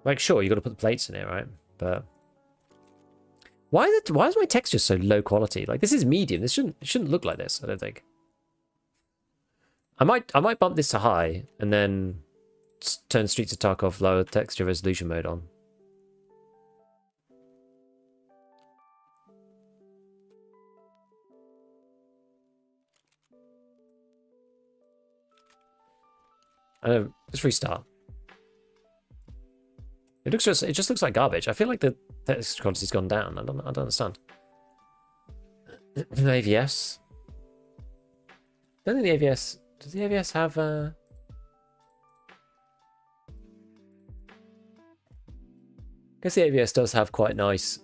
S1: Like, sure, you got to put the plates in it, right? But why is my texture so low quality? Like, this is medium. This shouldn't look like this, I don't think. I might bump this to high and then turn Streets of Tarkov lower texture resolution mode on. I don't know, just restart. It just looks like garbage. I feel like the texture quality's gone down. I don't understand. AVS. I don't think the AVS. Does the AVS have I guess the AVS does have quite nice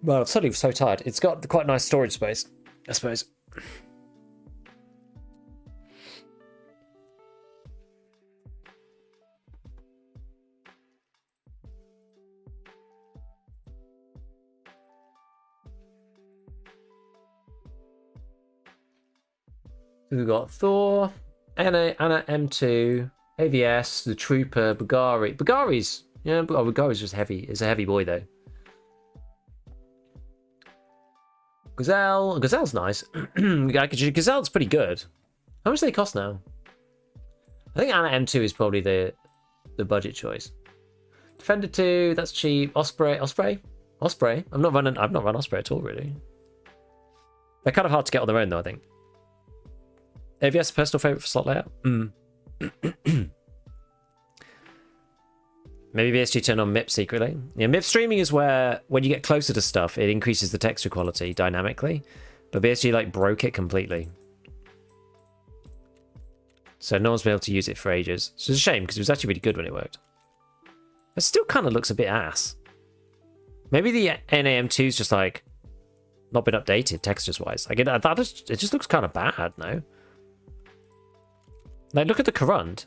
S1: well, I'm suddenly so tired. It's got quite nice storage space, I suppose. We've got Thor, Anna M2, AVS, the Trooper, Bagari. Bagari's, yeah, Bagari's just heavy. It's a heavy boy though. Gazelle's nice. Gazelle's pretty good. How much do they cost now? I think Anna M2 is probably the budget choice. Defender 2, that's cheap. Osprey. I've not run Osprey at all really. They're kind of hard to get on their own though, I think. AVS personal favorite for slot layout? Maybe BSG turn on MIP secretly. Yeah, MIP streaming is where when you get closer to stuff, it increases the texture quality dynamically. But BSG like broke it completely. So no one's been able to use it for ages. So it's a shame because it was actually really good when it worked. It still kind of looks a bit ass. Maybe the NAM2 is just like not been updated textures wise. Like it just looks kind of bad, no? Like, look at the Corund.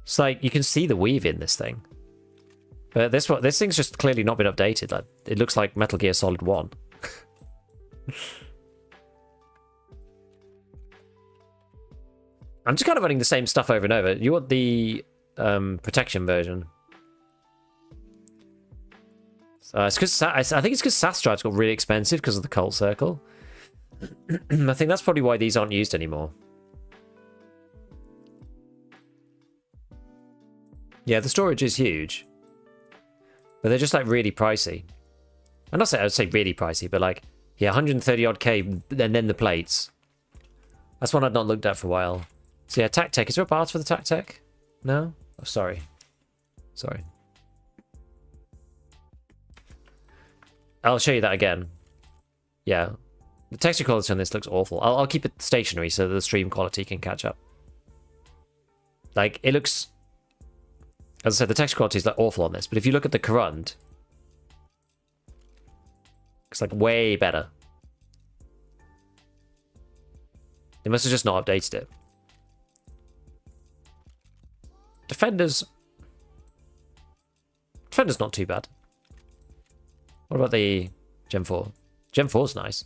S1: It's like, you can see the weave in this thing. But this thing's just clearly not been updated. Like, it looks like Metal Gear Solid 1. I'm just kind of running the same stuff over and over. You want the protection version. It's because I think it's because SAS drives got really expensive because of the cult circle. I think that's probably why these aren't used anymore. Yeah, the storage is huge. But they're just like really pricey. I'm not saying I would say really pricey, but like, yeah, 130 odd K and then the plates. That's one I'd not looked at for a while. So yeah, TacTech. Is there a part for the TacTech? No? Oh, sorry. Sorry. I'll show you that again. Yeah. The texture quality on this looks awful. I'll keep it stationary so the stream quality can catch up. Like, it looks... As I said, the texture quality is like awful on this, but if you look at the Corund, it's like way better. They must have just not updated it. Defender's not too bad. What about the Gen 4? Gen 4's nice.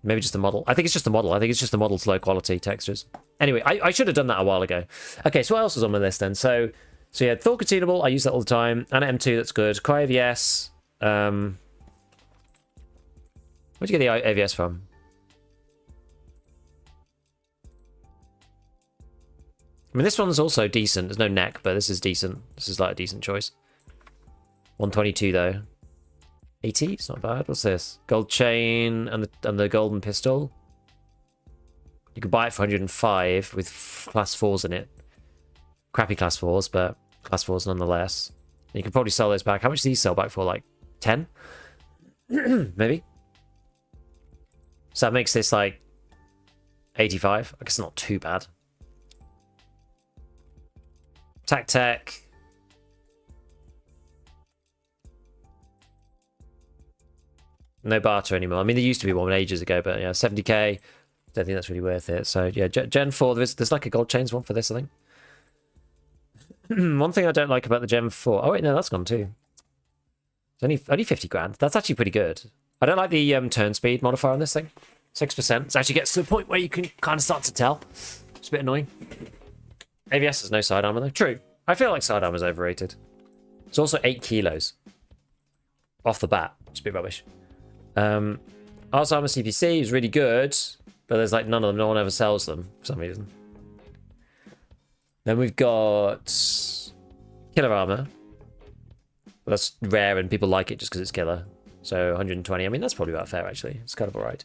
S1: Maybe just the model. I think it's just the model. I think it's just the model's low quality textures. Anyway, I should have done that a while ago. Okay, so what else was on my list then? So yeah, Thor Concealable, I use that all the time. Anna M2, that's good. CryAVS. Where'd you get the AVS from? I mean, this one's also decent. There's no neck, but this is decent. This is like a decent choice. 122 though. 80, it's not bad. What's this? Gold chain and the golden pistol. You could buy it for 105 with class 4s in it. Crappy class 4s, but class 4s nonetheless. And you could probably sell those back. How much do these sell back for? Like 10? Maybe? So that makes this like 85. I guess not too bad. TacTech. No barter anymore. I mean, there used to be one ages ago, but yeah, 70k. Don't think that's really worth it. So yeah, Gen 4, there's like a gold chains one for this, I think. One thing I don't like about the Gen 4... Oh wait, no, that's gone too. It's only 50 grand. That's actually pretty good. I don't like the turn speed modifier on this thing. 6%. It actually gets to the point where you can kind of start to tell. It's a bit annoying. AVS has no side armor though. True. I feel like side armor is overrated. It's also 8 kilos. Off the bat. It's a bit rubbish. Arse armor CPC is really good, but there's like none of them. No one ever sells them for some reason. Then we've got killer armor. Well, that's rare and people like it just because it's killer. So 120. I mean, that's probably about fair actually. It's kind of alright.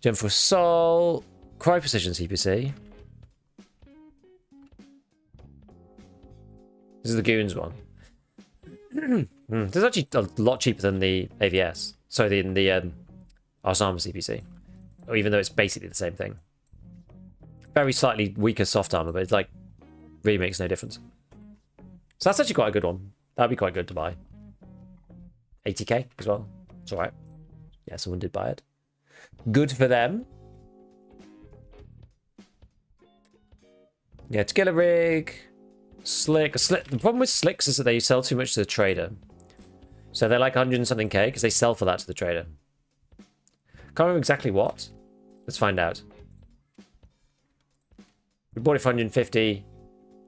S1: Gem for Soul. Cry Precision CPC. This is the Goons one. This is actually a lot cheaper than the AVS. Sorry, the Arse Armor CPC. Or even though it's basically the same thing. Very slightly weaker soft armor, but it's like really makes no difference. So that's actually quite a good one. That'd be quite good to buy. 80k as well. It's alright. Yeah, someone did buy it. Good for them. Yeah, to get a rig. Slick. The problem with slicks is that they sell too much to the trader. So they're like 100 and something K because they sell for that to the trader. Can't remember exactly what. Let's find out. We bought it for 150.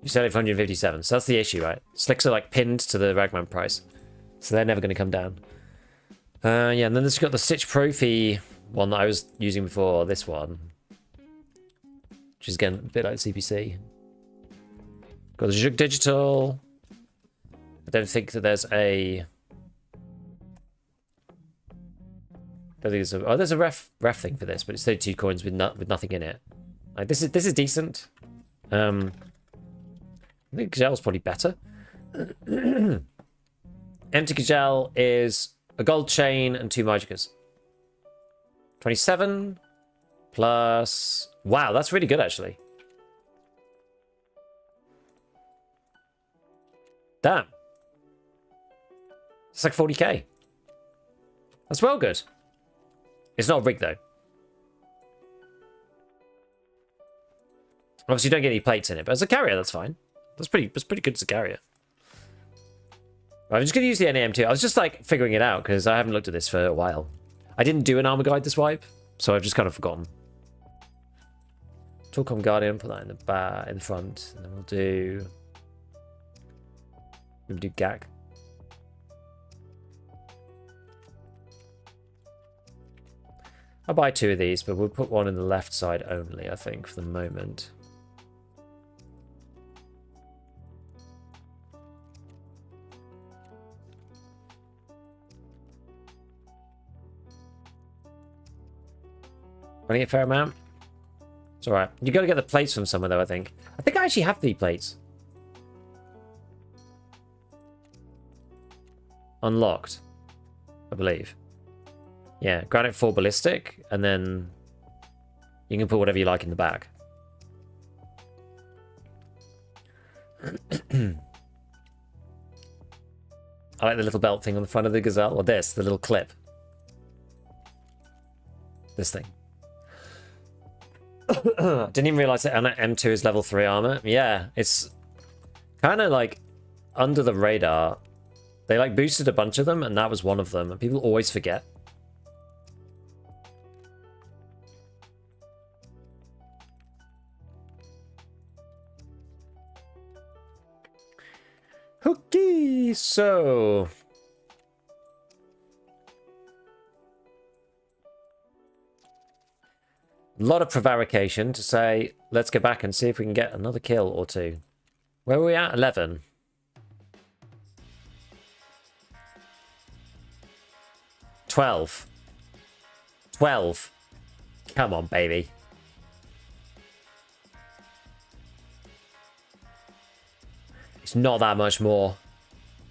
S1: You sell it for 157. So that's the issue, right? Slicks are like pinned to the Ragman price. So they're never going to come down. Yeah, and then there's got the Stitch Profi one that I was using before. This one. Which is again a bit like CPC. Got the Zhuk Digital. I don't think that there's a... I don't think there's a... Oh, there's a ref thing for this, but it's 32 coins with nothing in it. Like, this is decent. I think Gazel's probably better. Empty Gazel is a gold chain and 2 Magicas. 27 plus... Wow, that's really good, actually. Damn. It's like 40k. That's well good. It's not a rig, though. Obviously, you don't get any plates in it, but as a carrier, that's fine. That's pretty good as a carrier. Right, I'm just going to use the NAM2. I was just, like, figuring it out, because I haven't looked at this for a while. I didn't do an armor guide this wipe, so I've just kind of forgotten. Talcom Guardian, put that in the back, in the front, and then we'll do... We'll do GAC. I'll buy 2 of these, but we'll put one in the left side only, I think, for the moment. Running a fair amount? It's alright. You got to get the plates from somewhere, though, I think. I think I actually have the plates. Unlocked, I believe. Yeah, Granite 4 Ballistic, and then you can put whatever you like in the back. I like the little belt thing on the front of the Gazelle, or this, the little clip. This thing. Didn't even realize that M2 is level 3 armor. Yeah, it's kind of like under the radar. They like boosted a bunch of them, and that was one of them. And people always forget. Okay, so... A lot of prevarication to say, let's go back and see if we can get another kill or 2. Where were we at? 11. 12. 12. Come on, baby. It's not that much more.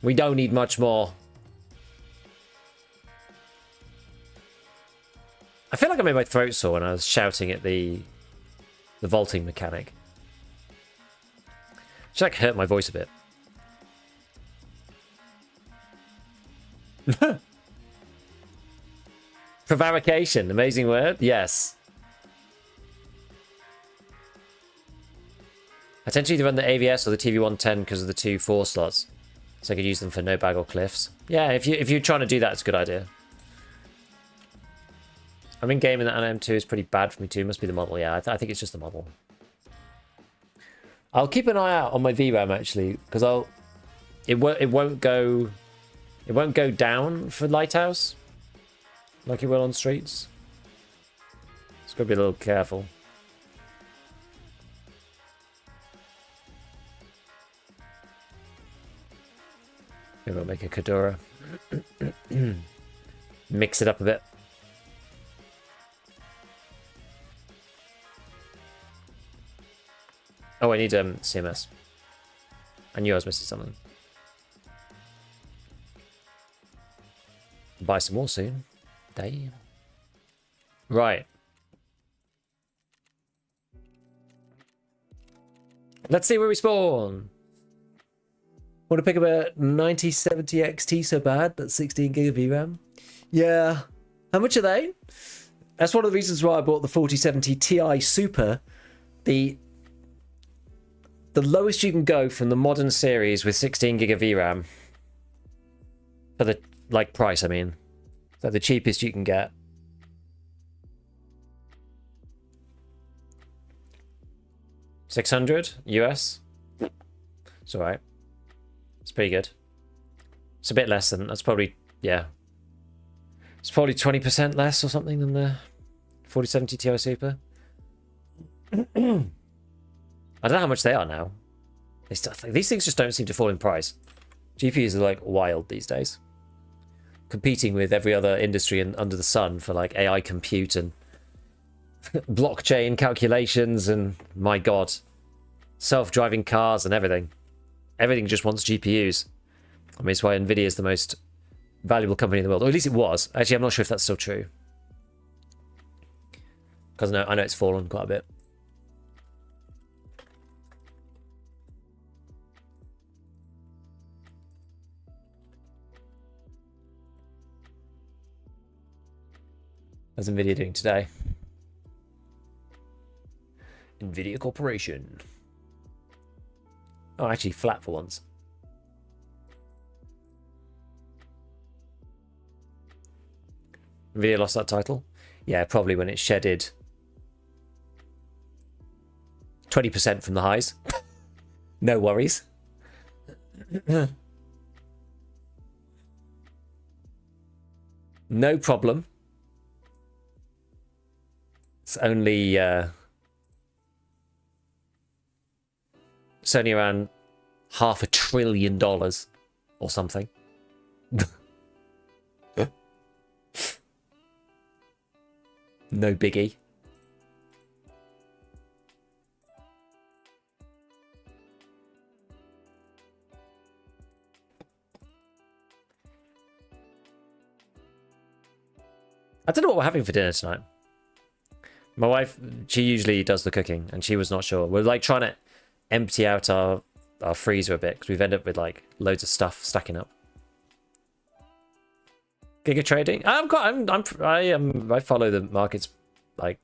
S1: We don't need much more. I feel like I made my throat sore when I was shouting at the vaulting mechanic. Should like hurt my voice a bit. Prevarication, amazing word. Yes. I tend to either run the AVS or the TV110 because of the 2 4 slots, so I could use them for no bag or cliffs. Yeah, if you're trying to do that, it's a good idea. I'm in gaming that an M2 is pretty bad for me too. Must be the model. Yeah, I think it's just the model. I'll keep an eye out on my VRAM actually, because it won't go down for Lighthouse like it will on Streets. It's got to be a little careful. Maybe I'll make a Kadura. Mix it up a bit. Oh, I need CMS. I knew I was missing something. Buy some more soon. Damn. Right. Let's see where we spawn. Want to pick up a 9070 XT so bad? That's 16 gig of VRAM. Yeah. How much are they? That's one of the reasons why I bought the 4070 Ti Super. The lowest you can go from the modern series with 16 gig of VRAM. For the price, I mean. So the cheapest you can get. $600 US. It's alright. It's pretty good. It's a bit less than, that's probably, yeah. It's probably 20% less or something than the 4070 Ti Super. I don't know how much they are now. These things just don't seem to fall in price. GPUs are like wild these days. Competing with every other industry under the sun for like AI compute and blockchain calculations and, my god, self-driving cars and everything. Everything just wants GPUs. I mean, it's why Nvidia is the most valuable company in the world. Or at least it was. Actually, I'm not sure if that's still true. Because I know it's fallen quite a bit. How's Nvidia doing today? Nvidia Corporation. Oh, actually flat for once. Nvidia lost that title? Yeah, probably when it shedded 20% from the highs. No worries. No problem. It's only around $500 billion or something. No biggie. I don't know what we're having for dinner tonight. My wife, she usually does the cooking, and she was not sure. We're like trying to empty out our freezer a bit because we've ended up with like loads of stuff stacking up. Giga trading? I follow the markets like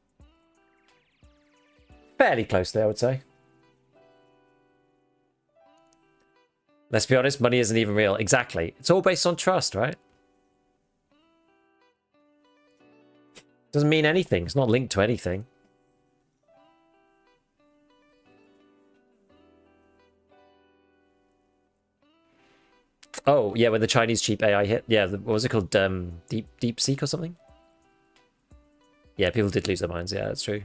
S1: fairly closely, I would say. Let's be honest, money isn't even real. Exactly. It's all based on trust, right? Doesn't mean anything. It's not linked to anything. Oh, yeah, when the Chinese cheap AI hit. Yeah, what was it called? DeepSeek or something? Yeah, people did lose their minds. Yeah, that's true.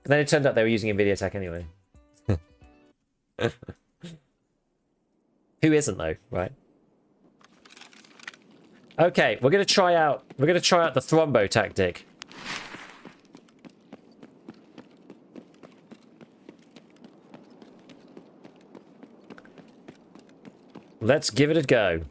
S1: But then it turned out they were using Nvidia tech anyway. Who isn't though, right? Okay, we're gonna try out the thrombo tactic. Let's give it a go.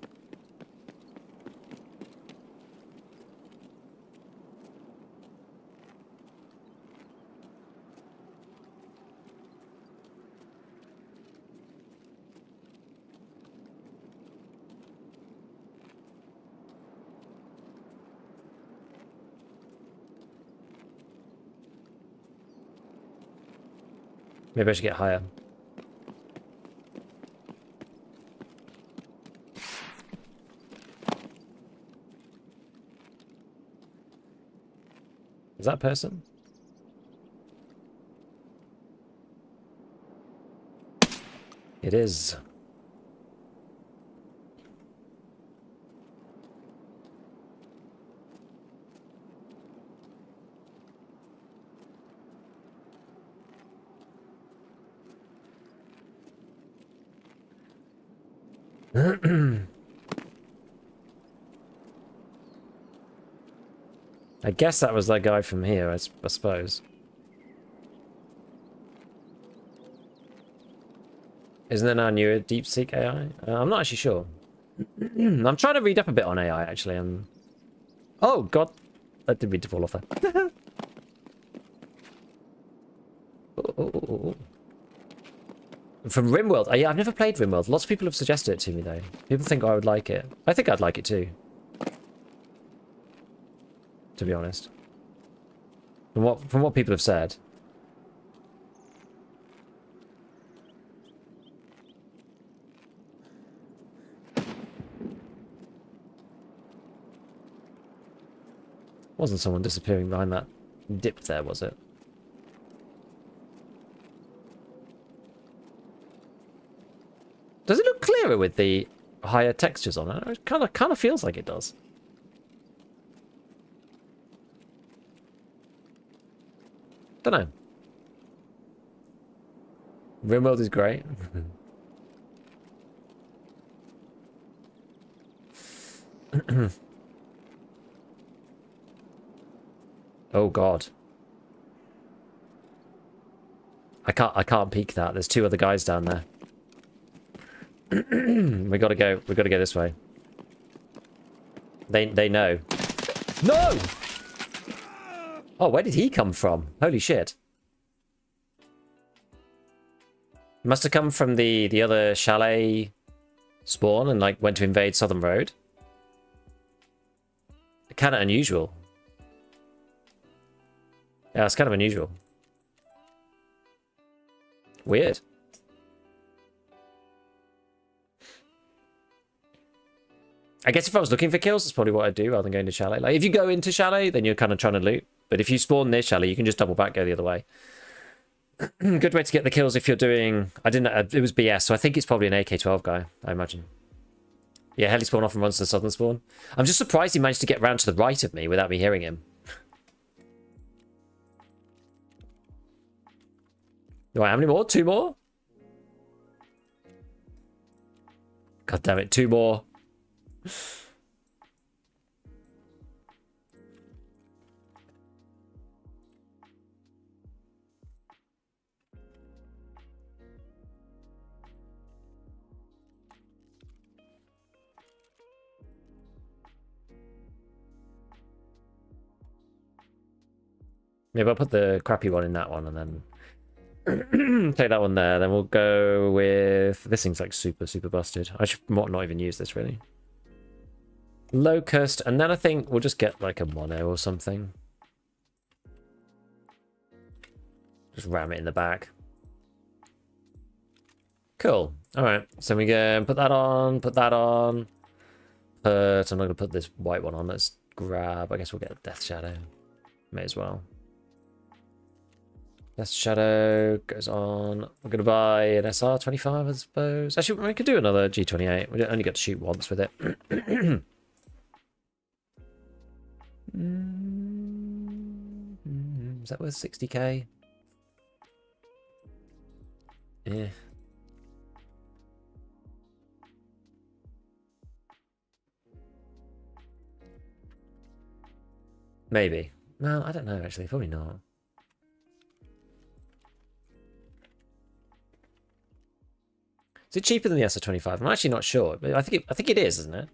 S1: Maybe I should get higher. Is that a person? It is. I guess that was that guy from here, I suppose. Isn't there now newer DeepSeek AI? I'm not actually sure. I'm trying to read up a bit on AI, actually. Oh, God. That didn't mean to fall off there. Oh. From RimWorld. Oh, yeah, I've never played RimWorld. Lots of people have suggested it to me, though. People think I would like it. I think I'd like it, too. To be honest. From what people have said. Wasn't someone disappearing behind that dip there, was it? Does it look clearer with the higher textures on it? It kind of feels like it does. Don't know. RimWorld is great. Oh God. I can't peek that. There's two other guys down there. we gotta go this way. They know. No! Oh, where did he come from? Holy shit. Must have come from the other chalet spawn and like went to invade Southern Road. Kind of unusual. Yeah, it's kind of unusual. Weird. I guess if I was looking for kills, that's probably what I'd do rather than going to chalet. Like, if you go into chalet, then you're kind of trying to loot. But if you spawn near chalet, you can just double back, go the other way. Good way to get the kills if you're doing... I didn't know, it was BS, so I think it's probably an AK-12 guy, I imagine. Yeah, heli spawn off and runs to the southern spawn. I'm just surprised he managed to get round to the right of me without me hearing him. Do I have any more? 2 more? God damn it, 2 more. Maybe I'll put the crappy one in that one and then take that one there. Then we'll go with... This thing's like super busted. I should not even use this, really. Locust, and then I think we'll just get like a mono or something. Just ram it in the back. Cool. Alright, so we go put that on, put that on. I'm not going to put this white one on. Let's grab... I guess we'll get a Death Shadow. May as well. Death Shadow goes on. We're going to buy an SR25, I suppose. Actually, we could do another G28. We only get to shoot once with it. Is that worth 60k? Yeah. Maybe. No, I don't know, actually. Probably not. Is it cheaper than the SR25? I'm actually not sure. But I think it is, isn't it?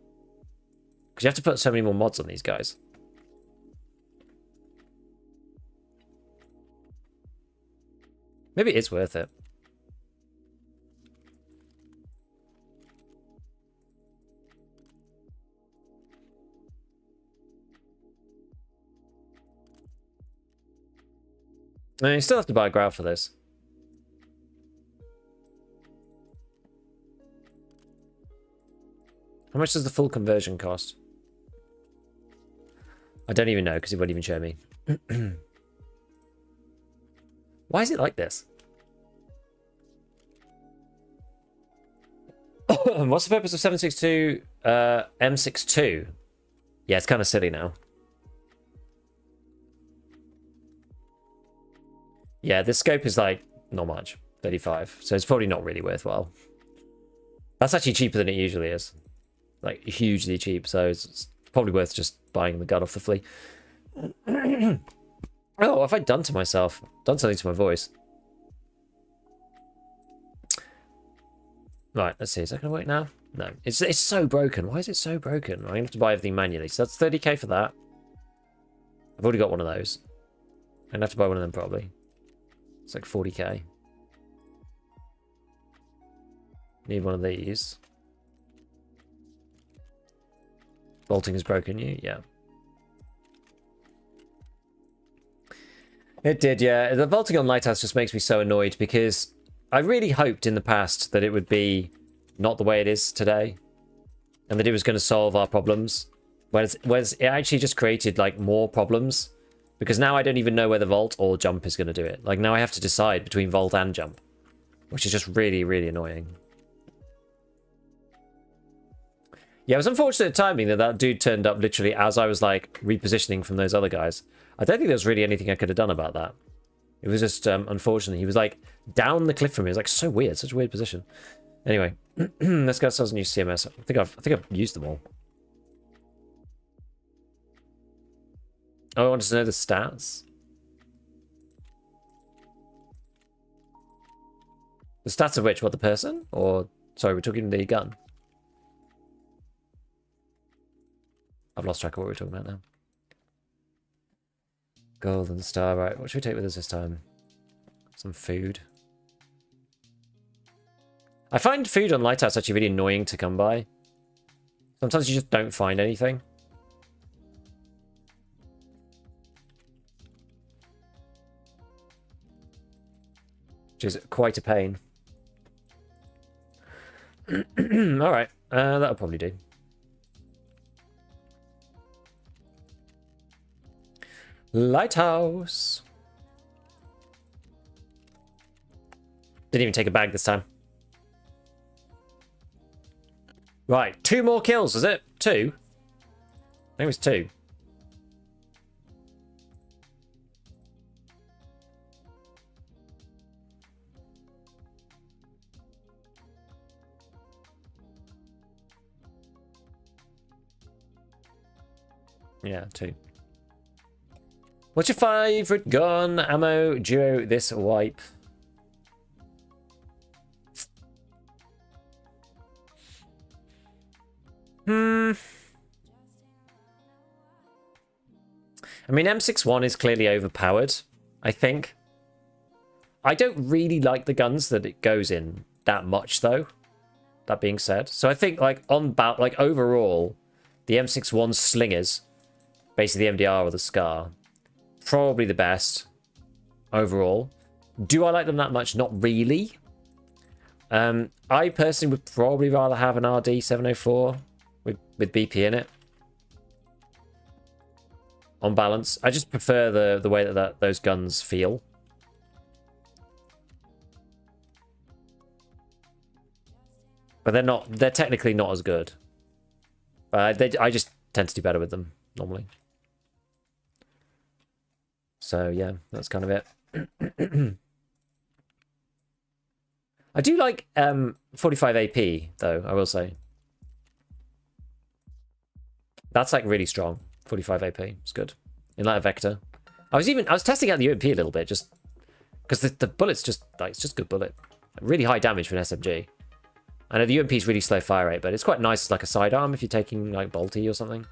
S1: Because you have to put so many more mods on these guys. Maybe it is worth it. I mean, you still have to buy a grab for this. How much does the full conversion cost? I don't even know because it won't even show me. Why is it like this? What's the purpose of 762 M62? Yeah, it's kind of silly now. Yeah, this scope is like not much, 35, so it's probably not really worthwhile. That's actually cheaper than it usually is, like hugely cheap. So it's probably worth just buying the gun off the flea. Oh, what have I done to myself? Done something to my voice. Right, let's see. Is that going to work now? No. It's so broken. Why is it so broken? I'm going to have to buy everything manually. So that's 30k for that. I've already got one of those. I'm going to have to buy one of them probably. It's like 40k. Need one of these. Bolting has broken you? Yeah. It did, yeah. The vaulting on Lighthouse just makes me so annoyed because I really hoped in the past that it would be not the way it is today and that it was going to solve our problems. Whereas it actually just created like more problems because now I don't even know whether vault or jump is going to do it. Like now I have to decide between vault and jump, which is just really, really annoying. Yeah, it was unfortunate timing that that dude turned up literally as I was like repositioning from those other guys. I don't think there was really anything I could have done about that. It was just unfortunate. He was like down the cliff from me. It was like so weird, such a weird position. Anyway, let's get ourselves a new CMS. I think I've used them all. Oh, I wanted to know the stats. The stats of which? What, the person? Or sorry, we're talking the gun. I've lost track of what we're talking about now. Golden star, right. What should we take with us this time? Some food. I find food on Lighthouse actually really annoying to come by. Sometimes you just don't find anything. Which is quite a pain. Alright, that'll probably do. Lighthouse. Didn't even take a bag this time. Right, 2 more kills, was it? 2? I think it was 2. Yeah, 2. What's your favourite gun, ammo, duo, this wipe? I mean, M61 is clearly overpowered, I think. I don't really like the guns that it goes in that much, though. That being said. So I think, like, overall, the M61 slingers, basically the MDR or the SCAR, probably the best overall. Do I like them that much? Not really. I personally would probably rather have an RD 704 with BP in it. On balance, I just prefer the way that those guns feel. But they're technically not as good. I just tend to do better with them normally. So yeah, that's kind of it. I do like 45 AP though, I will say. That's like really strong. 45 AP. It's good. In light of Vector. I was testing out the UMP a little bit just because the bullet's just like it's just a good bullet. Really high damage for an SMG. I know the UMP is really slow fire rate, but it's quite nice as like a sidearm if you're taking like bolty or something.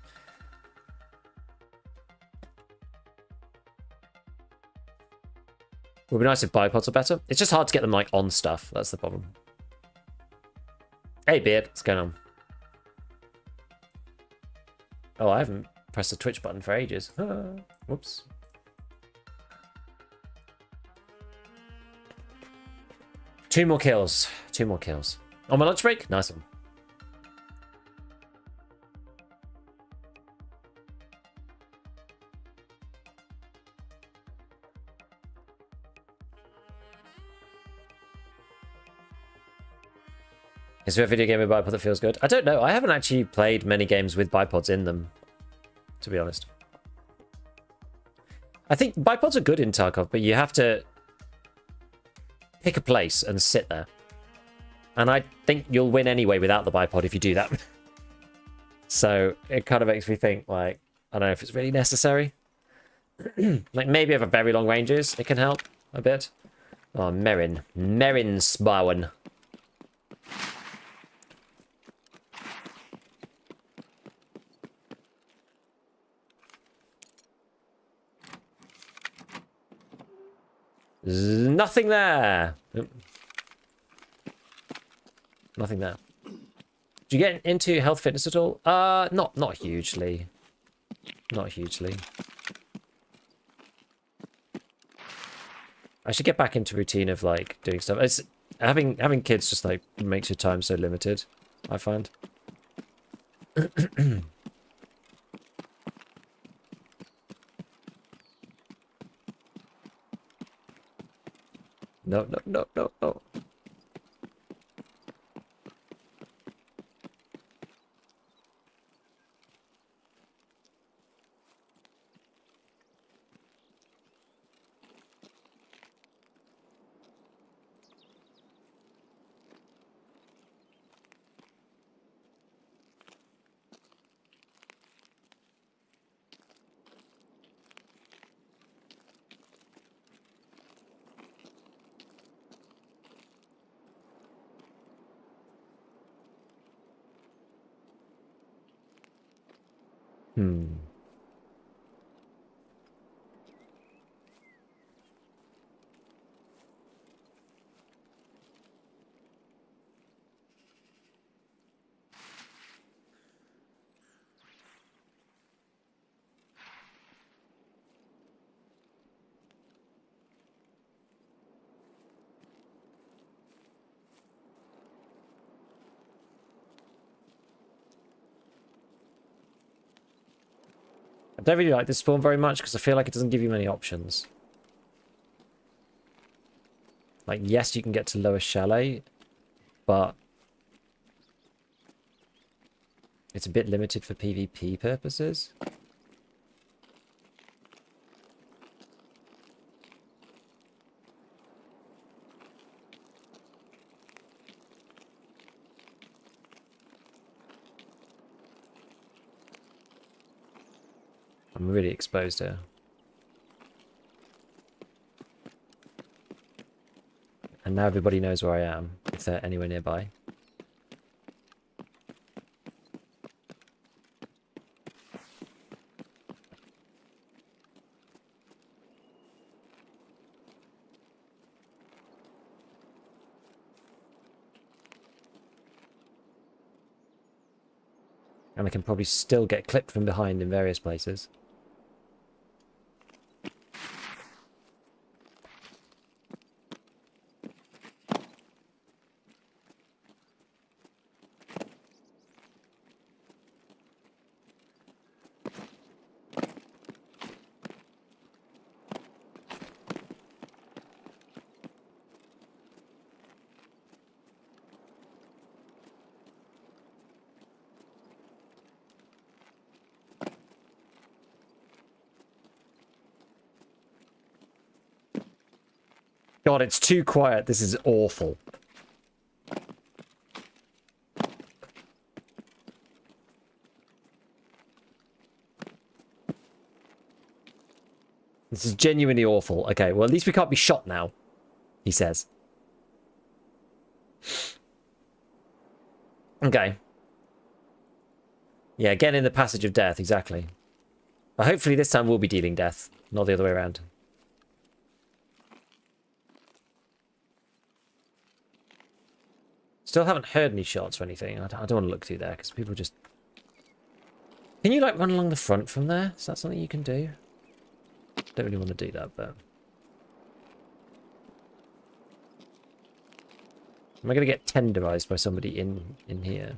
S1: Would be nice if bipods are better. It's just hard to get them like on stuff. That's the problem. Hey Beard, what's going on? Oh, I haven't pressed the Twitch button for ages. Whoops. Two more kills. On my lunch break? Nice one. Is there a video game with bipod that feels good? I don't know. I haven't actually played many games with bipods in them, to be honest. I think bipods are good in Tarkov, but you have to pick a place and sit there. And I think you'll win anyway without the bipod if you do that. So it kind of makes me think, like, I don't know if it's really necessary. Like, maybe over very long ranges, it can help a bit. Oh, Merin. Merinsbauen. Nothing there. Nothing there. Do you get into health fitness at all? Not hugely. Not hugely. I should get back into routine of like doing stuff. It's having kids just like makes your time so limited, I find. No. I don't really like this spawn very much because I feel like it doesn't give you many options. Like, yes, you can get to Lower Chalet, but it's a bit limited for PvP purposes. I'm really exposed here. And now everybody knows where I am, if they're anywhere nearby. And I can probably still get clipped from behind in various places. God, it's too quiet. This is awful. This is genuinely awful. Okay, well, at least we can't be shot now, he says. Okay. Yeah, again in the passage of death, exactly. But hopefully this time we'll be dealing death, not the other way around. Still haven't heard any shots or anything. I don't want to look through there because people just... Can you like run along the front from there? Is that something you can do? Don't really want to do that, but... Am I going to get tenderized by somebody in here?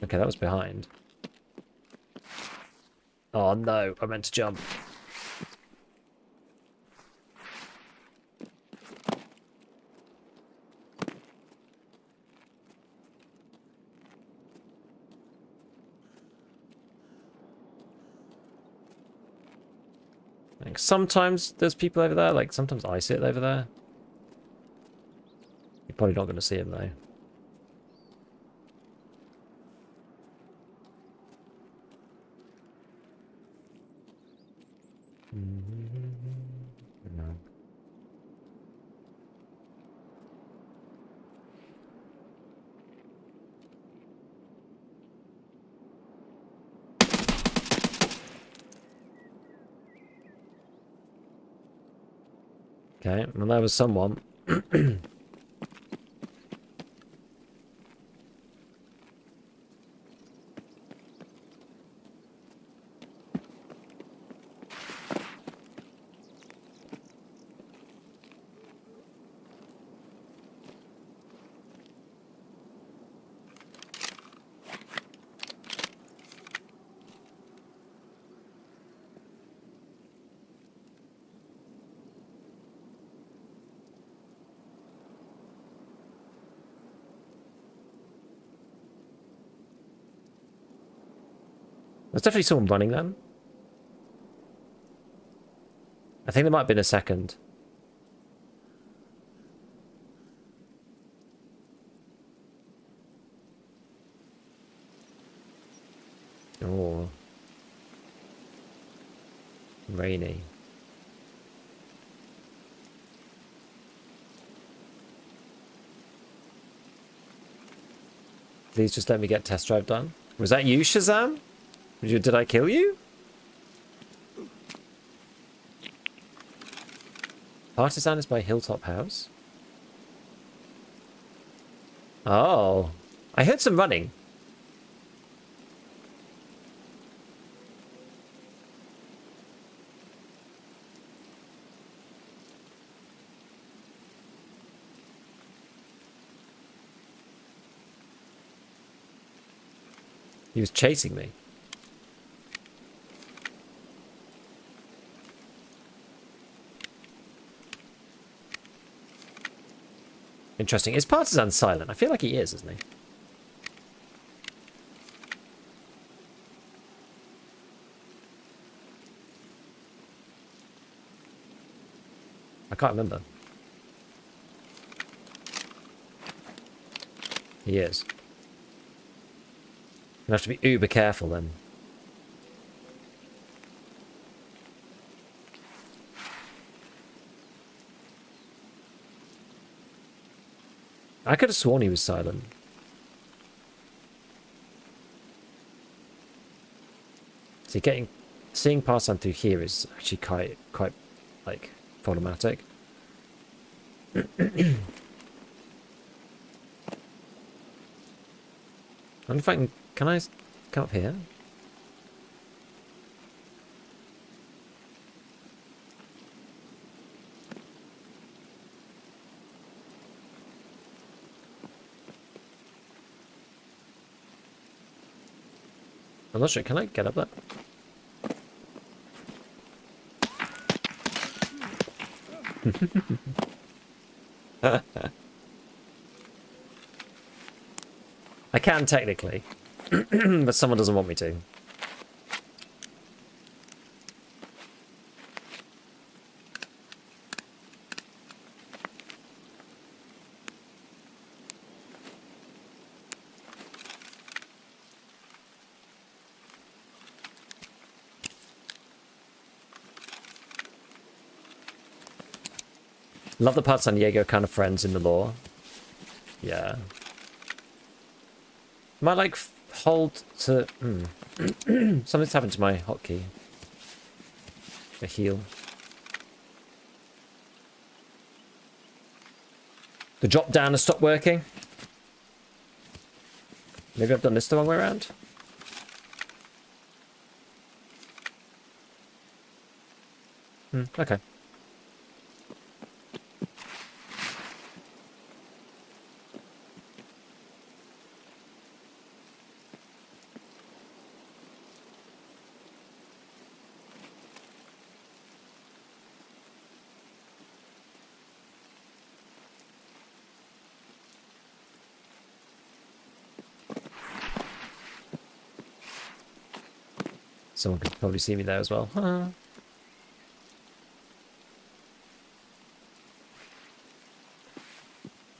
S1: Okay, that was behind. Oh no, I meant to jump. Like sometimes there's people over there. Like sometimes I sit over there. You're probably not going to see him though. No. Okay, well there was someone. There's definitely someone running then. I think there might have been a second. Oh. Rainy. Please just let me get test drive done. Was that you, Shazam? Did I kill you? Partisan is by Hilltop House. Oh. I heard some running. He was chasing me. Interesting. Is Partisan silent? I feel like he is, isn't he? I can't remember. He is. You have to be uber careful then. I could have sworn he was silent. See, seeing Partisan through here is actually quite like problematic. I wonder if can I come up here? I'm not sure. Can I get up there? I can technically, but someone doesn't want me to. Love the part San Diego kind of friends in the lore. Yeah. Might like hold to... Something's happened to my hotkey. A heal. The drop down has stopped working. Maybe I've done this the wrong way around. Okay. Someone could probably see me there as well. Huh. I might like hold to... Something's happened to my hotkey. A heal. The drop down has stopped working. Maybe I've done this the wrong way around. Okay. Someone could probably see me there as well. Huh.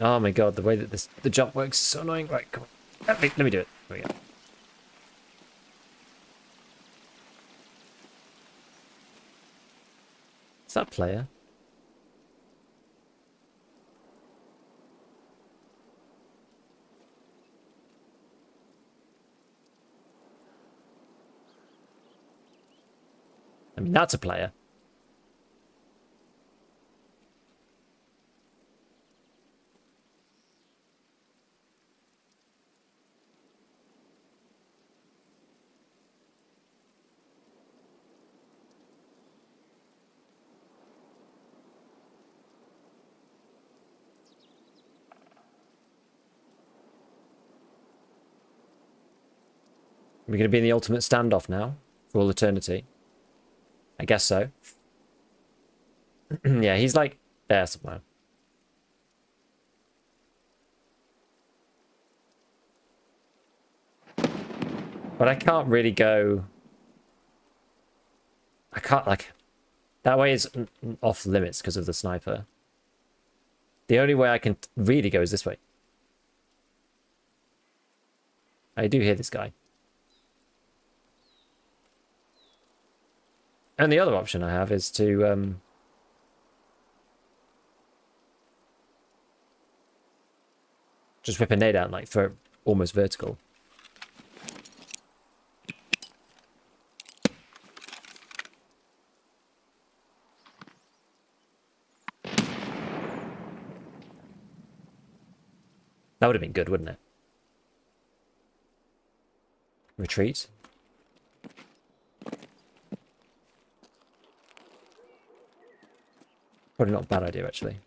S1: Oh my god, the way that the jump works is so annoying. Right, come on. Let me do it. There we go. Is that a player? I mean, that's a player. We're going to be in the ultimate standoff now for all eternity. I guess so. Yeah, he's like there somewhere. But I can't really go... I can't, like... That way is off limits because of the sniper. The only way I can really go is this way. I do hear this guy. And the other option I have is to... just whip a nade out, like, for almost vertical. That would have been good, wouldn't it? Retreat. Probably not a bad idea, actually.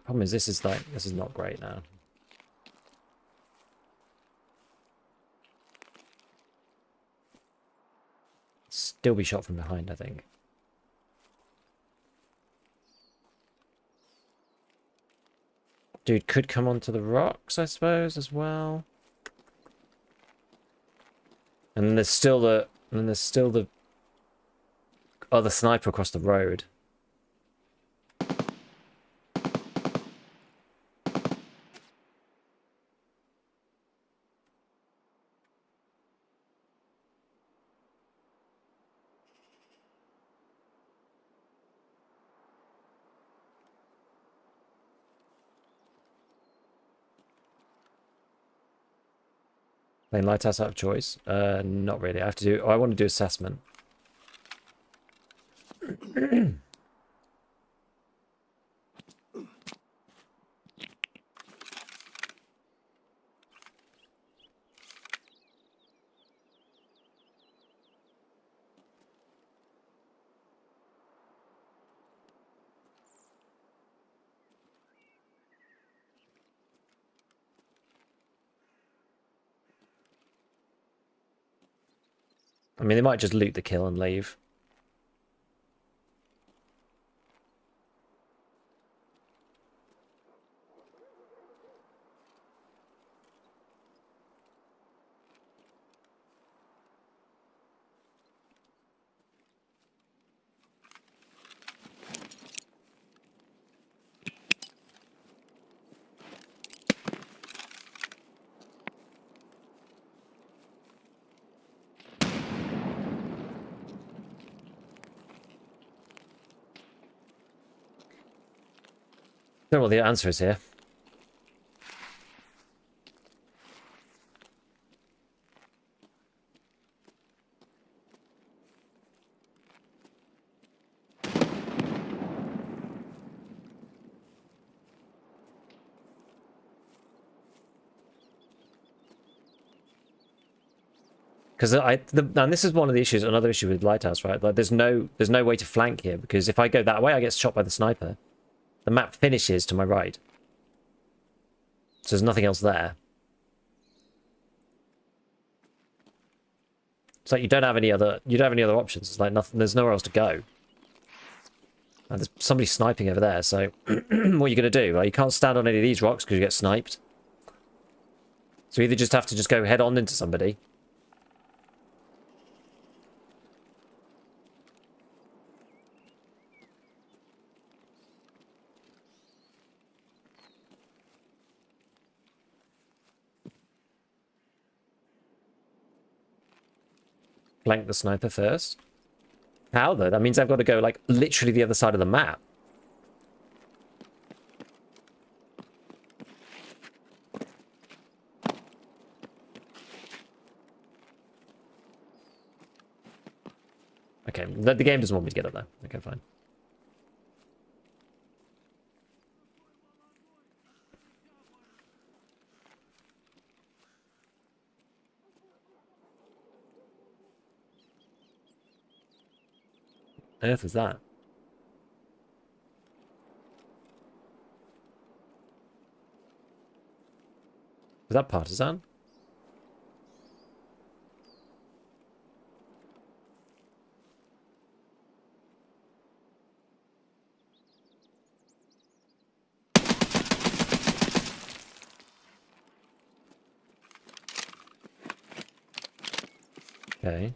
S1: Problem is, this is not great now. Still be shot from behind, I think. Dude could come onto the rocks, I suppose, as well. And then there's still the other sniper across the road. Playing Lighthouse out of choice? Not really. I have to do... Oh, I want to do assessment. I mean, they might just loot the kill and leave. Don't know what the answer is here. Because and this is one of the issues, another issue with Lighthouse, right? Like, there's no way to flank here, because if I go that way, I get shot by the sniper. The map finishes to my right. So there's nothing else there. It's like you don't have any other options. It's like nothing. There's nowhere else to go. And there's somebody sniping over there. So what are you gonna do? Well, you can't stand on any of these rocks because you get sniped. So you either just have to just go head on into somebody. Flank the sniper first. How though? That means I've got to go like literally the other side of the map. Okay, the game doesn't want me to get up there. Okay, fine. What on earth was that? Was that partisan? Okay.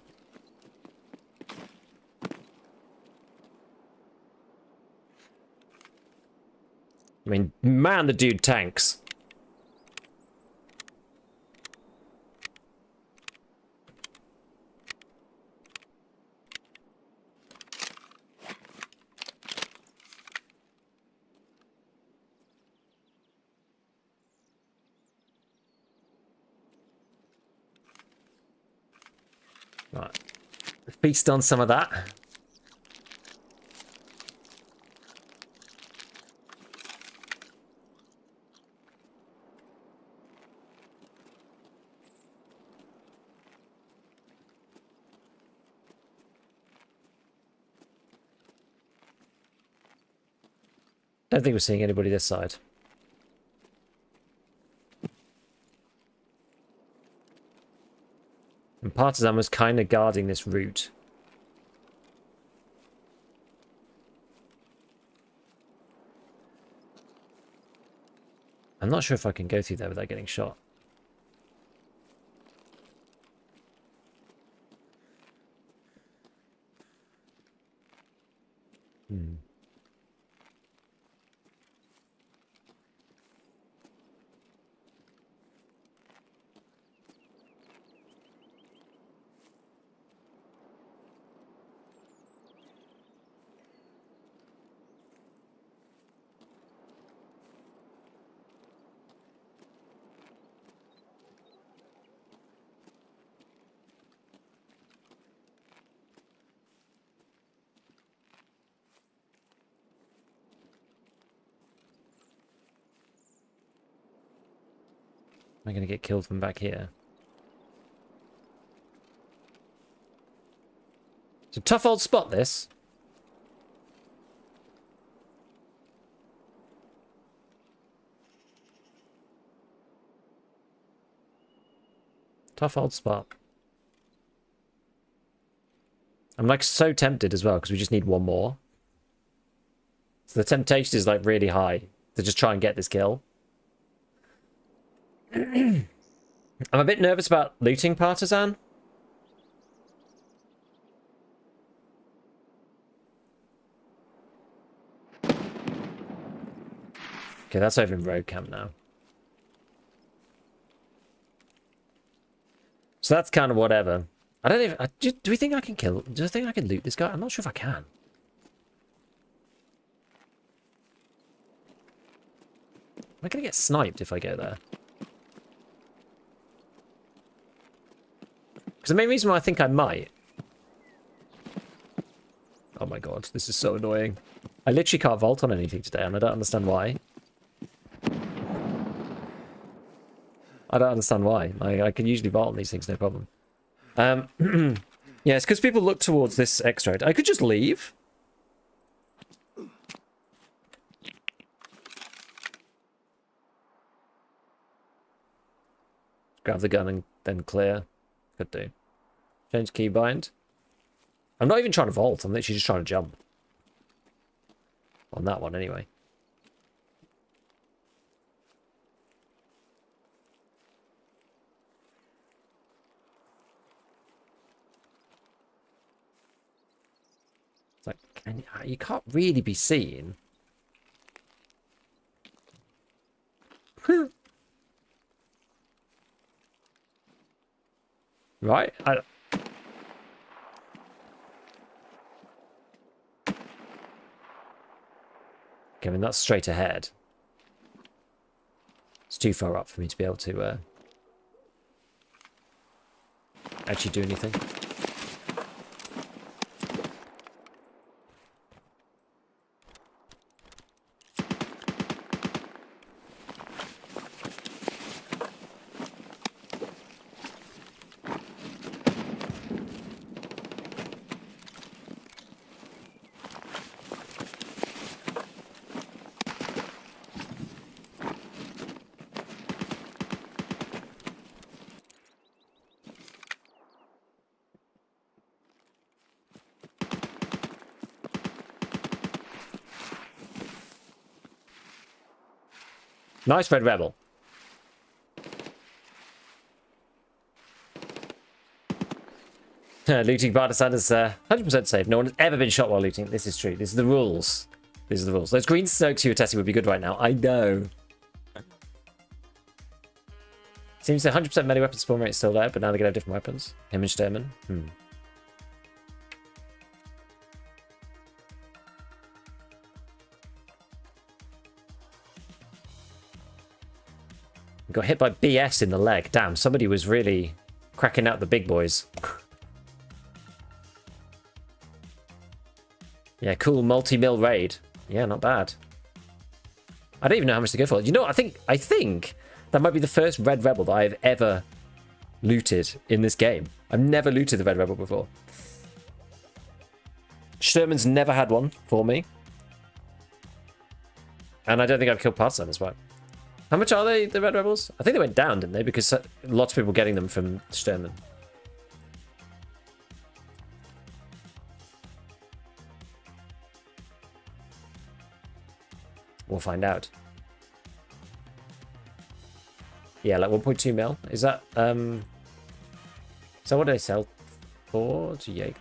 S1: I mean, man, the dude tanks. Right. Feast on some of that. Don't think we're seeing anybody this side. And Partisan was kind of guarding this route. I'm not sure if I can go through there without getting shot. Hmm. Am I going to get killed from back here? It's a tough old spot, this. Tough old spot. I'm like so tempted as well because we just need one more. So the temptation is like really high to just try and get this kill. I'm a bit nervous about looting Partisan. Okay, that's over in road camp now. So that's kind of whatever. I don't even... do we think I can kill... Do you think I can loot this guy? I'm not sure if I can. Am I going to get sniped if I go there? Because the main reason why I think I might... Oh my god, this is so annoying. I literally can't vault on anything today, and I don't understand why. I don't understand why. I can usually vault on these things, no problem. Yeah, it's because people look towards this extract. I could just leave. Grab the gun and then clear. Could do. Change keybind. I'm not even trying to vault. I'm literally just trying to jump. On that one, anyway. It's like, you can't really be seen. Right? Okay, I mean, that's straight ahead. It's too far up for me to be able to actually do anything. Nice red rebel. Looting partisan is 100% safe. No one has ever been shot while looting. This is true. This is the rules. These are the rules. Those green snokes you were testing would be good right now. I know. Seems the 100% melee weapon spawn rate is still there, but now they're going to have different weapons. Him and Sturman. Got hit by BS in the leg. Damn, somebody was really cracking out the big boys. Yeah, cool multi-mill raid. Yeah, not bad. I don't even know how much to go for. You know what? I think that might be the first Red Rebel that I've ever looted in this game. I've never looted the Red Rebel before. Sherman's never had one for me. And I don't think I've killed Partisan as well. How much are they, the Red Rebels? I think they went down, didn't they? Because lots of people were getting them from Sturman. We'll find out. Yeah, like 1.2 mil. Is that what do they sell for? To Yake?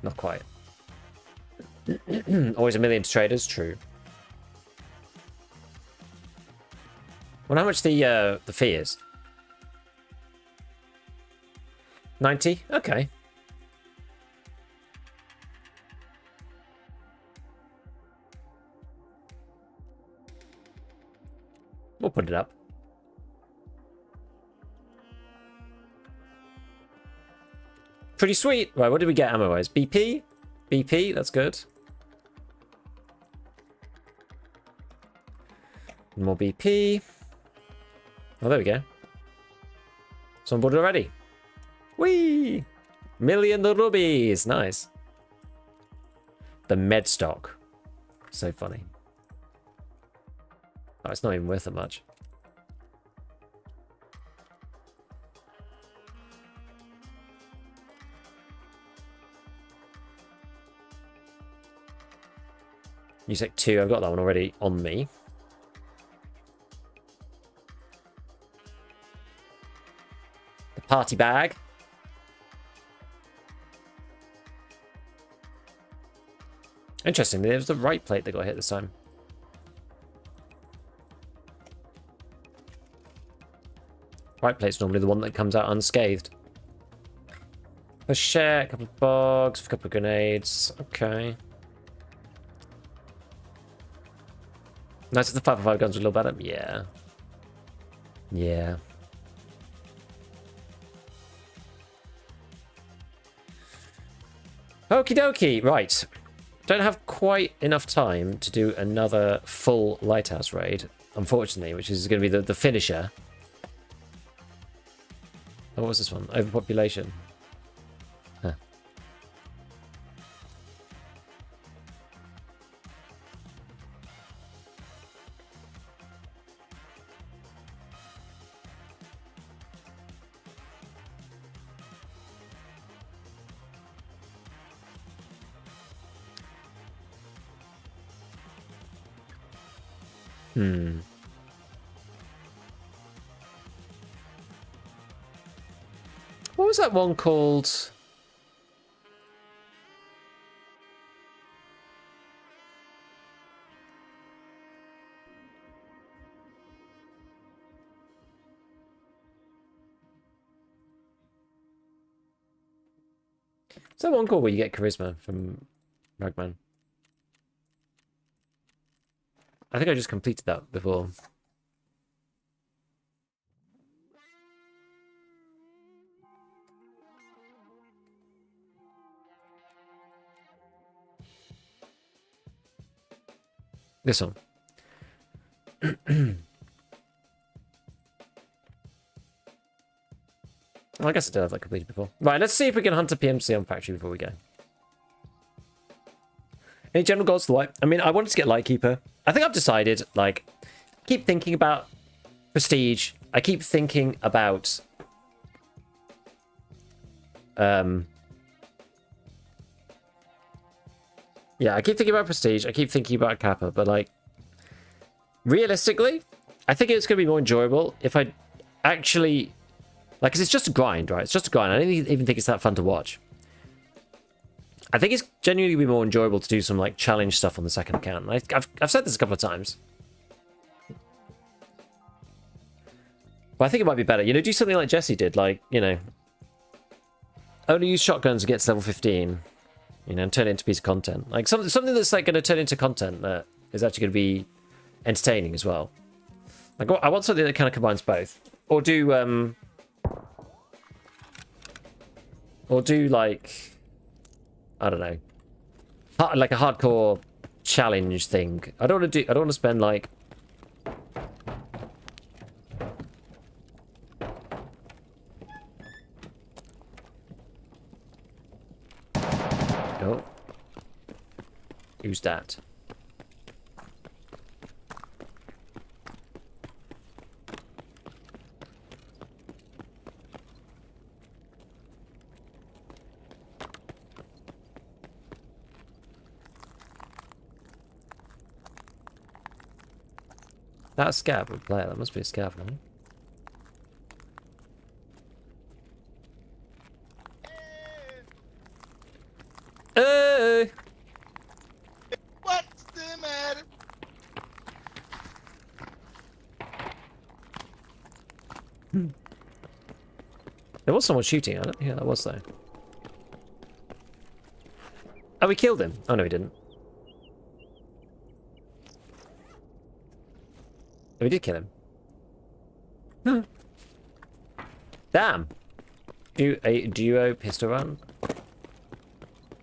S1: Not quite. Always $1 million to traders, true. Wonder how much the fee is. 90? Okay. We'll put it up. Pretty sweet. Right, what did we get ammo-wise? BP? BP, that's good. More BP. Oh, there we go. It's on board already. Whee! Million rubies. Nice. The med stock. So funny. Oh, it's not even worth it much. Music 2, I've got that one already on me. The party bag. Interesting, it was the right plate that got hit this time. Right plate's normally the one that comes out unscathed. A share, a couple of bugs, a couple of grenades. Okay. Nice if the 5.5 guns were a little better. Yeah. Yeah. Okie dokie. Right. Don't have quite enough time to do another full Lighthouse raid, unfortunately, which is going to be the finisher. Oh, what was this one? Overpopulation. Huh. What was that one called? Is that one called where you get charisma from Ragman? I think I just completed that before. This one. Well, I guess I did have that completed before. Right, let's see if we can hunt a PMC on factory before we go. Any general goals for Light? I mean, I wanted to get Lightkeeper. I think I've decided, like, keep thinking about Prestige. I keep thinking about... Yeah, I keep thinking about Prestige. I keep thinking about Kappa, but, like, realistically, I think it's going to be more enjoyable if I actually... Like, because it's just a grind, right? It's just a grind. I don't even think it's that fun to watch. I think it's genuinely be more enjoyable to do some, like, challenge stuff on the second account. I've said this a couple of times. But I think it might be better. You know, do something like Jesse did. Like, you know, only use shotguns and get to level 15. You know, and turn it into a piece of content. Like, something that's, like, going to turn into content that is actually going to be entertaining as well. Like, I want something that kind of combines both. Or do, like, I don't know, like a hardcore challenge thing. I don't want to spend like oh, who's that? That's a scav would play it. That must be a scav, no? Hey!
S4: What's the matter?
S1: There was someone shooting. I don't think that was though. Oh, we killed him. Oh no, we didn't. We did kill him. Damn. Do a duo pistol run?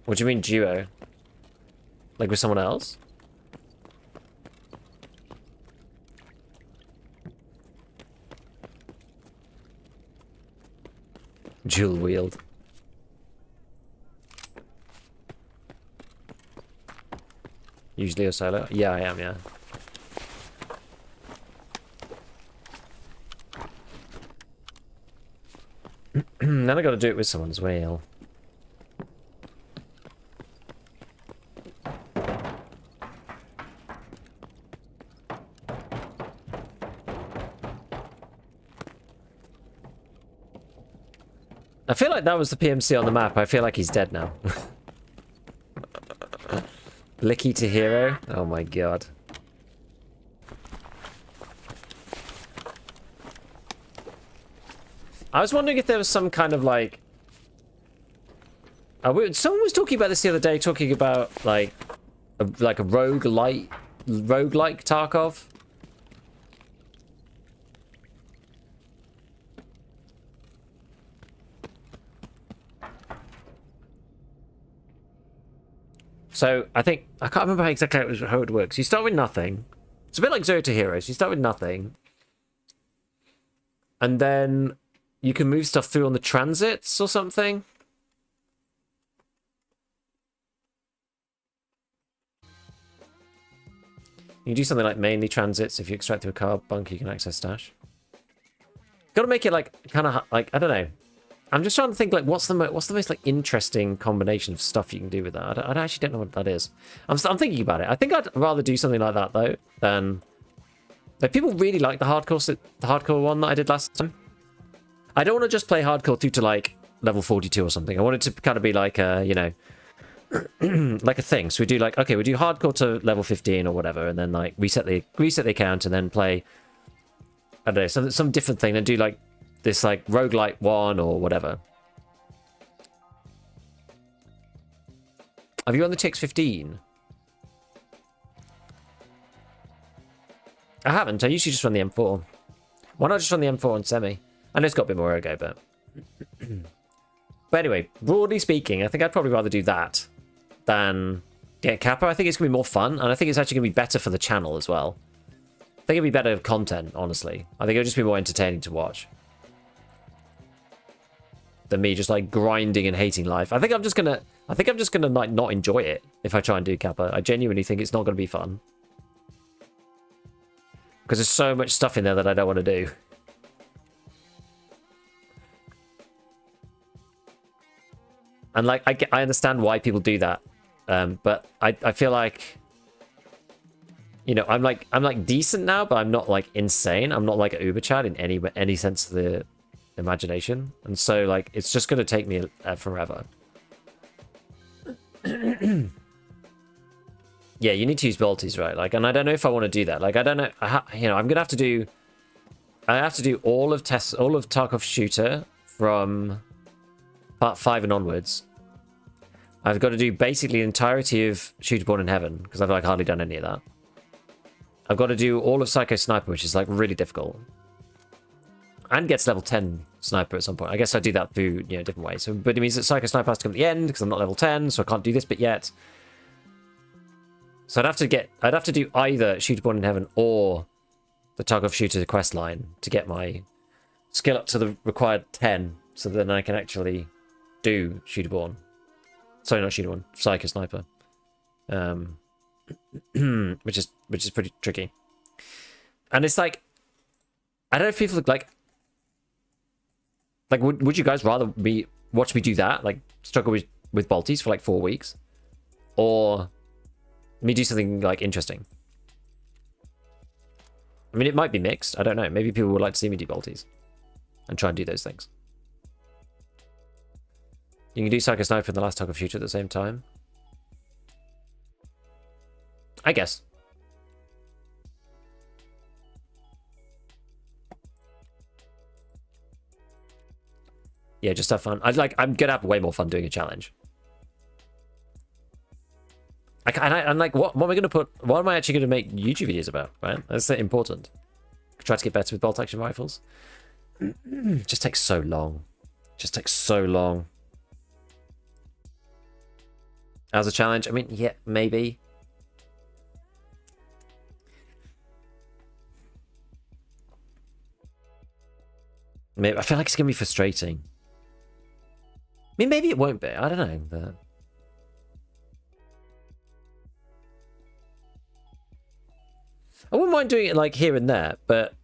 S1: What do you mean duo? Like with someone else? Dual wield. Usually a solo? Yeah, I am, yeah. Then I gotta do it with someone as well. I feel like that was the PMC on the map. I feel like he's dead now. Blicky to hero? Oh my god. I was wondering if there was some kind of like... someone was talking about this the other day, talking about like a roguelike Tarkov. So I think I can't remember exactly how it works. You start with nothing. It's a bit like Zero to Hero. So you start with nothing, and then you can move stuff through on the transits or something. You can do something like mainly transits. If you extract through a car bunker, you can access stash. Got to make it like kind of like, I don't know. I'm just trying to think like what's the most like interesting combination of stuff you can do with that. I actually don't know what that is. I'm thinking about it. I think I'd rather do something like that though than Like, people really like the hardcore one that I did last time. I don't want to just play hardcore through to like level 42 or something. I want it to kind of be like a, you know, like a thing. So we do like, okay, we do hardcore to level 15 or whatever, and then like reset the account and then play, I don't know, some different thing, and do like this like roguelite one or whatever. Have you run the TX15? I haven't. I usually just run the M4. Why not just run the M4 on semi? I know it's got a bit more ergo, but... But anyway, broadly speaking, I think I'd probably rather do that than get Kappa. I think it's going to be more fun, and I think it's actually going to be better for the channel as well. I think it'd be better content, honestly. I think it'll just be more entertaining to watch than me just like grinding and hating life. I think I'm just gonna like not enjoy it if I try and do Kappa. I genuinely think it's not going to be fun because there's so much stuff in there that I don't want to do. And like I understand why people do that, but I feel like, you know, I'm like decent now, but I'm not like insane. I'm not like an Uber Chad in any sense of the imagination, and so like it's just going to take me forever. Yeah, you need to use bolties, right? Like, and I don't know if I want to do that. Like, I don't know. You know, I'm gonna have to do. I have to do all of Tarkov Shooter from part 5 and onwards. I've got to do basically the entirety of Shooter Born in Heaven because I've like hardly done any of that. I've got to do all of Psycho Sniper, which is like really difficult, and gets level 10 Sniper at some point. I guess I do that through, you know, different ways. So, but it means that Psycho Sniper has to come at the end because I'm not level 10, so I can't do this bit yet. So I'd have to do either Shooter Born in Heaven or the Tarkov Shooter quest line to get my skill up to the required 10, so then I can actually do Shooter Born. Sorry, not Shooter Born, Psycho Sniper. Which is pretty tricky. And it's like, I don't know if people like would you guys rather watch me do that, like struggle with bolties for like 4 weeks, or me do something like interesting? I mean, it might be mixed. I don't know. Maybe people would like to see me do bolties and try and do those things. You can do Psycho Sniper and the last Tarkov Shooter at the same time, I guess. Yeah, just have fun. I'm gonna have way more fun doing a challenge. I'm like, what am I gonna put? What am I actually gonna make YouTube videos about? Right, that's important. Try to get better with bolt action rifles. Just takes so long. Just takes so long. As a challenge, I mean, yeah, maybe. Maybe I feel like it's gonna be frustrating. I mean, maybe it won't be. I don't know, but I wouldn't mind doing it like here and there, but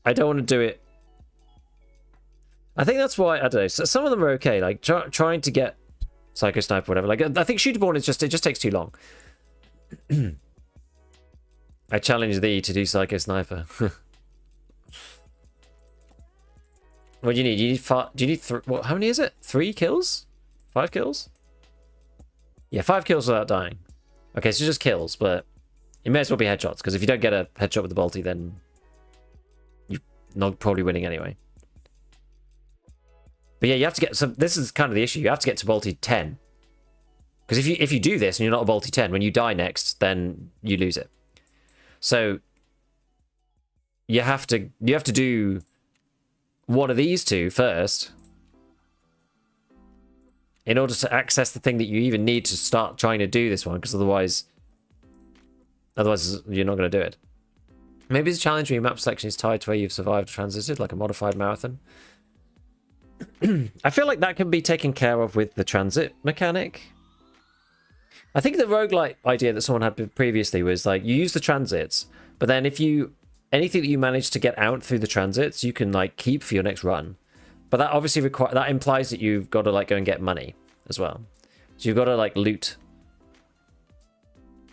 S1: I don't want to do it. I think that's why, I don't know. So some of them are okay, like trying to get Psycho Sniper, whatever. Like, I think Shooter Born is just, it just takes too long. I challenge thee to do Psycho Sniper. What do you need? You need five. Do you need what? How many is it? 3 kills? 5 kills? Yeah, 5 kills without dying. Okay, so just kills, but it may as well be headshots, because if you don't get a headshot with the bolty, then you're not probably winning anyway. But yeah, you have to get some. This is kind of the issue. You have to get to bolty 10, because if you do this and you're not a bolty 10, when you die next, then you lose it. So you have to do one of these two first in order to access the thing that you even need to start trying to do this one, because otherwise you're not going to do it. Maybe it's a challenge where your map selection is tied to where you've survived or transited, like a modified marathon. I feel like that can be taken care of with the transit mechanic. I think the roguelite idea that someone had previously was like, you use the transits, but then if you anything that you manage to get out through the transits, you can like keep for your next run. But that obviously that implies that you've got to like go and get money as well. So you've got to like loot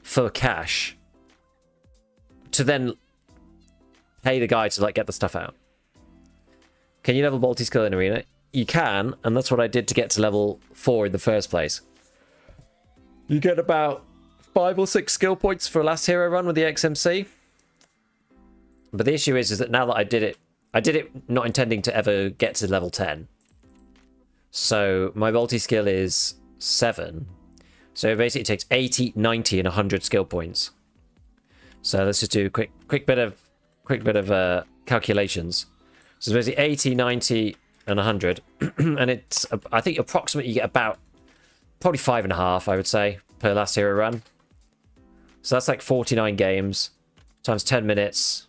S1: for cash to then pay the guy to like get the stuff out. Can you level Balti skill in arena? You can, and that's what I did to get to level 4 in the first place. You get about 5 or 6 skill points for a last hero run with the XMC. But the issue is that now that I did it not intending to ever get to level 10. So my Balti skill is 7. So basically it takes 80, 90, and 100 skill points. So let's just do a quick bit of calculations. So it's basically 80, 90, and 100. And it's, I think approximately you get about probably 5.5, I would say, per last hero run. So that's like 49 games times 10 minutes.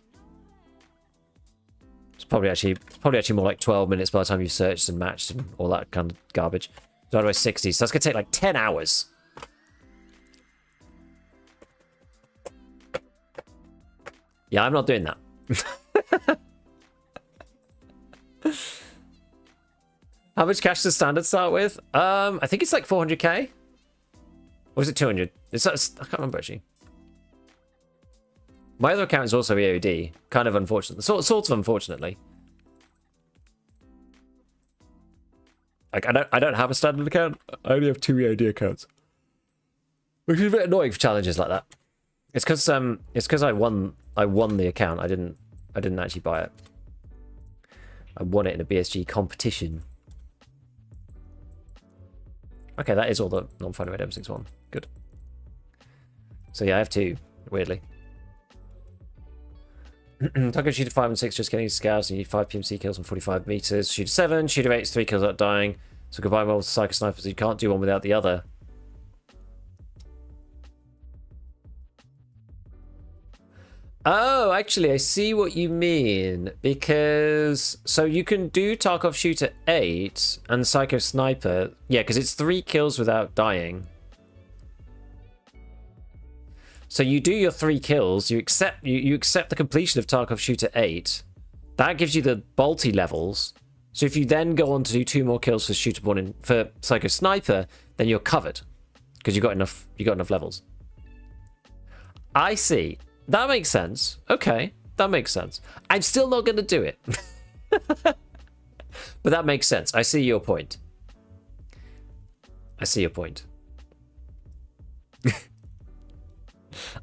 S1: It's probably actually more like 12 minutes by the time you've searched and matched and all that kind of garbage. Divided by 60. So that's going to take like 10 hours. Yeah, I'm not doing that. How much cash does standard start with? I think it's like 400k. Or is it 200? I can't remember actually. My other account is also EOD. Kind of unfortunate. Sort of unfortunately. Like I don't have a standard account. I only have 2 EOD accounts. Which is a bit annoying for challenges like that. It's because I won the account. I didn't actually buy it. I won it in a BSG competition. Okay, that is all the non-funded M61. Good. So yeah, I have 2, weirdly. Tarkov shooter 5 and 6 just getting scouts, and you need 5 PMC kills on 45 meters. Shooter 7, shooter 8 is 3 kills without dying. So combine well with Psycho Snipers, you can't do one without the other. Oh, actually, I see what you mean. Because, so you can do Tarkov Shooter 8 and Psycho Sniper. Yeah, because it's 3 kills without dying. So you do your 3 kills, you accept the completion of Tarkov Shooter 8. That gives you the Balti levels. So if you then go on to do 2 more kills for Shooter 1 and for Psycho Sniper, then you're covered. Because you got enough levels. I see. That makes sense. Okay, that makes sense. I'm still not going to do it. But that makes sense. I see your point. I see your point.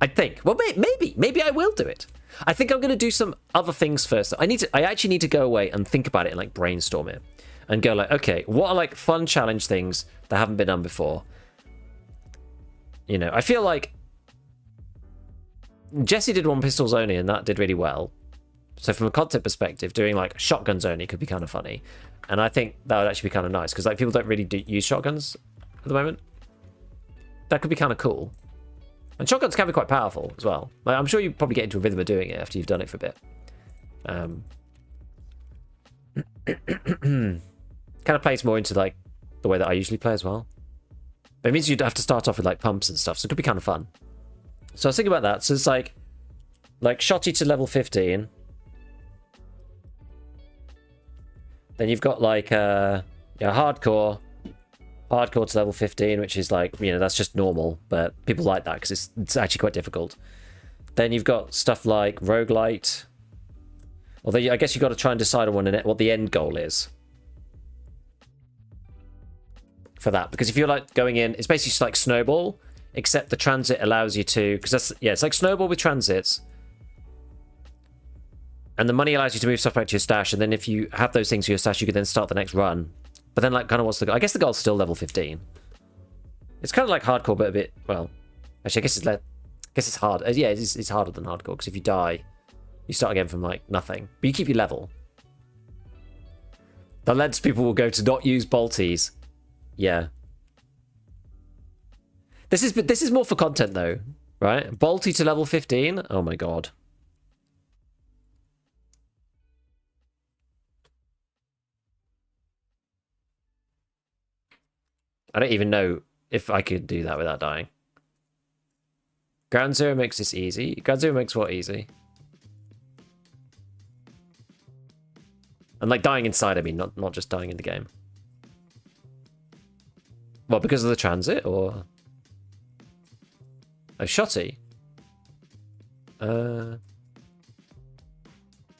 S1: I think. Well, maybe I will do it. I think I'm going to do some other things first. I actually need to go away and think about it and like brainstorm it. And go like, okay, what are like fun challenge things that haven't been done before? You know, I feel like Jesse did 1 pistols only and that did really well. So from a content perspective, doing like shotguns only could be kind of funny. And I think that would actually be kind of nice because like people don't really use shotguns at the moment. That could be kind of cool. And shotguns can be quite powerful as well. Like, I'm sure you probably get into a rhythm of doing it after you've done it for a bit. Kind of plays more into like the way that I usually play as well. But it means you'd have to start off with like pumps and stuff, so it could be kind of fun. So I was thinking about that. So it's like shotty to level 15. Then you've got like hardcore to level 15, which is like, you know, that's just normal, but people like that because it's actually quite difficult. Then you've got stuff like roguelite. Although I guess you've got to try and decide on what the end goal is for that. Because if you're like going in, it's basically just like Snowball, except the transit allows you to, because that's, yeah, it's like Snowball with transits. And the money allows you to move stuff back to your stash, and then if you have those things for your stash, you can then start the next run. But then, like, kind of what's the goal? I guess the goal's still level 15. It's kind of like hardcore, but a bit, well, actually, I guess it's hard. Yeah, it's harder than hardcore, because if you die, you start again from, like, nothing. But you keep your level. The lens people will go to not use Balties. Yeah. This is more for content, though, right? Balti to level 15? Oh, my God. I don't even know if I could do that without dying. Ground Zero makes this easy. Ground Zero makes what easy? And like dying inside, I mean, not just dying in the game. Well, because of the transit, or... Oh, shotty?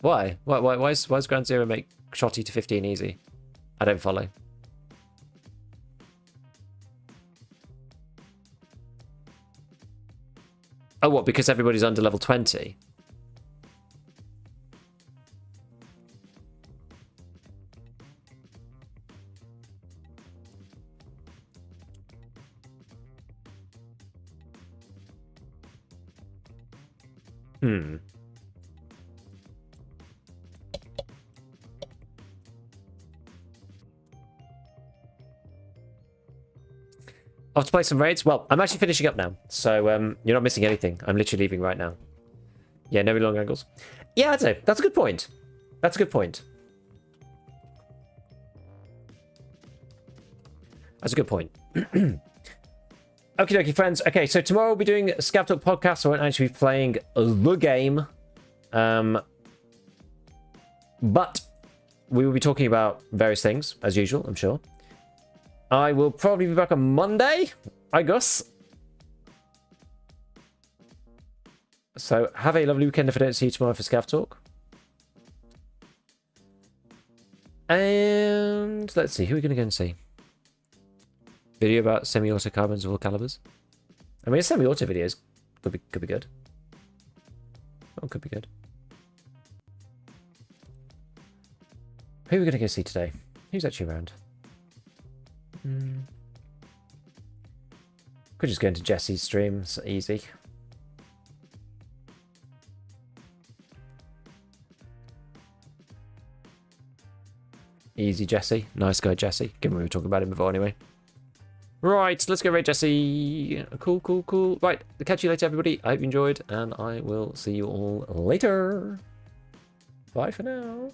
S1: Why? Why is Ground Zero make Shotty to 15 easy? I don't follow. Oh, what? Because everybody's under level 20? Hmm. Off to play some raids? Well, I'm actually finishing up now, so you're not missing anything. I'm literally leaving right now. Yeah, no long angles. Yeah, I'd say. That's a good point. That's a good point. That's a good point. Okie dokie, friends. Okay, so tomorrow we'll be doing a ScavTalk podcast. So I won't actually be playing the game. But we will be talking about various things, as usual, I'm sure. I will probably be back on Monday, I guess. So have a lovely weekend if I don't see you tomorrow for ScavTalk. And let's see, who are we going to go and see? Video about semi-auto carbons of all calibers. I mean, semi-auto videos could be good. Oh, could be good. Who are we going to go see today? Who's actually around? Could just go into Jesse's stream. It's easy. Easy, Jesse. Nice guy, Jesse. Given we were talking about him before anyway. Right, let's go raid Jesse. Cool, cool, cool. Right, catch you later, everybody. I hope you enjoyed, and I will see you all later. Bye for now.